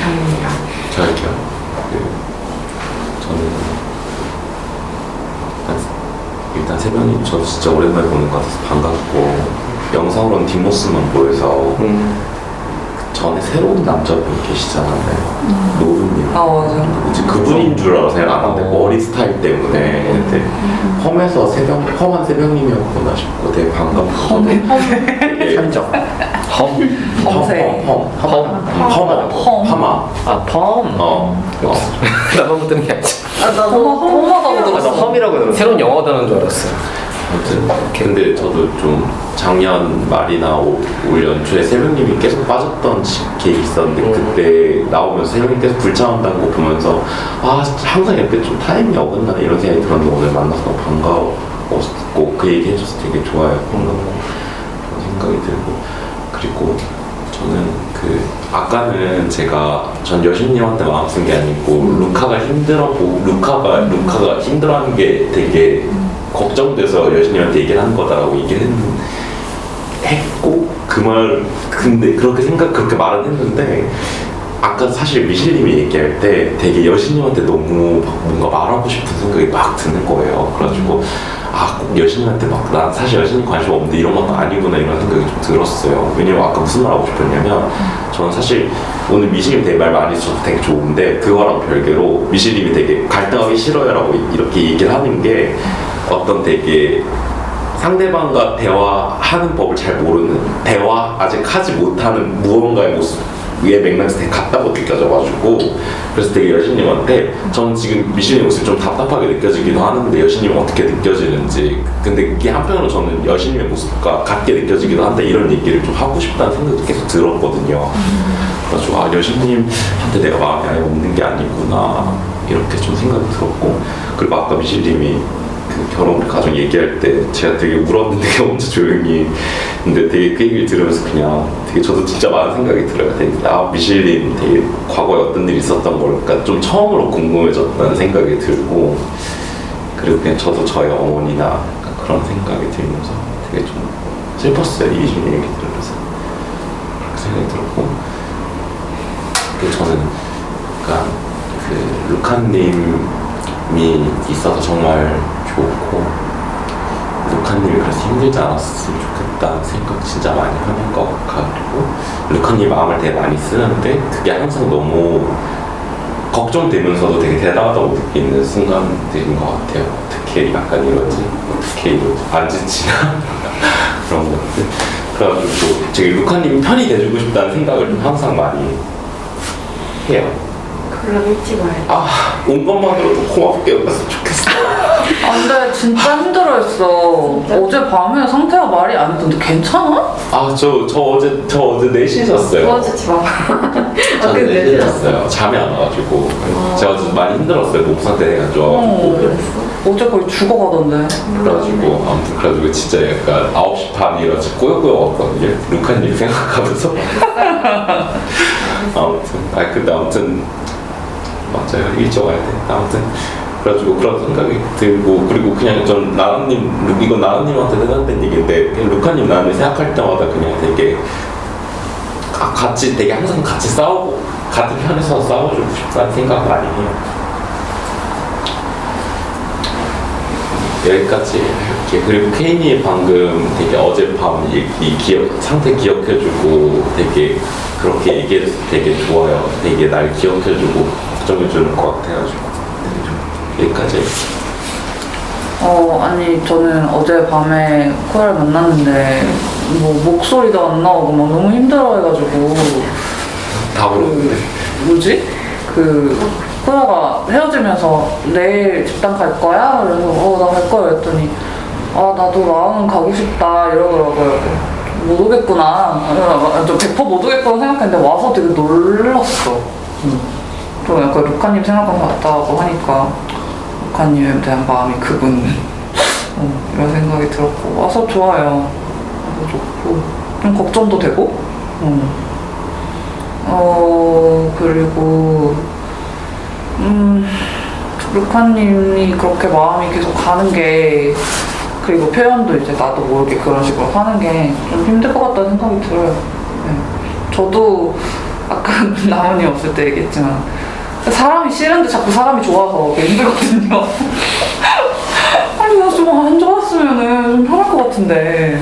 감사합니다. 그렇게 할게요. 저는 일단 세 명이 저도 진짜 오랜만에 보는 것 같아서 반갑고, 영상으로는 뒷모습만 보여서 전에 새로운 남자분 계시잖아요. 노루님. 아 맞아. 이제 그분인 줄 알아 생각하는데 머리 스타일 때문에 근데 험에서 험한 새벽님이었구나 싶고 되게 반갑고 현정. 험새. 험아. 아, 펌. 나만 듣는 게 아니지. 나도 험하다고 아, 나 들었어. 험이라고 들었어. 새로운 영어 단어인 줄 알았어. 아무튼 근데 저도 좀 작년 말이나 올 연초에 새벽님이 계속 빠졌던 계획이 있었는데 그때 나오면서 새벽님 계속 불참한다는 거 보면서 아 항상 이렇게 좀 타임이 어긋나 이런 생각이 들었는데 오늘 만나서 너무 반가웠고 그 얘기 해줘서 되게 좋아요. 반갑고 그런 생각이 들고 그리고 저는 아까는 전 여신님한테 마음 쓴 게 아니고 루카가 힘들어하는 게 되게 걱정돼서 여신님한테 얘기를 하는 거다라고 얘기를 했고 근데 그렇게 말은 했는데 아까 사실 미실님이 얘기할 때 되게 여신님한테 너무 뭔가 말하고 싶은 생각이 막 드는 거예요. 그래가지고 꼭 여신님한테 난 사실 여신님 관심 없는데 이런 것도 아니구나 이런 생각이 좀 들었어요. 왜냐면 아까 무슨 말 하고 싶었냐면 저는 사실 오늘 미실님 되게 말 많이 해주셔서 되게 좋은데 그거랑 별개로 미실님이 되게 갈등하기 싫어요라고 이렇게 얘기를 하는 게 어떤 되게 상대방과 대화하는 법을 잘 모르는 아직 하지 못하는 무언가의 모습의 맥락에서 되게 같다고 느껴져가지고 그래서 되게 여신님한테 저는 지금 미실님 모습이 좀 답답하게 느껴지기도 하는데 여신님은 어떻게 느껴지는지 근데 이게 한편으로 저는 여신님의 모습과 같게 느껴지기도 한데 이런 얘기를 좀 하고 싶다는 생각도 계속 들었거든요. 그래가지고 여신님한테 내가 마음이 아예 없는 게 아니구나 이렇게 좀 생각이 들었고 그리고 아까 미실님이 결혼 가정 얘기할 때 제가 되게 울었는데 혼자 조용히 근데 되게 그 얘기를 들으면서 그냥 되게 저도 진짜 많은 생각이 들어요. 되게 미실님 되게 과거에 어떤 일이 있었던 걸까 좀 처음으로 궁금해졌다는 생각이 들고 그리고 그냥 저도 저희 어머니나 그런 생각이 들면서 되게 좀 슬펐어요. 이기준님 얘기 들으면서 그렇게 생각이 들었고 그리고 저는 약간 루카님이 있어서 정말 좋고 루카님이 그래서 힘들지 않았으면 좋겠다는 생각 진짜 많이 하는 것 같고 루카님 마음을 되게 많이 쓰는데 그게 항상 너무 걱정되면서도 되게 대단하다고 느끼는 순간들인 것 같아요. 어떻게 약간 이러지? 어떻게 이러지? 안 지치나? 그런 것들 그래가지고 되게 루카님 편이 돼주고 싶다는 생각을 좀 항상 많이 해요. 그럼 일찍 와야 돼. 온 것만으로도 고맙게 여겼으면 좋겠어. 근데 진짜 힘들어했어. 어제 밤에 상태가 말이 안 했던데 괜찮아? 저 어제 4시에 잤어요. 도와주지 마. 저는 4시에 잤어요. 잠이 안 와가지고. 제가 어제 많이 힘들었어요. 몸 상태가 안 좋아가지고. 어제 거의 죽어가던데. 그래가지고 진짜 약간 9시 반에 일어나서 꾸역꾸역 왔거든요. 루카님 생각하면서. 아무튼 맞아요. 일찍 와야 돼. 아무튼 그래가지고 그런 생각이 들고 그리고 그냥 전 나나님 이건 나나님한테 해당된 얘기인데 그냥 루카님 나나님 생각할 때마다 그냥 되게 되게 항상 같이 싸우고 같은 편에서 싸워주고 싶다는 생각 많이 해요. 여기까지 할게. 그리고 케인이 방금 되게 어젯밤 상태 기억해주고 되게 그렇게 얘기해서 되게 좋아요. 되게 날 기억해주고 걱정해주는 것 같아가지고 여기까지. 아니 저는 어젯밤에 코야를 만났는데 목소리도 안 나오고 막 너무 힘들어해가지고 다 울었는데. 뭐지? 코야가 헤어지면서 내일 집단 갈 거야? 그래서 나 갈 거야 했더니 나도 마음은 가고 싶다 이러더라고요. 못 오겠구나. 좀 100% 못 오겠구나 생각했는데 와서 되게 놀랐어. 좀 약간 루카님 생각한 것 같다고 하니까 루카님에 대한 마음이 그분 이런 생각이 들었고 와서 좋아요. 와서 좋고 좀 걱정도 되고 그리고 루카님이 그렇게 마음이 계속 가는 게 그리고 표현도 이제 나도 모르게 그런 식으로 하는 게 좀 힘들 것 같다는 생각이 들어요. 네. 저도 아까 나은이 없을 때 얘기했지만 사람이 싫은데 자꾸 사람이 좋아서 되게 힘들거든요. 아니 나 좀 안 좋았으면은 좀 편할 것 같은데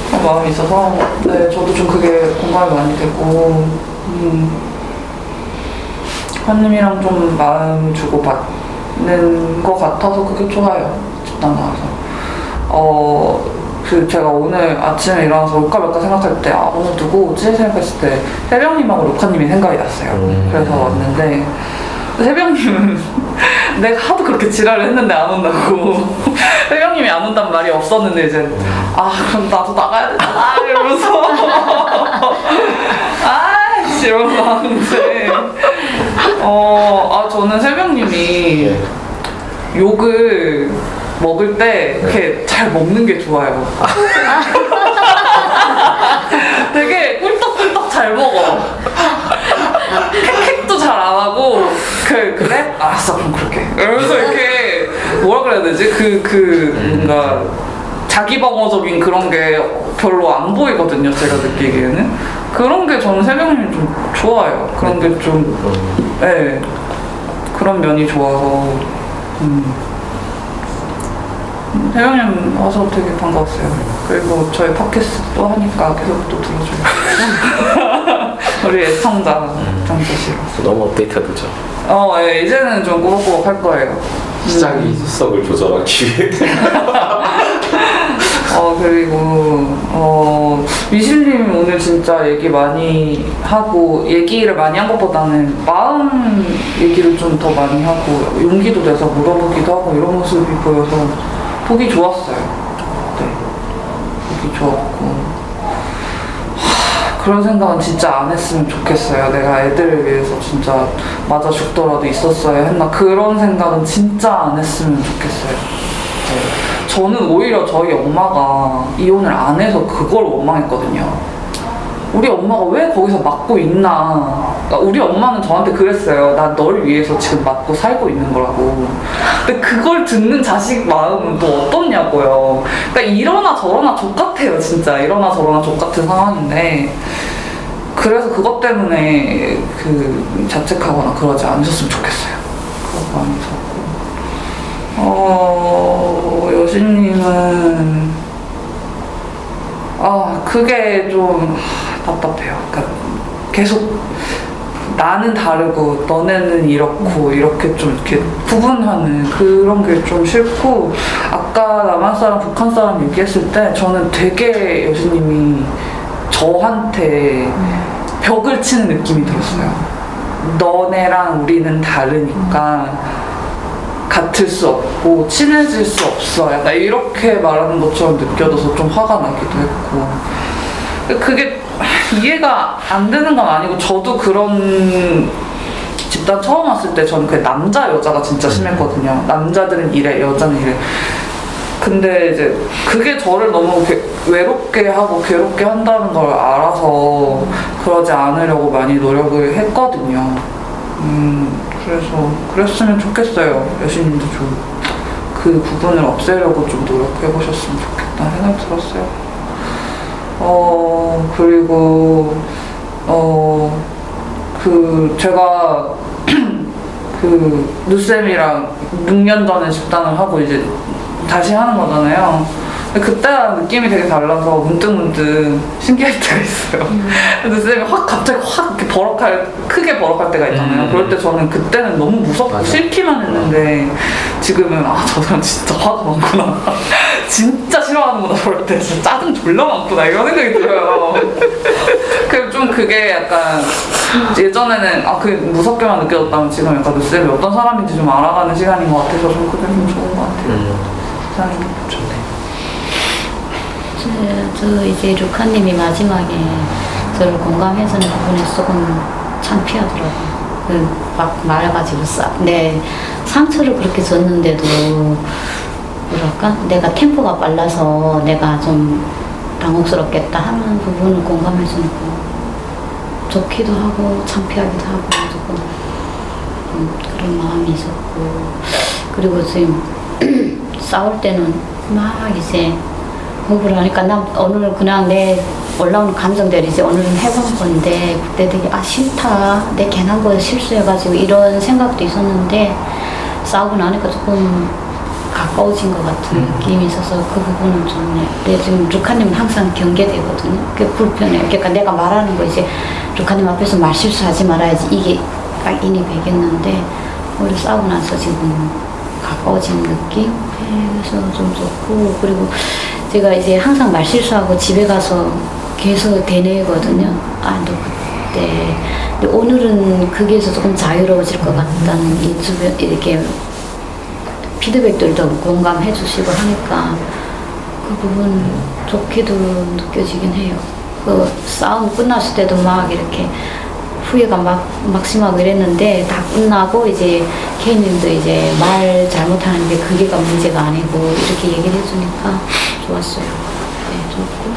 그런 마음이 있어서 네 저도 좀 그게 공감이 많이 되고 하님이랑 좀 마음 주고 받는 것 같아서 그게 좋아요. 집단 나와서 그 제가 오늘 아침에 일어나서 올까 말까 생각할 때 오늘 누구 오지? 생각했을 때 새벽님하고 루카님이 생각이 났어요. 그래서 왔는데 새벽님은 내가 하도 그렇게 지랄을 했는데 안 온다고 새벽님이 안 온단 말이 없었는데 이제 그럼 나도 나가야 되나 이러면서 아이씨 이러면서 하는데 저는 새벽님이 욕을 먹을 때 이렇게 잘 먹는 게 좋아요. 되게 꿀떡꿀떡 잘 먹어. 킥킥도 잘 안 하고 그래? 알았어 그럼 그렇게 이러면서 이렇게 뭐라 그래야 되지? 뭔가 자기 방어적인 그런 게 별로 안 보이거든요. 제가 느끼기에는 그런 게 저는 새벽님이 좀 좋아요. 그런 게 좀 네, 그런 면이 좋아서 새벽님 와서 되게 반가웠어요. 그리고 저희 팟캐스트 또 하니까 계속 또 들어줘요. 우리 애청자 장자씨. 너무 업데이트되죠. 예, 이제는 좀 꾸벅꾸벅 할 거예요. 시작이 수석을 조절하기 위해. 그리고 미실님 오늘 진짜 얘기 많이 하고 얘기를 많이 한 것보다는 마음 얘기를 좀 더 많이 하고 용기도 내서 물어보기도 하고 이런 모습이 보여서 보기 좋았어요. 네, 보기 좋았고 그런 생각은 진짜 안 했으면 좋겠어요. 내가 애들을 위해서 진짜 맞아 죽더라도 있었어야 했나 그런 생각은 진짜 안 했으면 좋겠어요. 네. 저는 오히려 저희 엄마가 이혼을 안 해서 그걸 원망했거든요. 우리 엄마가 왜 거기서 맞고 있나. 그러니까 우리 엄마는 저한테 그랬어요. 나 널 위해서 지금 맞고 살고 있는 거라고. 근데 그걸 듣는 자식 마음은 또 어떻냐고요. 그러니까 이러나 저러나 족같아요. 진짜 이러나 저러나 족같은 상황인데 그래서 그것 때문에 자책하거나 그러지 않으셨으면 좋겠어요. 그런 마음이 들었고 여신님은 그게 좀 답답해요. 그러니까 계속 나는 다르고 너네는 이렇고 이렇게 좀 이렇게 구분하는 그런 게 좀 싫고 아까 남한 사람 북한 사람 얘기했을 때 저는 되게 여신님이 저한테 벽을 치는 느낌이 들었어요. 너네랑 우리는 다르니까 같을 수 없고 친해질 수 없어. 약간 이렇게 말하는 것처럼 느껴져서 좀 화가 나기도 했고 그게 이해가 안 되는 건 아니고 저도 그런 집단 처음 왔을 때 저는 그 남자 여자가 진짜 심했거든요. 남자들은 이래 여자는 이래. 근데 이제 그게 저를 너무 외롭게 하고 괴롭게 한다는 걸 알아서 그러지 않으려고 많이 노력을 했거든요. 그래서 그랬으면 좋겠어요. 여신님도 좀 그 부분을 없애려고 좀 노력해보셨으면 좋겠다는 생각이 들었어요. 그리고 제가 누쌤이랑 6년 전에 집단을 하고 이제 다시 하는 거잖아요. 근데 그때랑 느낌이 되게 달라서 문득문득 신기할 때가 있어요. 누쌤이 갑자기 이렇게 크게 버럭할 때가 있잖아요. 그럴 때 저는 그때는 너무 무섭고 맞아. 싫기만 했는데 지금은 저 사람 진짜 화가 많구나. 진짜 싫어하는구나. 저럴 때 진짜 짜증 졸라 많구나 이런 생각이 들어요. 좀 그게 약간 예전에는 그게 무섭게만 느껴졌다면 지금 약간 누쌤이 어떤 사람인지 좀 알아가는 시간인 것 같아서 좀 그게 좀 좋은 것 같아요. 세상이 좋네. 저 이제 루카님이 마지막에 저를 공감해주는 부분에 조금 창피하더라고요. 막 말해가지고 내 상처를 그렇게 줬는데도 뭐랄까 내가 템포가 빨라서 내가 좀 당혹스럽겠다 하는 부분을 공감해주니까 좋기도 하고 창피하기도 하고 조금 그런 마음이 있었고 그리고 지금 싸울 때는 막 이제 호흡을 하니까 나 오늘 그냥 내 올라오는 감정들이 이제 오늘은 해본 건데 그때 되게 싫다, 내 괜한 거 실수해가지고 이런 생각도 있었는데 싸우고 나니까 조금 가까워진 것 같은 느낌이 있어서 그 부분은 좋네요. 근데 지금 루카님은 항상 경계되거든요. 그게 불편해요. 그러니까 내가 말하는 거 이제 루카님 앞에서 말 실수하지 말아야지 이게 딱 인이 배겠는데 오히려 싸우고 나서 지금 가까워진 느낌? 네, 그래서 좀 좋고 그리고 제가 이제 항상 말 실수하고 집에 가서 계속 되뇌거든요. 너 그때. 근데 오늘은 거기에서 조금 자유로워질 것 같다는 이 주변 이렇게 피드백들도 공감해 주시고 하니까 그 부분 좋게도 느껴지긴 해요. 그 싸움 끝났을 때도 막 이렇게 후회가 막 심하고 이랬는데 다 끝나고 이제 케이님도 이제 말 잘못하는 게 그게가 문제가 아니고 이렇게 얘기를 해주니까 좋았어요. 네, 좋고.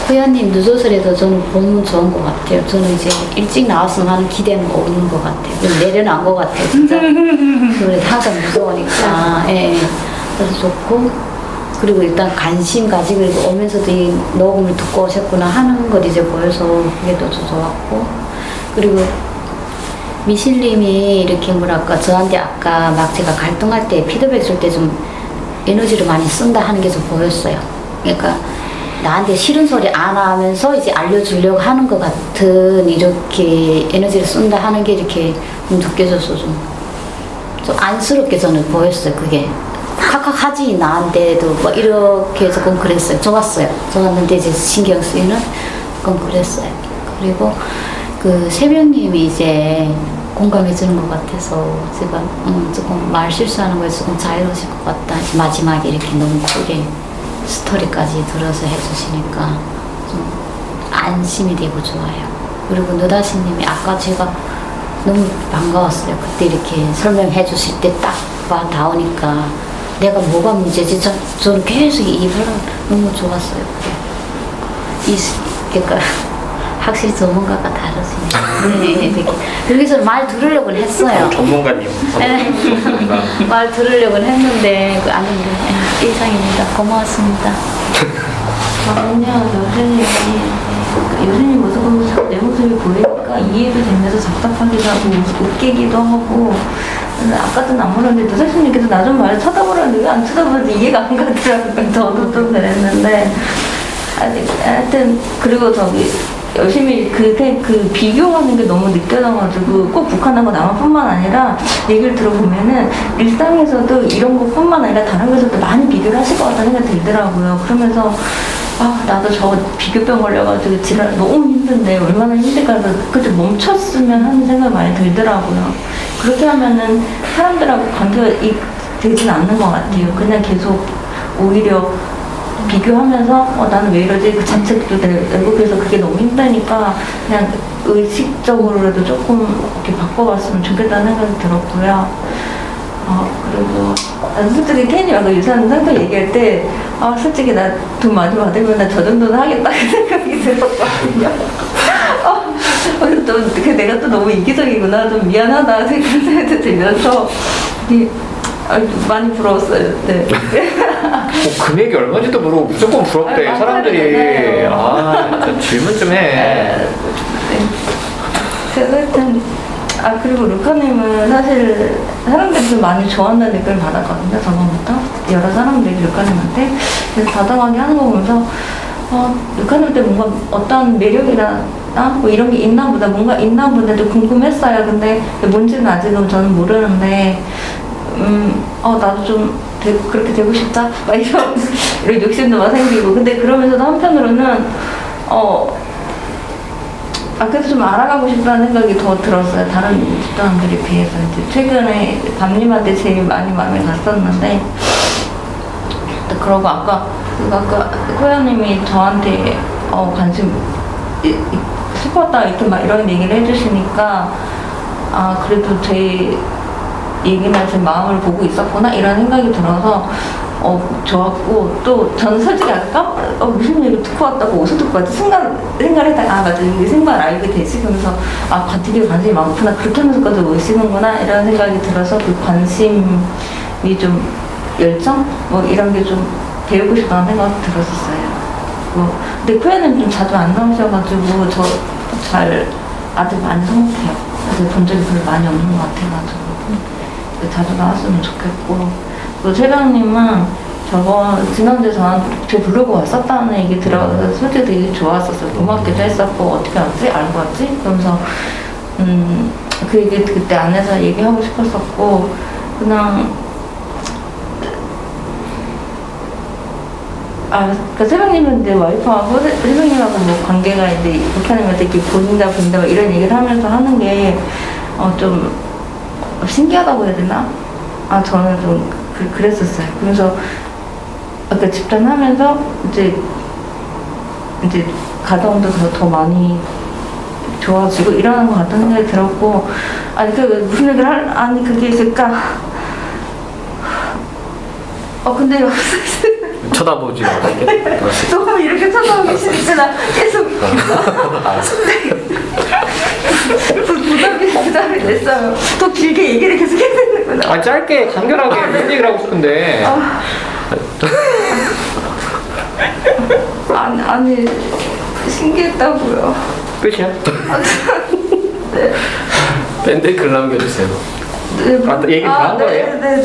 코야님 늦어서라도 저는 보면 좋은 것 같아요. 저는 이제 일찍 나왔으면 하는 기대는 없는 것 같아요. 내려놓은 것 같아요, 진짜. 그래도 항상 무서우니까. 예. 그래서 좋고. 그리고 일단 관심 가지고 오면서도 이 녹음을 듣고 오셨구나 하는 걸 이제 보여서 그게 더 좋았고. 그리고 미실님이 이렇게 뭐랄까 저한테 아까 막 제가 갈등할 때 피드백 줄 때 좀 에너지를 많이 쓴다 하는 게 좀 보였어요. 그러니까 나한테 싫은 소리 안 하면서 이제 알려주려고 하는 것 같은 이렇게 에너지를 쓴다 하는 게 이렇게 느껴져서 좀 안쓰럽게 저는 보였어요. 그게 칵칵 하지 나한테도 뭐 이렇게 조금 그랬어요. 좋았어요. 좋았는데 이제 신경 쓰이는 조금 그랬어요. 그리고 그 새벽님이 이제 공감해 주는 것 같아서 제가 조금 말 실수하는 거에 조금 자유로우실 것 같다. 마지막에 이렇게 너무 크게 스토리까지 들어서 해주시니까 좀 안심이 되고 좋아요. 그리고 느다시님이 아까 제가 너무 반가웠어요. 그때 이렇게 설명해 주실 때 딱 나오니까 내가 뭐가 문제지? 저는 계속 이 발언 너무 좋았어요. 그러니까 확실히 전문가가 다르시네요. 네, 되게. 여기서 말 들으려고 했어요. 전문가님. 네. 말 들으려고 했는데 아닌데 이상입니다. 고마웠습니다. 저는요 여전히 모습 보면서 자꾸 내 모습이 보이니까 이해도 되면서 답답하기도 하고 웃기기도 하고 아까도 안 물었는데 노사님께서 나 좀 말을 쳐다보라는데 왜 안 쳐다보는지 이해가 안 가더라고요. 저도 좀 그랬는데 하여튼 그리고 저기 열심히 그 비교하는 게 너무 느껴져가지고 꼭 북한하고 남한뿐만 아니라 얘기를 들어보면은 일상에서도 이런 것뿐만 아니라 다른 곳에서도 많이 비교를 하실 것 같다는 생각이 들더라고요. 그러면서 나도 저 비교병 걸려가지고 지랄 너무 힘든데 얼마나 힘들까 그때 멈췄으면 하는 생각이 많이 들더라고요. 그렇게 하면은 사람들하고 관계가 되진 않는 것 같아요. 그냥 계속 오히려 비교하면서 나는 왜 이러지? 그 자책도 되고 그래서 그게 너무 힘드니까 그냥 의식적으로라도 조금 이렇게 바꿔봤으면 좋겠다는 생각이 들었고요. 그리고 난 솔직히 케이님하고 유사한 상태 얘기할 때 솔직히 나 돈 많이 받으면 나 저 정도는 하겠다 그 생각이 들었거든요. 그래서 또 내가 또 너무 이기적이구나 좀 미안하다 생각도 들면서 많이 부러웠어요. 네. 금액이 얼마인지도 모르고 무조건 부럽대 사람들이. 진짜 질문 좀 해. 네. 그래서 하여튼 그리고 루카님은 사실 사람들이 좀 많이 좋아한다는 느낌을 받았거든요. 저번부터 여러 사람들이 루카님한테. 그래서 다정하게 하는 거 보면서 루카님한테 뭔가 어떤 매력이나 뭐 이런 게 있나 보다 뭔가 있나 보다도 궁금했어요. 근데 뭔지는 아직은 저는 모르는데 나도 좀 그렇게 되고 싶다? 막 이런 욕심도 막 생기고. 근데 그러면서도 한편으로는, 그래서 좀 알아가고 싶다는 생각이 더 들었어요. 다른 집단들에 비해서. 이제 최근에 밤님한테 제일 많이 마음에 갔었는데, 그러고 아까 코야님이 저한테, 관심, 싶었다, 이렇게 막 이런 얘기를 해주시니까, 그래도 제 얘기나 제 마음을 보고 있었구나 이런 생각이 들어서 좋았고 또 저는 솔직히 아까 무슨 얘기 듣고 왔다고 어디서 듣고 왔지 생각을 했다가 맞아 이게 생각 알게 되지 그러면서 되게 관심이 많구나 그렇게 하면서까지 오시는구나 이런 생각이 들어서 그 관심이 좀 열정? 뭐 이런 게 좀 배우고 싶다는 생각이 들었었어요. 근데 코에는 좀 자주 안 나오셔가지고 저 잘 아직 많이 성급해요. 그래서 본 적이 별로 많이 없는 것 같아가지고 자주 나왔으면 좋겠고. 또 최강님은 지난주에 저한테 블로그 왔었다는 얘기 들어서 솔직히 되게 좋았었어요. 고맙기도 했었고 어떻게 알았지? 알고 왔지? 그러면서 그 얘기 그때 안에서 얘기하고 싶었었고 그냥 그러니까 새벽님은 내 와이프하고 새벽님하고 뭐 관계가 이제 북한님한테 이렇게 보인다 막 이런 얘기를 하면서 하는 게 좀 신기하다고 해야 되나? 저는 좀 그랬었어요. 그래서 아까 집단하면서 이제 가정도 더 많이 좋아지고 이러는 것 같다는 생각이 들었고 무슨 얘기를 아니 그게 있을까? 근데 쳐다보지 말게. 너무 이렇게 쳐다보기 싫으니까 계속 부담이 됐어요. 더 길게 얘기를 계속 해야 되는구나. 짧게 간결하게 무슨 얘기를 하고 싶은데. 아니 신기했다고요. 끝이야? 네. 밴드에 글 남겨주세요. 네, 얘기 다 한 거예요? 네네.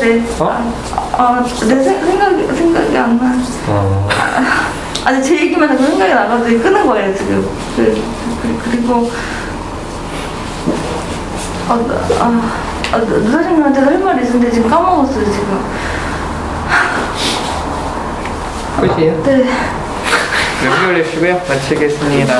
내 생각이 안 나. 아니 제 얘기만 자꾸 생각이 나가지고 끄는 거예요 지금. 그리고 누사님한테도 할 말이 있었는데 지금 까먹었어요 지금. 끝이에요? 네. 연결해 주시고요. 마치겠습니다.